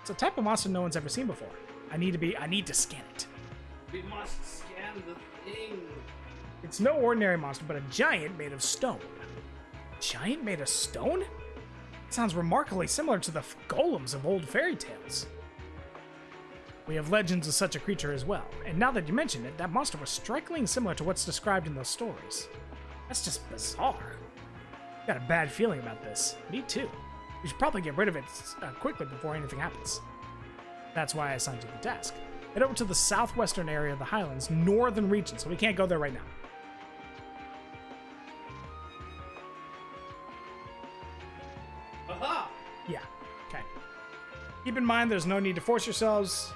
it's a type of monster no one's ever seen before. I need to scan it. We must scan the thing. It's no ordinary monster, but a giant made of stone. Giant made of stone? It sounds remarkably similar to the golems of old fairy tales. We have legends of such a creature as well, and now that you mention it, that monster was strikingly similar to what's described in those stories. That's just bizarre. Got a bad feeling about this. Me too. We should probably get rid of it quickly before anything happens. That's why I assigned you the task. Head over to the southwestern area of the Highlands, northern region, so we can't go there right now. Aha! Yeah, okay. Keep in mind there's no need to force yourselves.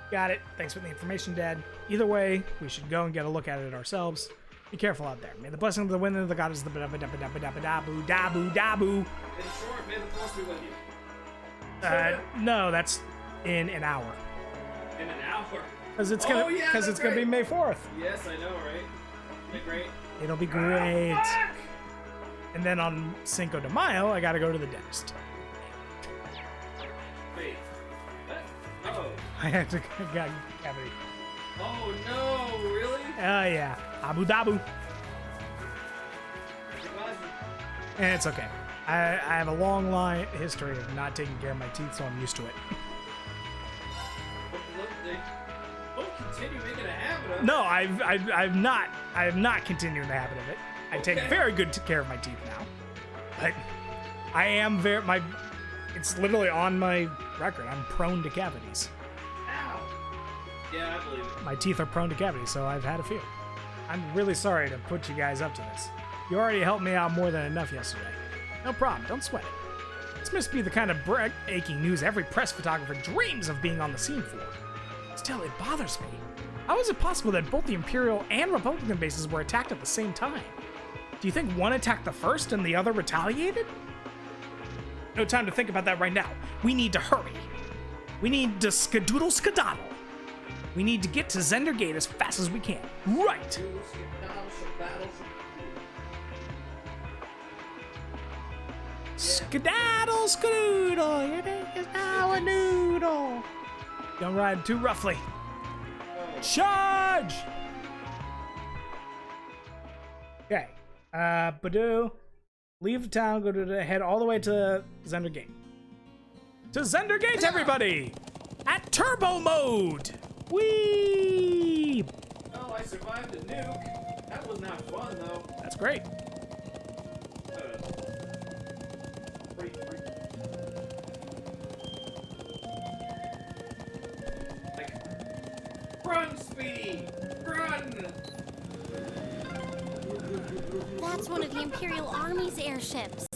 Got it. Thanks for the information, Dad. Either way, we should go and get a look at it ourselves. Be careful out there. May the blessing of the wind and the goddess the dabu dabu dabu. In short, may the force be with you. No, that's in an hour. In an hour. Because it's gonna be May 4th. Yes, I know, right? Isn't it great? It'll be great. And then on Cinco de Mayo, I gotta go to the dentist. Wait. What? Oh. I had to got cavity. Oh no, really? Yeah. Abu Dhabi. And it's okay. I have a long history of not taking care of my teeth, so I'm used to it. Don't continue making a habit of it. No, I have not continued the habit of it. I take very good care of my teeth now. I am it's literally on my record. I'm prone to cavities. Ow. Yeah, I believe it. My teeth are prone to cavities, so I've had a few. I'm really sorry to put you guys up to this. You already helped me out more than enough yesterday. No problem, don't sweat it. This must be the kind of aching news every press photographer dreams of being on the scene for. Still, it bothers me. How is it possible that both the Imperial and Republican bases were attacked at the same time? Do you think one attacked the first and the other retaliated? No time to think about that right now. We need to hurry. We need to skedaddle. We need to get to Zender Gate as fast as we can. Right! Skedaddle, skadoodle, your day is now a noodle. Don't ride too roughly. Charge! Okay. Badoo. Leave the town, head all the way to Zender Gate. To Zender Gate, everybody! At turbo mode! Whee! Oh, I survived the nuke. That was not fun, though. That's great. Run, Speedy! Run! That's one of the Imperial Army's airships.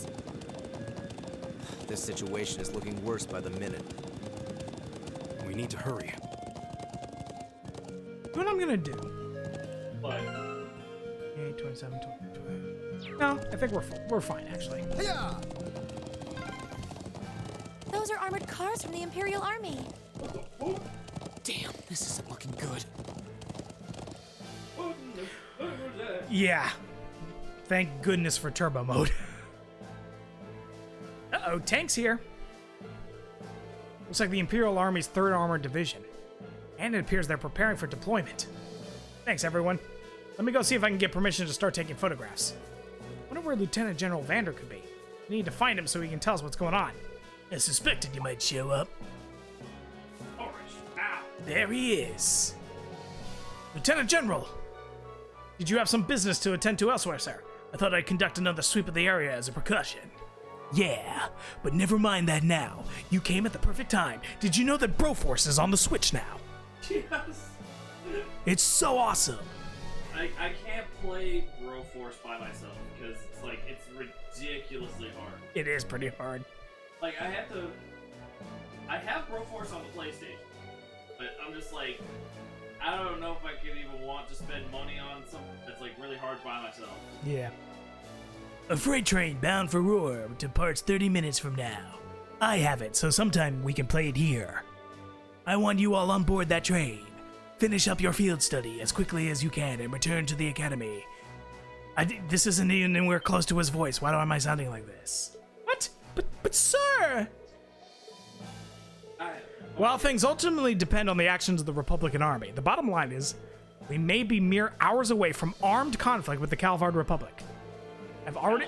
This situation is looking worse by the minute. We need to hurry. You know what I'm gonna do? What? 8, 27, 28. No, I think we're fine, actually. Those are armored cars from the Imperial Army. Damn, this isn't looking good. Yeah. Thank goodness for turbo mode. Uh-oh, tanks here. Looks like the Imperial Army's 3rd Armored Division. And it appears they're preparing for deployment. Thanks, everyone. Let me go see if I can get permission to start taking photographs. I wonder where Lieutenant General Vander could be. We need to find him so he can tell us what's going on. I suspected you might show up. There he is. Lieutenant General! Did you have some business to attend to elsewhere, sir? I thought I'd conduct another sweep of the area as a precaution. Yeah, but never mind that now. You came at the perfect time. Did you know that Broforce is on the Switch now? Yes. It's so awesome. I can't play Broforce by myself because it's like it's ridiculously hard. It is pretty hard. Like I have Broforce on the PlayStation, but I'm just like, I don't know if I could even want to spend money on something that's like really hard by myself. Yeah. A freight train bound for Roar departs 30 minutes from now. I have it, so sometime we can play it here. I want you all on board that train. Finish up your field study as quickly as you can and return to the academy. This isn't even anywhere close to his voice. Why am I sounding like this? What? But sir! While things ultimately depend on the actions of the Republican Army, the bottom line is we may be mere hours away from armed conflict with the Calvard Republic. I've already...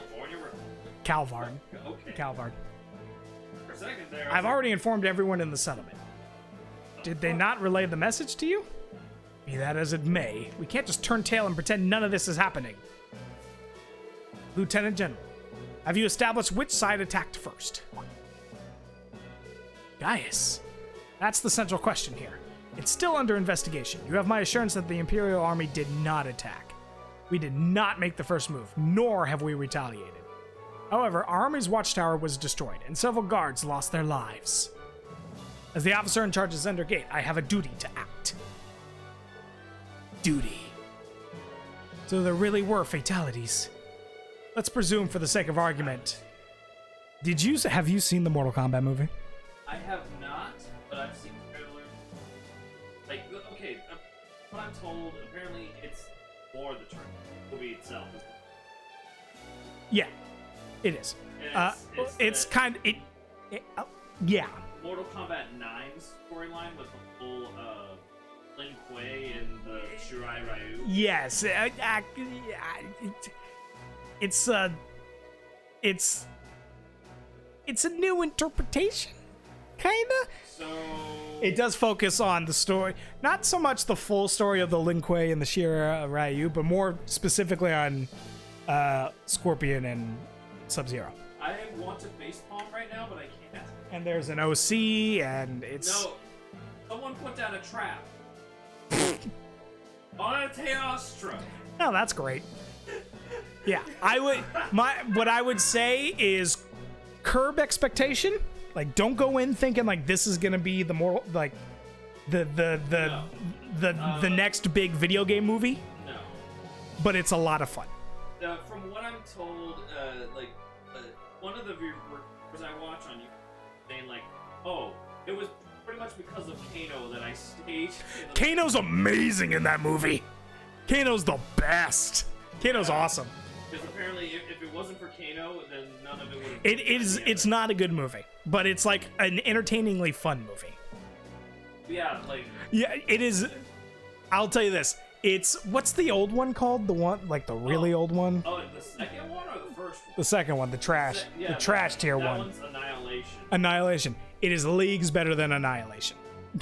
Calvard. Okay. Calvard. For a second there, I've already informed everyone in the settlement. Did they not relay the message to you? Be that as it may, we can't just turn tail and pretend none of this is happening. Lieutenant General, have you established which side attacked first? Gaius. That's the central question here. It's still under investigation. You have my assurance that the Imperial Army did not attack. We did not make the first move, nor have we retaliated. However, our army's watchtower was destroyed, and several guards lost their lives. As the officer in charge of Zender Gate, I have a duty to act. Duty. So there really were fatalities. Let's presume, for the sake of argument. Have you seen the Mortal Kombat movie? I have not, but I've seen the trailer. Like, okay, what I'm told, apparently it's for the movie itself. Yeah, it is. It's kind of yeah. Mortal Kombat 9's storyline with the full Lin Kuei and the Shirai Ryu. Yes, it's a new interpretation, kinda. So it does focus on the story, not so much the full story of the Lin Kuei and the Shirai Ryu, but more specifically on Scorpion and Sub-Zero. I want to facepalm right now, but I can't. And there's an OC, and it's... No, someone put down a trap. On a Teostra. Oh, that's great. Yeah, what I would say is curb expectation. Like, don't go in thinking like this is gonna be the more like the next big video game movie. No. But it's a lot of fun. From what I'm told, one of the viewers I watch on YouTube saying like, oh, it was pretty much because of Kano that I stayed. Kano's amazing in that movie. Kano's the best. Kano's awesome. Because apparently, if it wasn't for Kano, then none of it would have. It's not a good movie, but it's like an entertainingly fun movie. Yeah, like. Yeah, it is. I'll tell you this. It's what's the old one called? The one like the really old one? Oh, the second one or the first one? The second one, the trash tier that one. One's Annihilation. Annihilation. It is leagues better than Annihilation.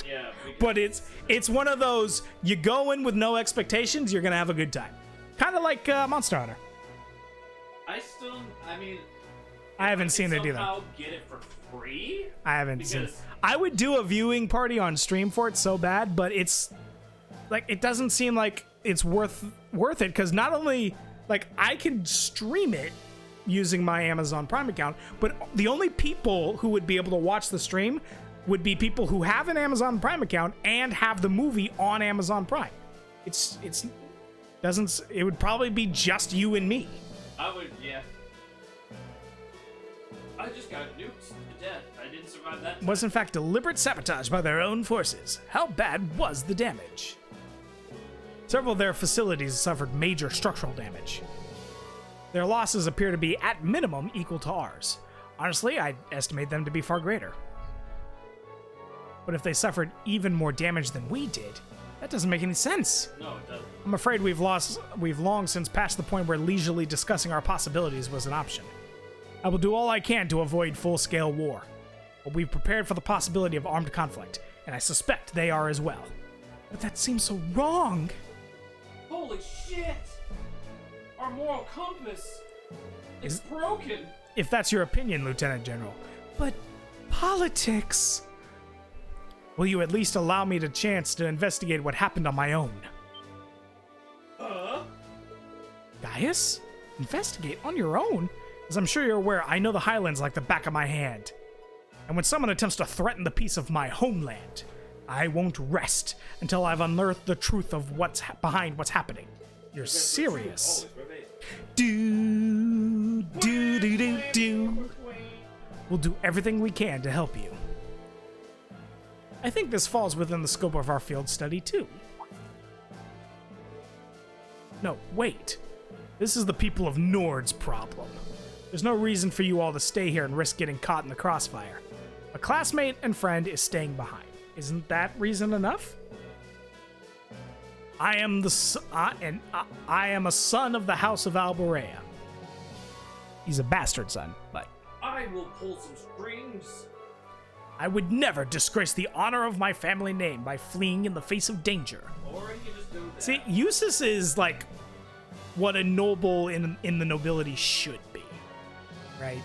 Yeah. But it's one of those you go in with no expectations, you're gonna have a good time. Kind of like Monster Hunter. I haven't seen it either. Somehow get it for free? I haven't seen it. I would do a viewing party on stream for it so bad, but it's like it doesn't seem like it's worth it because not only like I can stream it using my Amazon Prime account, but the only people who would be able to watch the stream would be people who have an Amazon Prime account and have the movie on Amazon Prime. It would probably be just you and me. Yeah. I just got nuked to death. I didn't survive that. Was in fact deliberate sabotage by their own forces. How bad was the damage? Several of their facilities suffered major structural damage. Their losses appear to be, at minimum, equal to ours. Honestly, I'd estimate them to be far greater. But if they suffered even more damage than we did, that doesn't make any sense. No, it doesn't. I'm afraid we've long since passed the point where leisurely discussing our possibilities was an option. I will do all I can to avoid full-scale war, but we've prepared for the possibility of armed conflict, and I suspect they are as well. But that seems so wrong. Holy shit! Our moral compass is broken. If that's your opinion, Lieutenant General. But politics... Will you at least allow me the chance to investigate what happened on my own? Gaius? Investigate on your own? As I'm sure you're aware, I know the Highlands like the back of my hand. And when someone attempts to threaten the peace of my homeland, I won't rest until I've unearthed the truth of what's behind what's happening. You're serious. Do. We'll do everything we can to help you. I think this falls within the scope of our field study, too. No, wait. This is the people of Nord's problem. There's no reason for you all to stay here and risk getting caught in the crossfire. A classmate and friend is staying behind. Isn't that reason enough? I am a son of the House of Alborea. He's a bastard son, but... I will pull some strings. I would never disgrace the honor of my family name by fleeing in the face of danger. Or you just do that. See, Eustace is like what a noble in the nobility should be, right?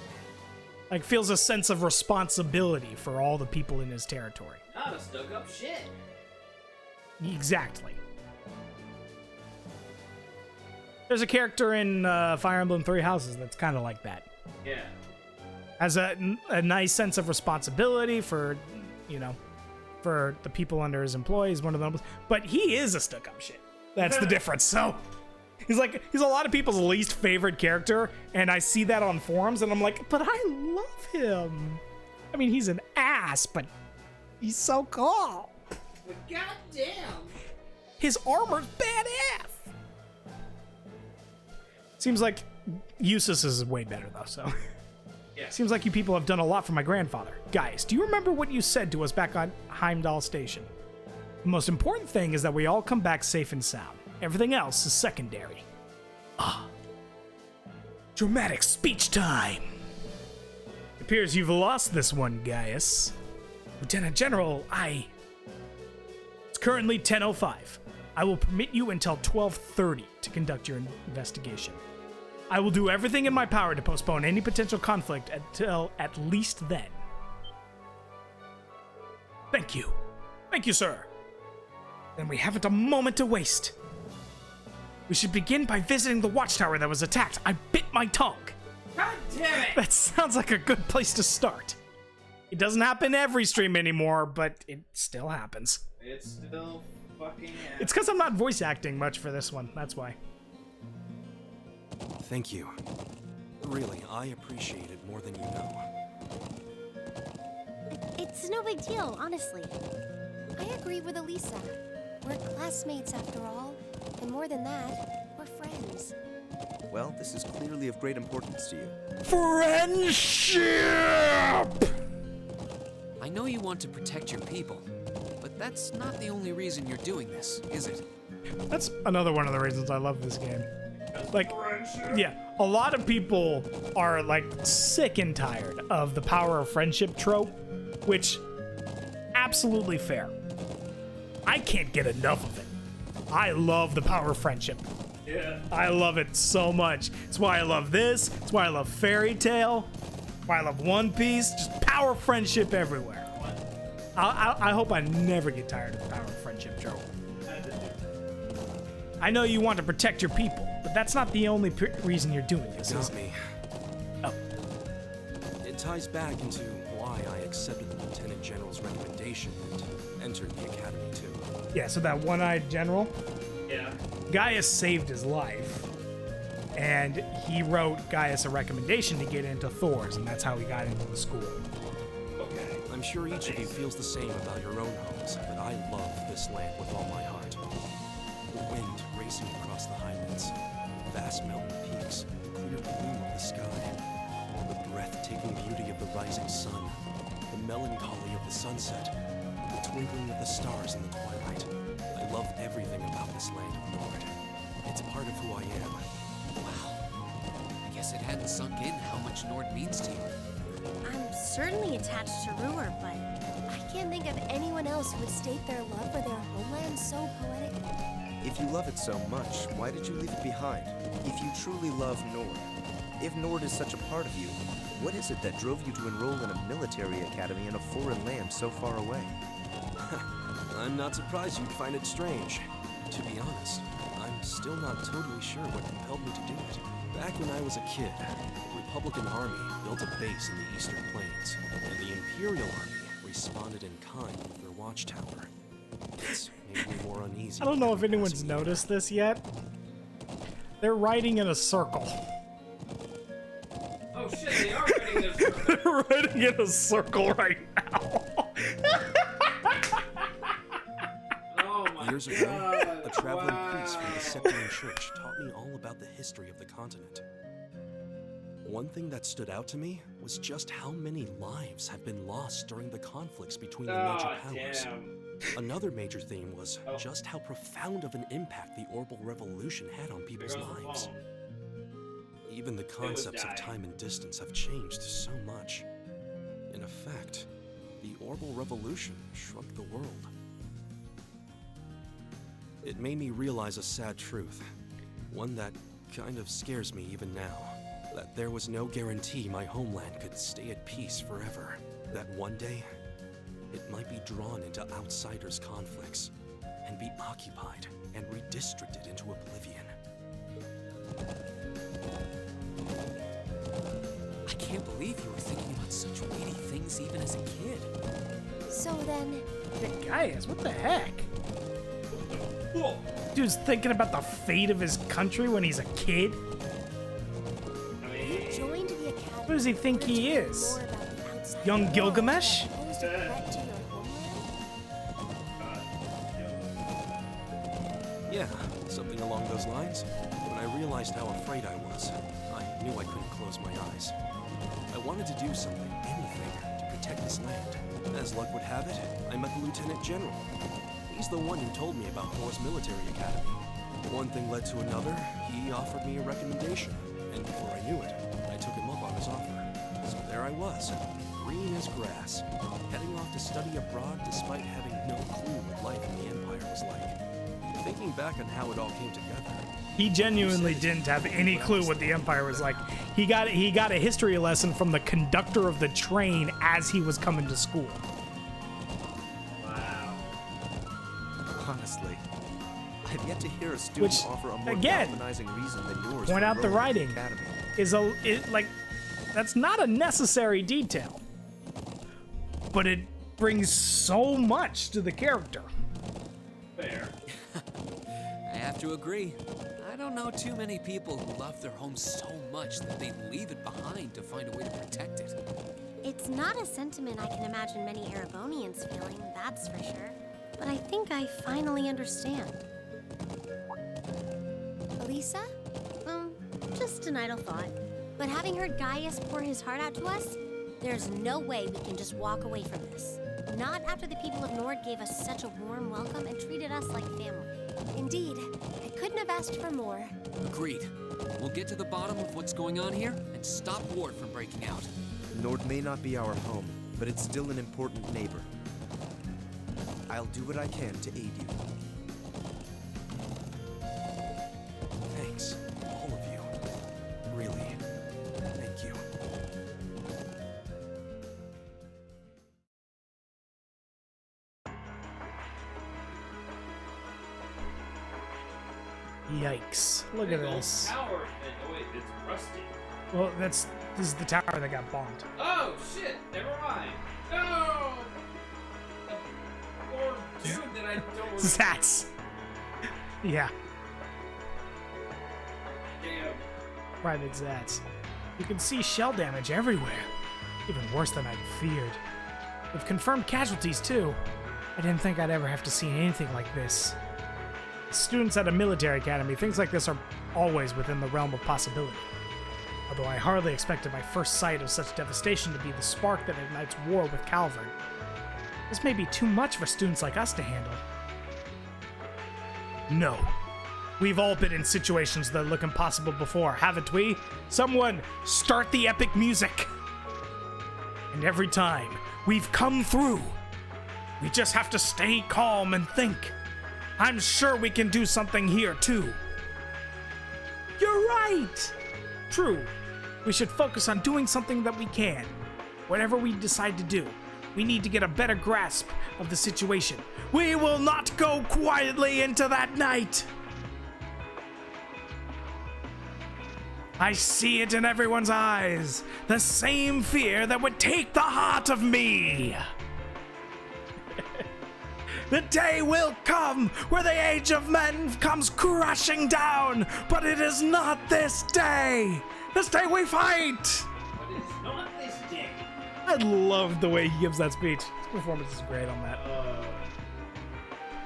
Like, feels a sense of responsibility for all the people in his territory. Not a stuck-up shit. Exactly. There's a character in Fire Emblem Three Houses that's kind of like that. Yeah. Has a nice sense of responsibility for, for the people under his employ. He's one of them. But he is a stuck-up shit. That's the difference. So he's a lot of people's least favorite character, and I see that on forums, and I'm like, but I love him. I mean, he's an ass, but he's so cool. But goddamn. His armor's badass. Seems like Eustace is way better, though, so... Yeah. Seems like you people have done a lot for my grandfather. Guys, do you remember what you said to us back on Heimdall Station? The most important thing is that we all come back safe and sound. Everything else is secondary. Dramatic speech time. It appears you've lost this one, Gaius. Lieutenant General, It's currently 10:05. I will permit you until 12:30 to conduct your investigation. I will do everything in my power to postpone any potential conflict until at least then. Thank you. Thank you, sir. Then we haven't a moment to waste. We should begin by visiting the watchtower that was attacked. I bit my tongue. God damn it! That sounds like a good place to start. It doesn't happen every stream anymore, but it still happens. It's still fucking ass. It's because I'm not voice acting much for this one. That's why. Thank you. Really, I appreciate it more than you know. It's no big deal, honestly. I agree with Elisa. We're classmates after all. And more than that, we're friends. Well, this is clearly of great importance to you. Friendship! I know you want to protect your people, but that's not the only reason you're doing this, is it? That's another one of the reasons I love this game. Like, yeah, a lot of people are like sick and tired of the power of friendship trope, which, absolutely fair. I can't get enough of it. I love the power of friendship. Yeah. I love it so much. It's why I love this. It's why I love Fairy Tail. Why I love One Piece. Just power of friendship everywhere. I hope I never get tired of the power of friendship trope. I know you want to protect your people, but that's not the only reason you're doing this, is Got it? me. Oh. It ties back into why I accepted the Lieutenant General's recommendation and entered the Academy too. Yeah, so that one-eyed general, Yeah. Gaius saved his life, and he wrote Gaius a recommendation to get into Thor's, and that's how he got into the school. Okay. I'm sure each of you feels the same about your own homes, but I love this land with all my heart. The wind racing across the highlands, vast mountain peaks, the clear blue of the sky, the breathtaking beauty of the rising sun, the melancholy of the sunset, the twinkling of the stars in the twilight. I love everything about this land of Nord. It's part of who I am. Wow. I guess it hadn't sunk in how much Nord means to you. I'm certainly attached to Ruhr, but I can't think of anyone else who would state their love for their homeland so poetically. If you love it so much, why did you leave it behind? If you truly love Nord, if Nord is such a part of you, what is it that drove you to enroll in a military academy in a foreign land so far away? I'm not surprised you'd find it strange. To be honest, I'm still not totally sure what compelled me to do it. Back when I was a kid, the Republican Army built a base in the Eastern Plains, and the Imperial Army responded in kind with their watchtower. It's made me more uneasy. I don't know if anyone's noticed this yet. They're riding in a circle. Oh shit, they are riding this. They're riding in a circle right now. Oh my Years ago, god. a traveling Wow. priest from the Septian Church taught me all about the history of the continent. One thing that stood out to me was just how many lives have been lost during the conflicts between the major Oh, powers. damn. Another major theme was Oh. just how profound of an impact the Orbital Revolution had on There people's goes the lives. phone. Even the concepts of dying. time and distance have changed so much. In effect, the Orbital Revolution shrunk the world. It made me realize a sad truth, one that kind of scares me even now, that there was no guarantee my homeland could stay at peace forever, that one day it might be drawn into outsiders' conflicts and be occupied and redistricted into oblivion. I can't believe you were thinking about such weighty things even as a kid. So then, Hey, guys, what the heck? Whoa. Dude's thinking about the fate of his country when he's a kid? I mean, joined the academy. What does he think he to learn is? more about the outside Young world Gilgamesh? that posed a threat to your homeland? Yeah, something along those lines. When I realized how afraid I was, I knew I couldn't close my eyes. I wanted to do something, anything, to protect this land. As luck would have it, I met the Lieutenant General. He's the one who told me about Thor's military academy. One thing led to another, he offered me a recommendation, and before I knew it, I took him up on his offer. So there I was, green as grass, heading off to study abroad despite having no clue what life in the Empire was like. Thinking back on how it all came together, He genuinely didn't have any clue what the Empire was like. He got a history lesson from the conductor of the train as he was coming to school. wow. Honestly, I've yet to hear a student Which, offer a more again, galvanizing reason than yours. point for out the enrolling in writing. Academy. That's not a necessary detail, but it brings so much to the character. Fair. I have to agree. I don't know too many people who love their home so much that they'd leave it behind to find a way to protect it. It's not a sentiment I can imagine many Erebonians feeling, that's for sure. But I think I finally understand. Elisa? Just an idle thought. But having heard Gaius pour his heart out to us, there's no way we can just walk away from this. Not after the people of Nord gave us such a warm welcome and treated us like family. Indeed, I couldn't have asked for more. Agreed. We'll get to the bottom of what's going on here and stop war from breaking out. Nord may not be our home, but it's still an important neighbor. I'll do what I can to aid you. thanks, all of you. Really, thank you. Yikes. Look at Big old this. Tower. Oh wait, it's rusty. Well, this is the tower that got bombed. Oh shit! Never mind. No. Poor dude that I don't remember. Zats. Yeah, Damn. Private Zats. You can see shell damage everywhere. Even worse than I'd feared. We've confirmed casualties too. I didn't think I'd ever have to see anything like this. students at a military academy, things like this are always within the realm of possibility. Although I hardly expected my first sight of such devastation to be the spark that ignites war with Calvard. This may be too much for students like us to handle. No. We've all been in situations that look impossible before, haven't we? Someone start the epic music! And every time, we've come through. We just have to stay calm and think. I'm sure we can do something here, too. You're right! True. We should focus on doing something that we can. Whatever we decide to do, we need to get a better grasp of the situation. We will not go quietly into that night! I see it in everyone's eyes. The same fear that would take the heart of me. The day will come where the age of men comes crashing down, but it is not this day. This day we fight. But it's not this day. I love the way he gives that speech. His performance is great on that.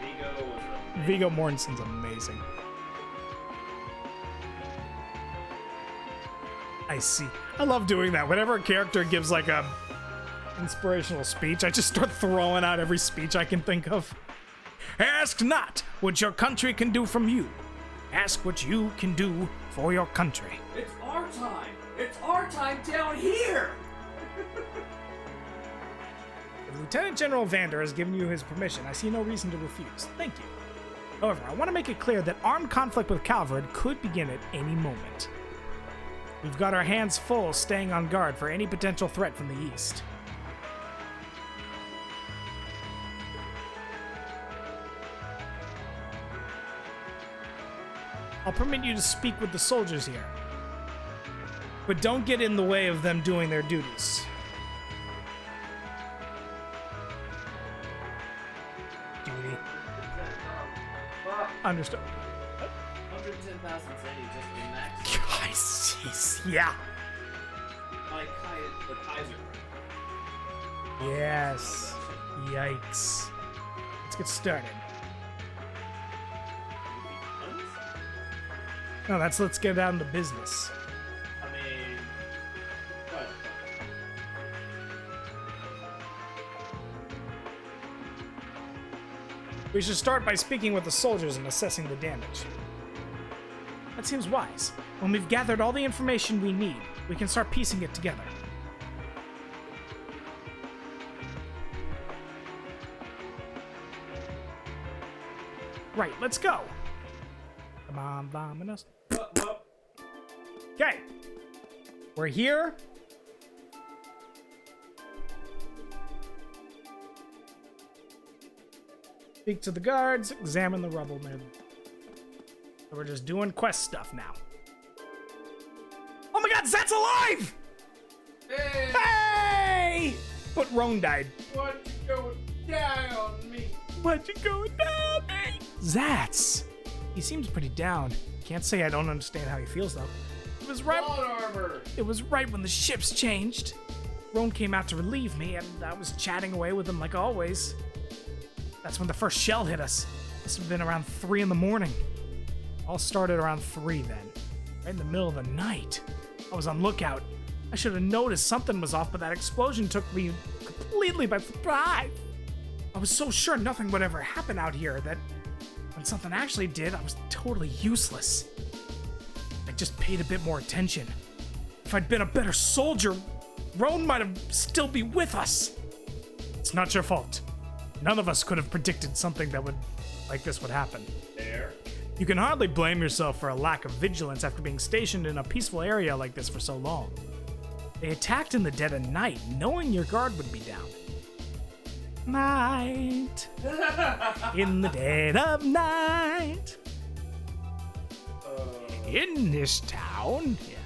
Vigo was a... Viggo Mortensen's amazing. I see. I love doing that. Whenever a character gives like a inspirational speech, I just start throwing out every speech I can think of. Ask not what your country can do from you. Ask what you can do for your country. It's our time! It's our time down here! If Lieutenant General Vander has given you his permission, I see no reason to refuse. Thank you. However, I want to make it clear that armed conflict with Calvard could begin at any moment. We've got our hands full staying on guard for any potential threat from the east. I'll permit you to speak with the soldiers here, but don't get in the way of them doing their duties. Duty. Understood. 110,000 city just in max. Guys, yeah. Like the Kaiser. Yes. Yikes. Let's get started. No, let's get down to business. I mean, what? We should start by speaking with the soldiers and assessing the damage. That seems wise. When we've gathered all the information we need, we can start piecing it together. Right, let's go. Come on, Dominus. Okay. We're here. Speak to the guards, examine the rubble, man. So we're just doing quest stuff now. Oh my god, Zet's alive! Hey! Hey! But Roan died. What you going down on me? What you going down, me? Zats! He seems pretty down. Can't say I don't understand how he feels though. It was right. Plot armor. It was right when the ships changed. Roan came out to relieve me, and I was chatting away with him like always. That's when the first shell hit us. Must have been around 3 in the morning. All started around 3 then. Right in the middle of the night. I was on lookout. I should have noticed something was off, but that explosion took me completely by surprise. I was so sure nothing would ever happen out here that when something actually did, I was totally useless. I just paid a bit more attention. If I'd been a better soldier, Roan might have still be with us. It's not your fault. None of us could have predicted something that like this would happen. There. You can hardly blame yourself for a lack of vigilance after being stationed in a peaceful area like this for so long. They attacked in the dead of night, knowing your guard would be down. Night. In the dead of night. In this town. Yeah.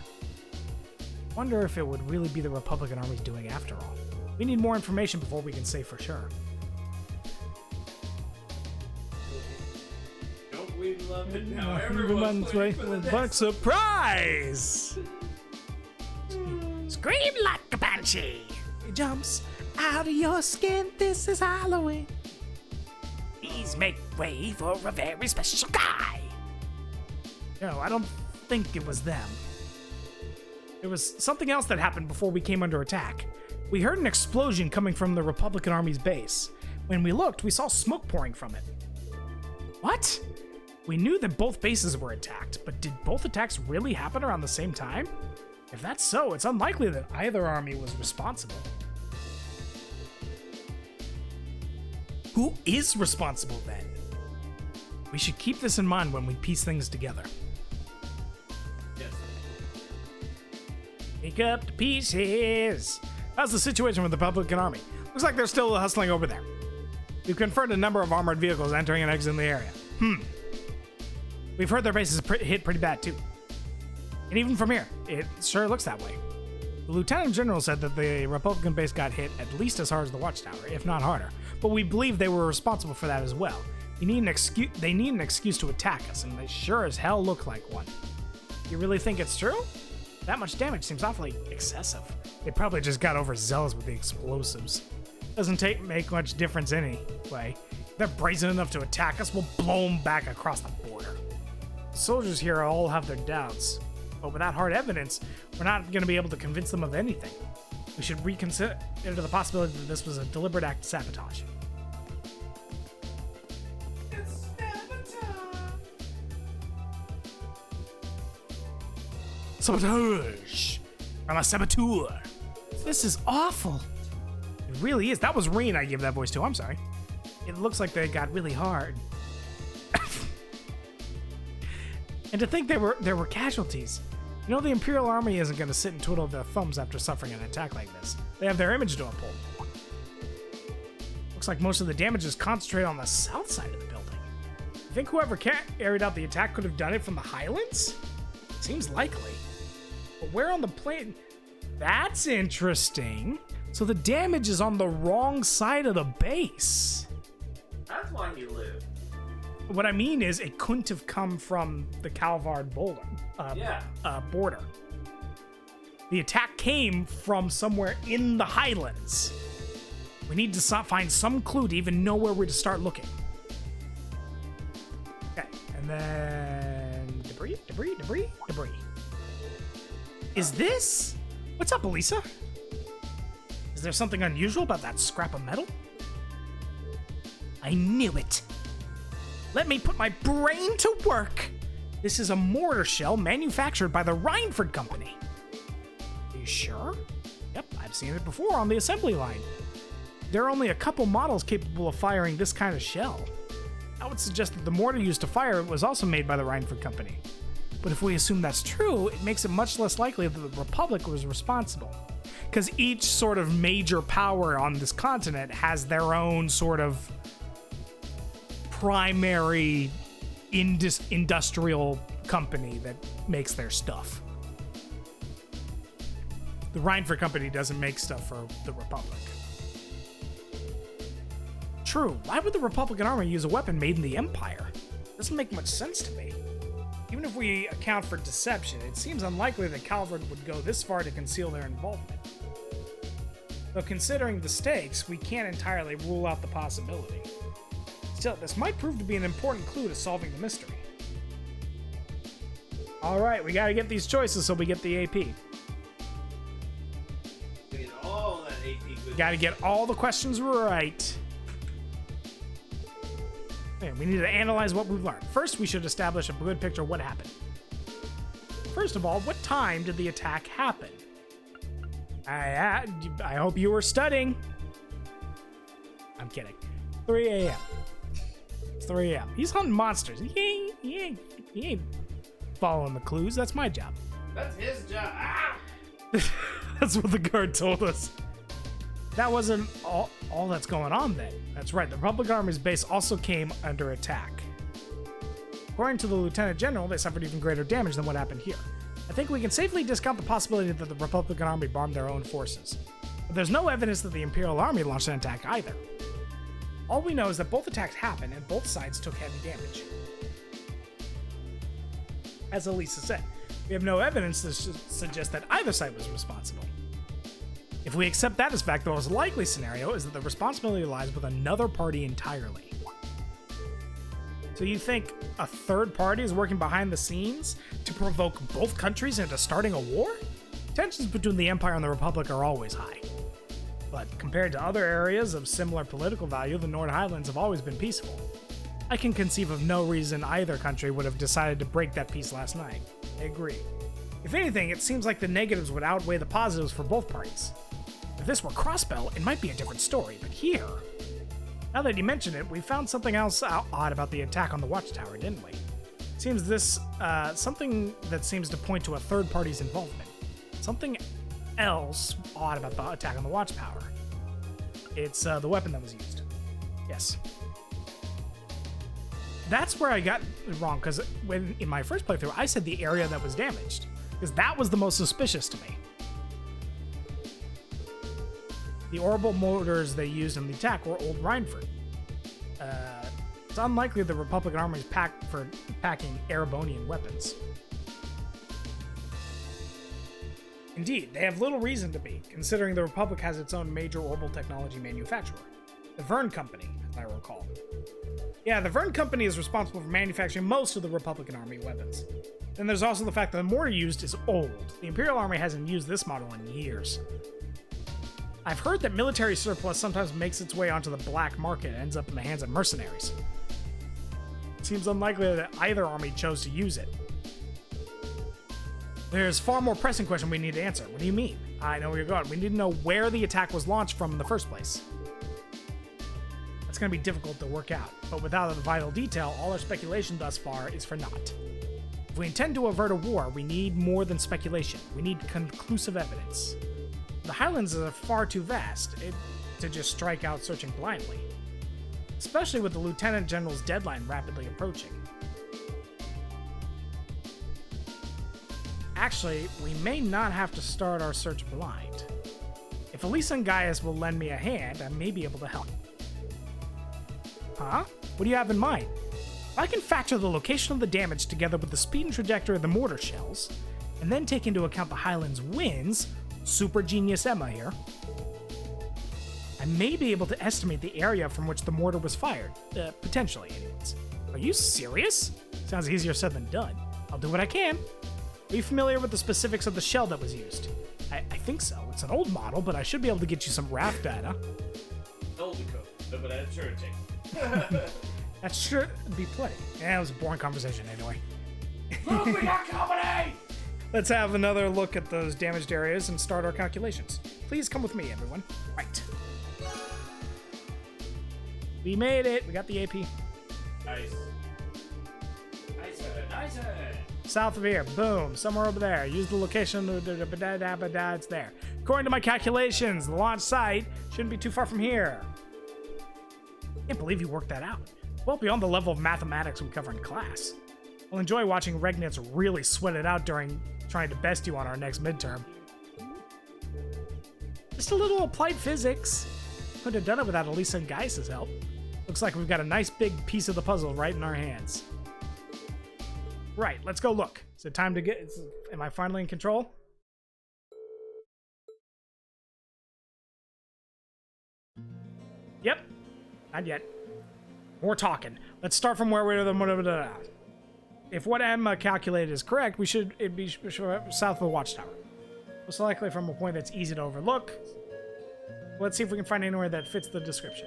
Wonder if it would really be the Republican armies doing after all. We need more information before we can say for sure. Don't we love it now? Everyone's waiting for the next surprise! Scream like a banshee! It jumps out of your skin, this is Halloween. Please make way for a very special guy. No, I don't think it was them. It was something else that happened before we came under attack. We heard an explosion coming from the Republican Army's base. When we looked, we saw smoke pouring from it. What? We knew that both bases were attacked, but did both attacks really happen around the same time? If that's so, it's unlikely that either army was responsible. Who is responsible then? We should keep this in mind when we piece things together. Yes. Pick up the pieces. How's the situation with the Republican Army? Looks like they're still hustling over there. We've confirmed a number of armored vehicles entering and exiting the area. We've heard their base is hit pretty bad too. And even from here, it sure looks that way. The Lieutenant General said that the Republican base got hit at least as hard as the Watchtower, if not harder. But we believe they were responsible for that as well. They need an excuse to attack us, and they sure as hell look like one. You really think it's true? That much damage seems awfully excessive. They probably just got overzealous with the explosives. Doesn't make much difference anyway. If they're brazen enough to attack us, we'll blow them back across the border. The soldiers here all have their doubts, but without hard evidence, we're not going to be able to convince them of anything. We should reconsider the possibility that this was a deliberate act of sabotage. It's Sabotage! I'm a saboteur. This is awful. It really is. That was Reen I gave that voice to. I'm sorry. It looks like they got really hard. And to think there were casualties. You know, the Imperial Army isn't going to sit and twiddle their thumbs after suffering an attack like this. They have their image to uphold. Looks like most of the damage is concentrated on the south side of the building. You think whoever carried out the attack could have done it from the Highlands? Seems likely. But where on the plane? That's interesting. So the damage is on the wrong side of the base. That's why he lived. What I mean is, it couldn't have come from the Calvard border. The attack came from somewhere in the Highlands. We need to find some clue to even know where we're to start looking. Okay, and then debris. Is this? What's up, Elisa? Is there something unusual about that scrap of metal? I knew it. Let me put my brain to work. This is a mortar shell manufactured by the Rhineford Company. Are you sure? Yep, I've seen it before on the assembly line. There are only a couple models capable of firing this kind of shell. I would suggest that the mortar used to fire it was also made by the Rhineford Company. But if we assume that's true, it makes it much less likely that the Republic was responsible. Because each sort of major power on this continent has their own sort of primary industrial company that makes their stuff. The Rhineford Company doesn't make stuff for the Republic. True, why would the Republican Army use a weapon made in the Empire? Doesn't make much sense to me. Even if we account for deception, it seems unlikely that Calvard would go this far to conceal their involvement. Though considering the stakes, we can't entirely rule out the possibility. Still, this might prove to be an important clue to solving the mystery. Alright, we gotta get these choices so we get the AP. Get all that AP good. Gotta get all the questions right. Man, we need to analyze what we've learned. First, we should establish a good picture of what happened. First of all, what time did the attack happen? I hope you were studying. I'm kidding. 3 a.m. It's 3 a.m. He's hunting monsters. He ain't following the clues. That's my job. That's his job. Ah! That's what the guard told us. That wasn't all that's going on then. That's right, the Republic Army's base also came under attack. According to the Lieutenant General, they suffered even greater damage than what happened here. I think we can safely discount the possibility that the Republican Army bombed their own forces. But there's no evidence that the Imperial Army launched an attack either. All we know is that both attacks happened and both sides took heavy damage. As Elisa said, we have no evidence to suggest that either side was responsible. If we accept that as fact, the most likely scenario is that the responsibility lies with another party entirely. So you think a third party is working behind the scenes to provoke both countries into starting a war? Tensions between the Empire and the Republic are always high. But compared to other areas of similar political value, the Nord Highlands have always been peaceful. I can conceive of no reason either country would have decided to break that peace last night. I agree. If anything, it seems like the negatives would outweigh the positives for both parties. If this were Crossbell, it might be a different story, but here... Now that you mention it, we found something else odd about the attack on the Watchtower, didn't we? Seems this, something that seems to point to a third party's involvement. Something else odd about the attack on the Watchtower. It's, the weapon that was used. Yes. That's where I got it wrong, because when in my first playthrough, I said the area that was damaged, because that was the most suspicious to me. The orbital motors they used in the attack were old Rhineford. It's unlikely the Republican army is packed for packing Erebonian weapons. Indeed, they have little reason to be, considering the Republic has its own major orbital technology manufacturer, the Verne Company, as I recall. Yeah, the Verne Company is responsible for manufacturing most of the Republican Army weapons. Then there's also the fact that the mortar used is old. The Imperial Army hasn't used this model in years. I've heard that military surplus sometimes makes its way onto the black market and ends up in the hands of mercenaries. It seems unlikely that either army chose to use it. There's far more pressing question we need to answer. What do you mean? I know where you're going. We need to know where the attack was launched from in the first place. That's going to be difficult to work out, but without a vital detail, all our speculation thus far is for naught. If we intend to avert a war, we need more than speculation. We need conclusive evidence. The Highlands are far too vast to just strike out searching blindly, especially with the Lieutenant General's deadline rapidly approaching. Actually, we may not have to start our search blind. If Elisa and Gaius will lend me a hand, I may be able to help. Huh? What do you have in mind? If I can factor the location of the damage together with the speed and trajectory of the mortar shells, and then take into account the Highlands' winds, super genius Emma here, I may be able to estimate the area from which the mortar was fired. Potentially, anyways. Are you serious? Sounds easier said than done. I'll do what I can. Are you familiar with the specifics of the shell that was used? I think so. It's an old model, but I should be able to get you some RAF data. Old code, but I'm sure it takes. That should be plenty. Yeah, it was a boring conversation anyway. Look, we got company! Let's have another look at those damaged areas and start our calculations. Please come with me, everyone. Right. We made it. We got the AP. Nice. Nice. South of here. Boom. Somewhere over there. Use the location. It's there. According to my calculations, the launch site shouldn't be too far from here. Can't believe you worked that out. Well beyond the level of mathematics we cover in class. I'll enjoy watching Regnitz really sweat it out during trying to best you on our next midterm. Just a little applied physics. Couldn't have done it without Elisa and Gaius' help. Looks like we've got a nice big piece of the puzzle right in our hands. Right, let's go look. Is it time to get... Am I finally in control? Yep. Not yet. More talking. Let's start from where we're... If what Emma calculated is correct, it'd be south of the Watchtower. Most likely from a point that's easy to overlook. Let's see if we can find anywhere that fits the description.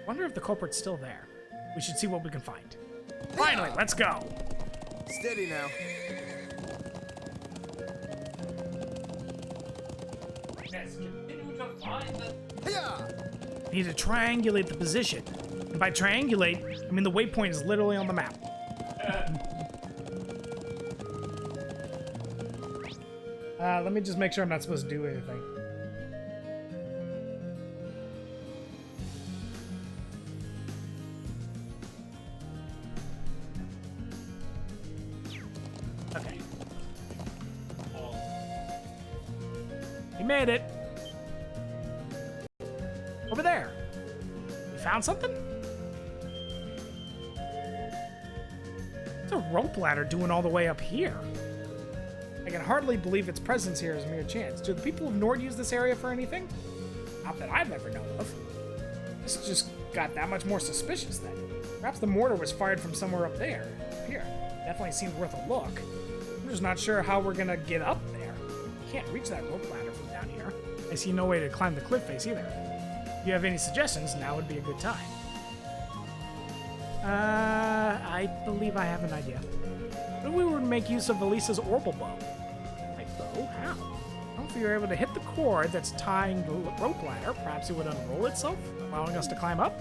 Wonder if the culprit's still there. We should see what we can find. Finally, let's go! Steady now. Let's continue to find the... Yeah. Need to triangulate the position. And by triangulate, I mean the waypoint is literally on the map. Let me just make sure I'm not supposed to do anything. Okay. We made it. Over there. We found something? What's a rope ladder doing all the way up here? I can hardly believe its presence here is mere chance. Do the people of Nord use this area for anything? Not that I've ever known of. This just got that much more suspicious then. Perhaps the mortar was fired from somewhere up there. Up here. Definitely seemed worth a look. I'm just not sure how we're gonna get up there. You can't reach that rope ladder from down here. I see no way to climb the cliff face either. If you have any suggestions, now would be a good time. I believe I have an idea. What if we were to make use of Elisa's orbital bow? Like bow? How? Well, if you were able to hit the cord that's tying the rope ladder, perhaps it would unroll itself, allowing us to climb up?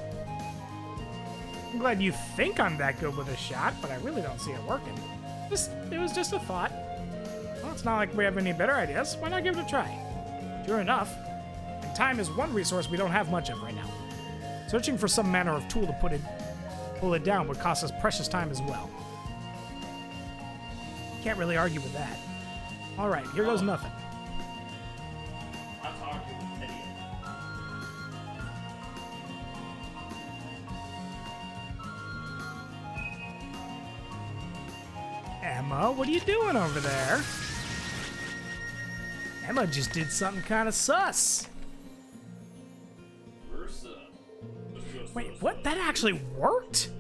I'm glad you think I'm that good with a shot, but I really don't see it working. It was just a thought. Well, it's not like we have any better ideas. Why not give it a try? Sure enough, and time is one resource we don't have much of right now. Searching for some manner of tool to pull it down would cost us precious time as well. Can't really argue with that. Alright, here goes nothing. I'm talking with idiot. Emma, what are you doing over there? Emma just did something kind of sus. Versa. Wait, what? That actually worked?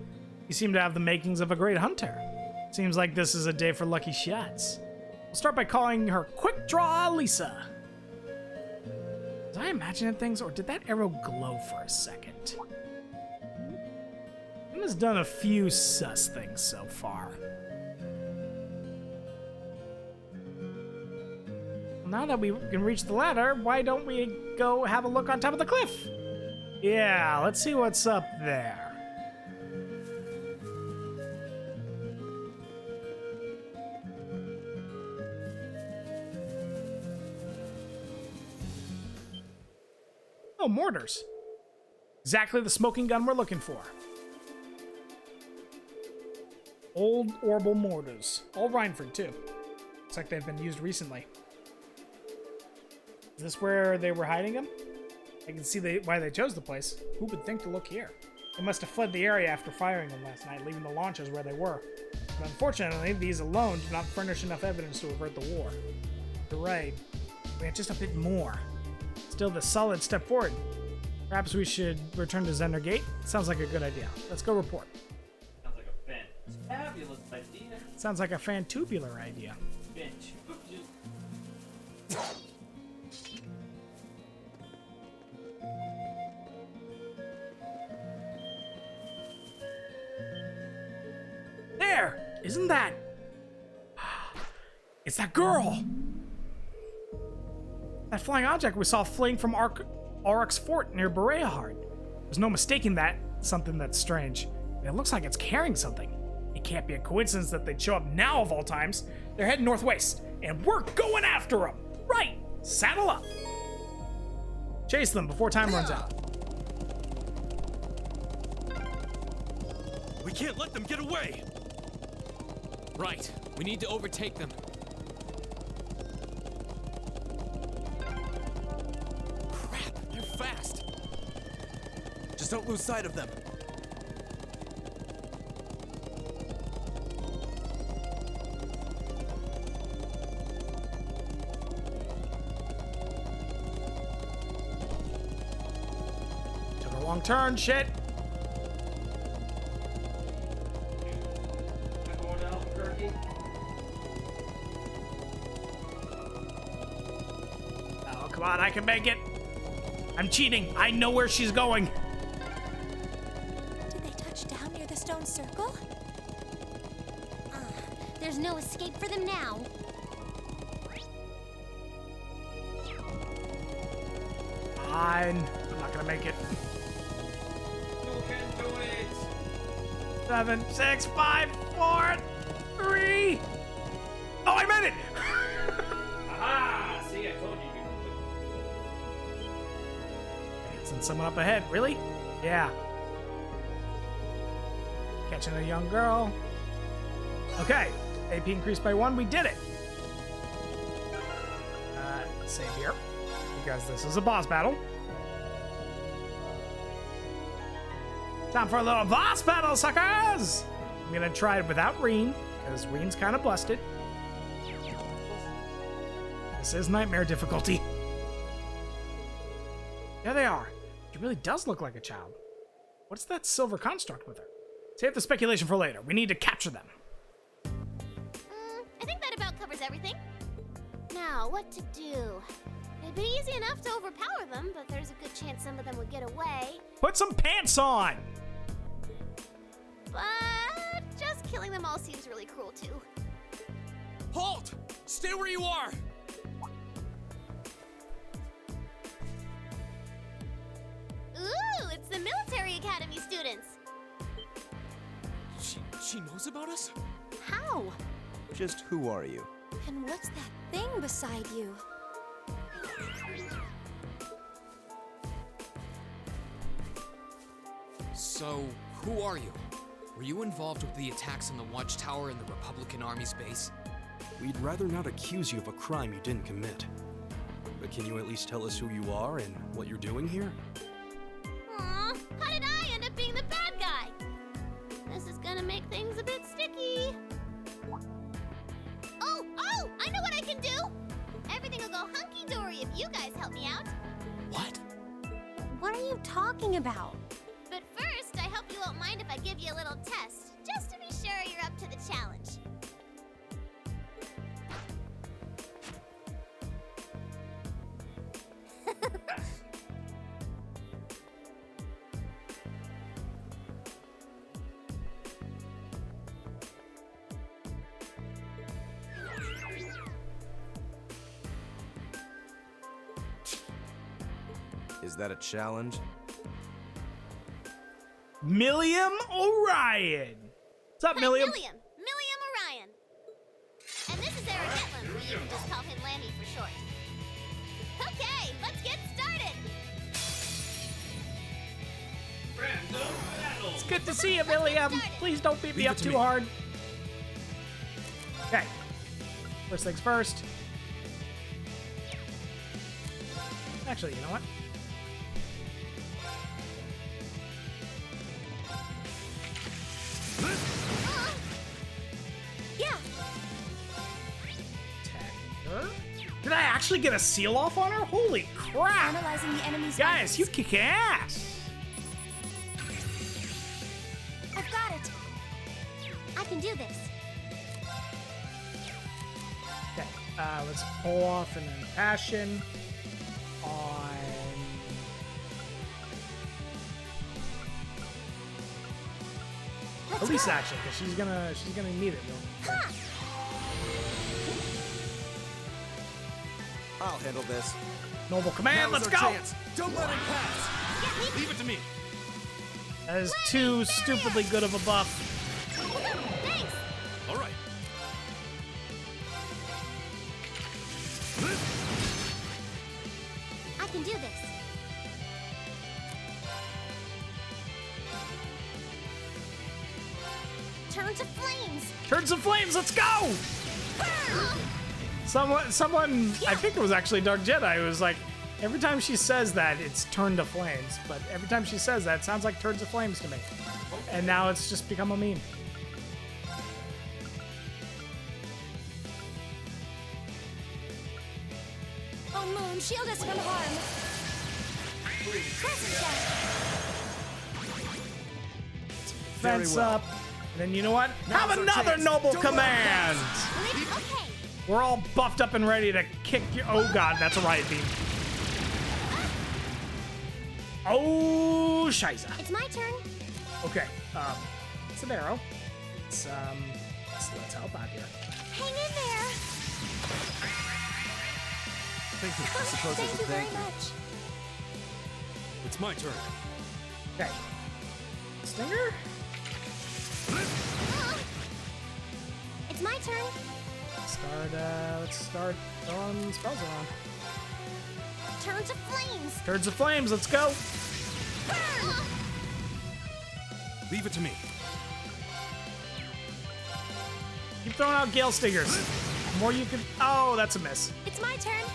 You seem to have the makings of a great hunter. Seems like this is a day for lucky shots. We'll start by calling her Quick Draw Lisa. Was I imagining things, or did that arrow glow for a second? Emma's done a few sus things so far. Now that we can reach the ladder, why don't we go have a look on top of the cliff? Yeah, let's see what's up there. Oh, mortars. Exactly the smoking gun we're looking for. Old orbital mortars. All Rhineford, too. Looks like they've been used recently. Is this where they were hiding them? I can see why they chose the place. Who would think to look here? They must have fled the area after firing them last night, leaving the launches where they were. But unfortunately, these alone do not furnish enough evidence to avert the war. You're right. We had just a bit more. Still the solid step forward. Perhaps we should return to Zender Gate? Sounds like a good idea. Let's go report. Sounds like a fabulous idea. Sounds like a fantubular idea. There! Isn't that? It's that girl! That flying object we saw fleeing from Auroch's fort near Bereahard. There's no mistaking that. Something that's strange. It looks like it's carrying something. It can't be a coincidence that they'd show up now of all times. They're heading northwest, and we're going after them! Right! Saddle up! Chase them before time runs out. We can't let them get away! Right. We need to overtake them. Crap, they're fast. Just don't lose sight of them. Took a wrong turn, shit. Oh, come on, I can make it. I'm cheating. I know where she's going. Did they touch down near the stone circle? There's no escape for them now. Fine. I'm not gonna make it. You can do it! 7, 6, 5, 4, 3. Oh, I made it! Aha! See, I told you you could do it. Send someone up ahead. Really? Yeah. Catching a young girl. Okay. AP increased by 1. We did it. Save here. Because this is a boss battle. Time for a little boss battle, suckers! I'm gonna try it without Reen, because Reen's kind of busted. This is nightmare difficulty. There they are. She really does look like a child. What's that silver construct with her? Save the speculation for later. We need to capture them. I think that about covers everything. Now, what to do? It'd be easy enough to overpower them, but there's a good chance some of them would get away. Put some pants on! But just killing them all seems really cruel, too. Halt! Stay where you are! Ooh, it's the military academy students. She knows about us? How? Just who are you? And what's that thing beside you? So, who are you? Were you involved with the attacks on the Watchtower and the Republican Army's base? We'd rather not accuse you of a crime you didn't commit. But can you at least tell us who you are and what you're doing here? Aw, how did I end up being the bad guy? This is gonna make things a bit sticky. Oh, I know what I can do! Everything will go hunky-dory if you guys help me out. What? What are you talking about? But first, I hope you won't mind if I give you a little test, just to be sure you're up to the challenge. Is that a challenge? Milliam Orion! What's up, Milliam? Milliam Orion. And this is Eric Hetland, but you can just call him Lammy for short. Okay, let's get started! It's good to see you, Milliam. Please don't beat me Leave up it to too me. hard. Okay. First things first. Actually, you know what? Yeah, Tag her? Did I actually get a seal off on her? Holy crap! Analyzing the enemy's Guys, weapons. you kick ass! I've got it. I can do this. Okay, let's pull off an impassion on... Elise, actually, because she's gonna need it. I'll handle this. Noble command, let's Now's go! our chance. Don't let him pass! Leave it to me! That is too stupidly good of a buff. Thanks. All right. I can do this. Turn to flames. Turns of flames, let's go! Someone, I think it was actually Dark Jedi, was like, every time she says that, it's turn to flames. But every time she says that, it sounds like turns of flames to me. And now it's just become a meme. Oh, Moon, shield us from harm. Crescent shot. Fence well. up. And then you know what? Now's Have our another chance. noble Don't let command! Okay. We're all buffed up and ready to kick you. Oh god, that's a riot beam. Oh, Shiza. It's my turn. Okay, it's an arrow. Let's help out here. Hang in there. Thank you. I suppose I Thank should you very thank you. much. It's my turn. Okay. Stinger? It's my turn. Let's start throwing spells around. Turn to flames. Turns of flames, let's go. Leave it to me. Keep throwing out Gale Stingers. The more you can. Oh, that's a miss. It's my turn.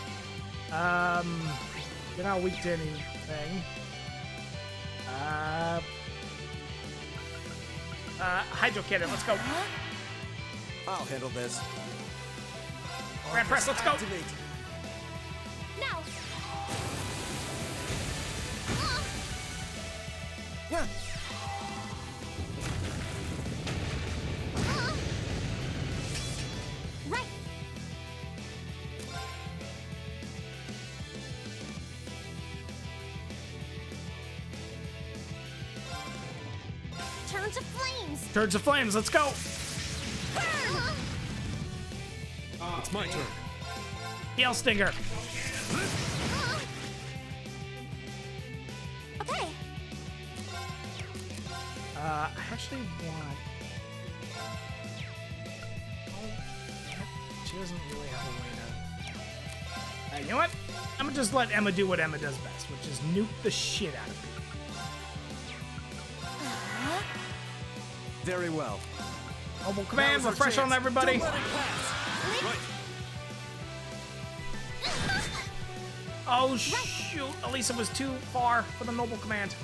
You're not weak to anything. Hydro Cannon, let's go. I'll handle this. Grand Press, let's go. Activate. Now. Right. Turn to flames. Turn to flames, let's go. It's my turn. Yell Stinger. Okay. I actually want. She doesn't really have a way to. You know what? I'm gonna just let Emma do what Emma does best, which is nuke the shit out of people. Very well. Mobile command, refresh on everybody. Right. Oh shoot! Elisa was too far for the mobile command.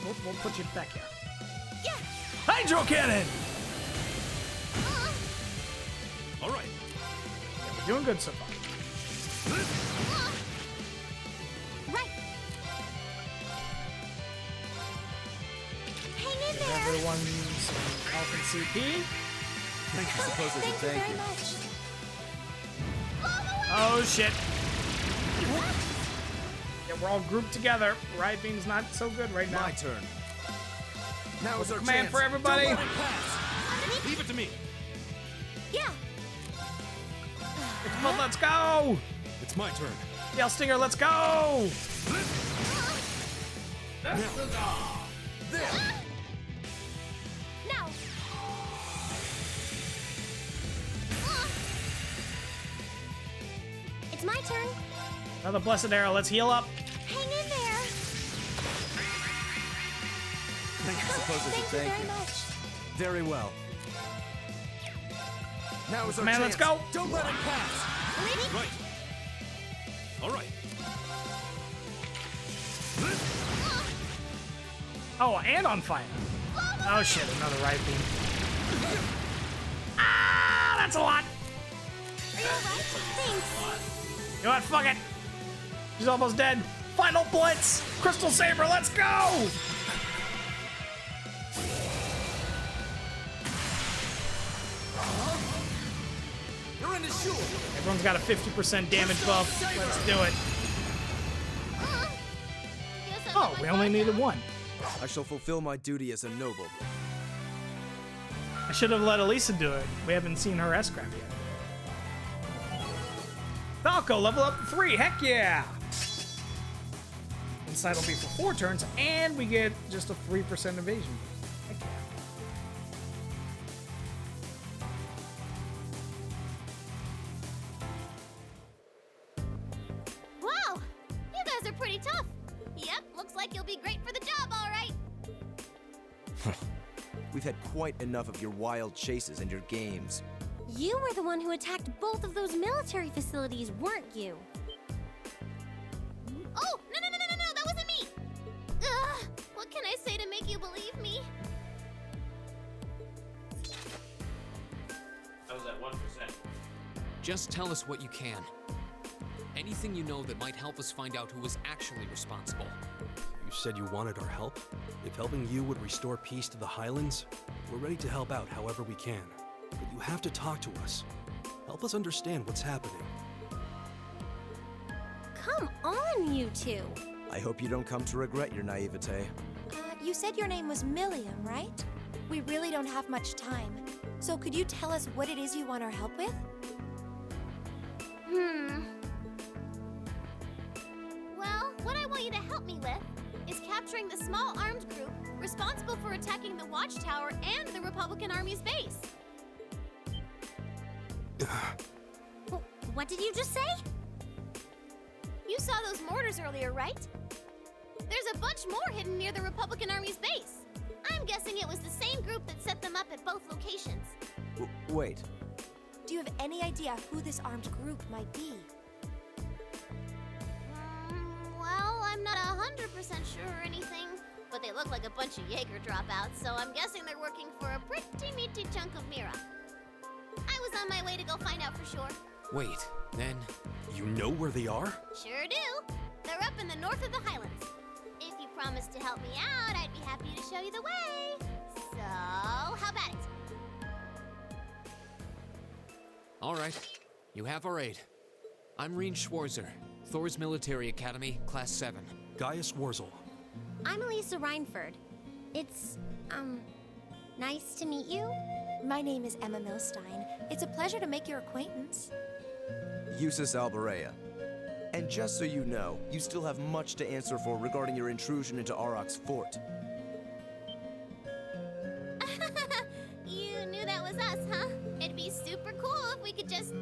We'll put you back here. Yeah. Hydro cannon. All right. Yeah, we're doing good so far. Right. Hang in there. Everyone's health and CP. I suppose there's a Thank you thank very you. much. Oh shit! Yeah, we're all grouped together. Riot Beam's not so good right now. My turn. Now is our Command chance. for everybody. Don't let it pass. Leave it to me. Yeah. Well, let's go! It's my turn. Yell Stinger, let's go! That's the dog. Now. It's my turn. Another blessed arrow, let's heal up. Hang in there. I suppose there's a Thank you thank very you. much. Very well. Now is our Man, chance. let's go. Don't let it pass. Right. All right. Oh, and on fire. Oh shit, another Riot Beam. Ah, that's a lot. Are you alright? Thanks. You know what, fuck it. She's almost dead. Final Blitz! Crystal Saber, let's go! You're in the shoe. Everyone's got a 50% damage buff. Let's do it. Guess I Oh, let we my only guard needed down. one. I shall fulfill my duty as a noble. I should have let Elisa do it. We haven't seen her S-Craft yet. Falco, level up to 3. Heck yeah! Inside will be for 4 turns, and we get just a 3% evasion boost. Heck yeah. Wow, you guys are pretty tough. Yep, looks like you'll be great for the job, all right. We've had quite enough of your wild chases and your games. You were the one who attacked both of those military facilities, weren't you? Oh, no, that wasn't me. Ugh, what can I say to make you believe me? I was at 1%. Just tell us what you can. Anything you know that might help us find out who was actually responsible. You said you wanted our help? If helping you would restore peace to the Highlands, we're ready to help out however we can. But you have to talk to us. Help us understand what's happening. Come on, you two. I hope you don't come to regret your naivete. You said your name was Milliam, right? We really don't have much time. So could you tell us what it is you want our help with? Well, what I want you to help me with is capturing the small armed group responsible for attacking the Watchtower and the Republican Army's base. What did you just say? You saw those mortars earlier, right? There's a bunch more hidden near the Republican Army's base. I'm guessing it was the same group that set them up at both locations. Wait. Do you have any idea who this armed group might be? Well, I'm not 100% sure or anything, but they look like a bunch of Jaeger dropouts, so I'm guessing they're working for a pretty meaty chunk of Mira. I was on my way to go find out for sure. Wait, then You know where they are? Sure do. They're up in the north of the Highlands. If you promised to help me out, I'd be happy to show you the way. So, how about it? All right, you have our aid. I'm Reen Schwarzer, Thor's Military Academy, Class 7. Gaius Warzel. I'm Elisa Reinford. It's, nice to meet you. My name is Emma Milstein. It's a pleasure to make your acquaintance. Eustace Alberea. And just so you know, you still have much to answer for regarding your intrusion into Auroch's fort. You knew that was us, huh? It'd be super cool if we could just,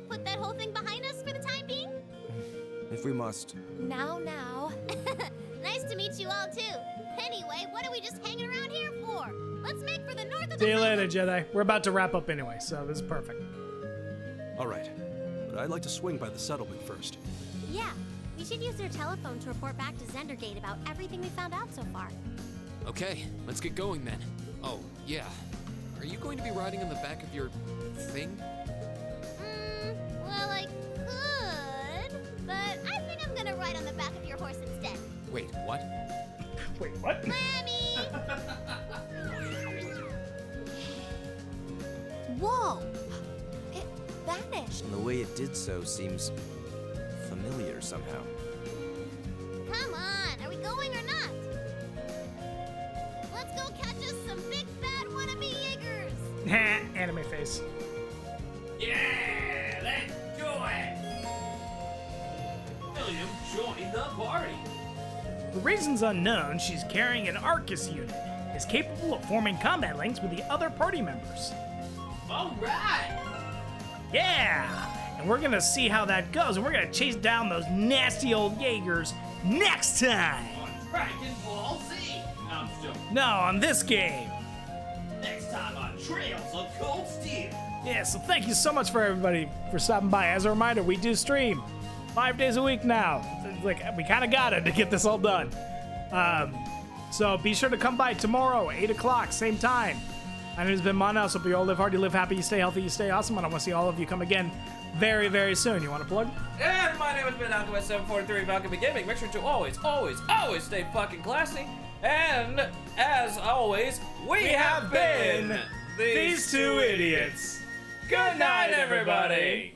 put that whole thing behind us for the time being. If we must. Now. Nice to meet you all, too. Anyway, what are we just hanging around here for? Let's make for the north of the See you later, mountains. Jedi. We're about to wrap up anyway, so this is perfect. All right, but I'd like to swing by the settlement first. Yeah, we should use their telephone to report back to Zendergate about everything we found out so far. Okay, let's get going then. Oh, yeah. Are you going to be riding on the back of your thing? Well, I could, but I think I'm gonna ride on the back of your horse instead. Wait, what? Wait, what? Lammy! Whoa! It vanished. And the way it did so seems familiar somehow. Come on, are we going or not? Let's go catch us some big bad wannabe Jaegers! Anime face. Yeah, let's do it! William, join the party! For reasons unknown, she's carrying an Arcus unit. Is capable of forming combat links with the other party members. Alright! Yeah! And we're gonna see how that goes, and we're gonna chase down those nasty old Jaegers next time! On Dragon Ball Z! No, I'm just joking. No, on this game! Next time on Trails of Cold Steel! Yeah, so thank you so much for everybody for stopping by. As a reminder, we do stream 5 days a week now. It's like, we kind of got it to get this all done. So be sure to come by tomorrow, 8 o'clock, same time. My name has been Monos. Hope you all live hard, you live happy, you stay healthy, you stay awesome, and I want to see all of you come again very, very soon. You want to plug? And my name has been Alchemist743 Alchemy Gaming. Make sure to always stay fucking classy. And as always, we have been these two idiots. Good night, everybody.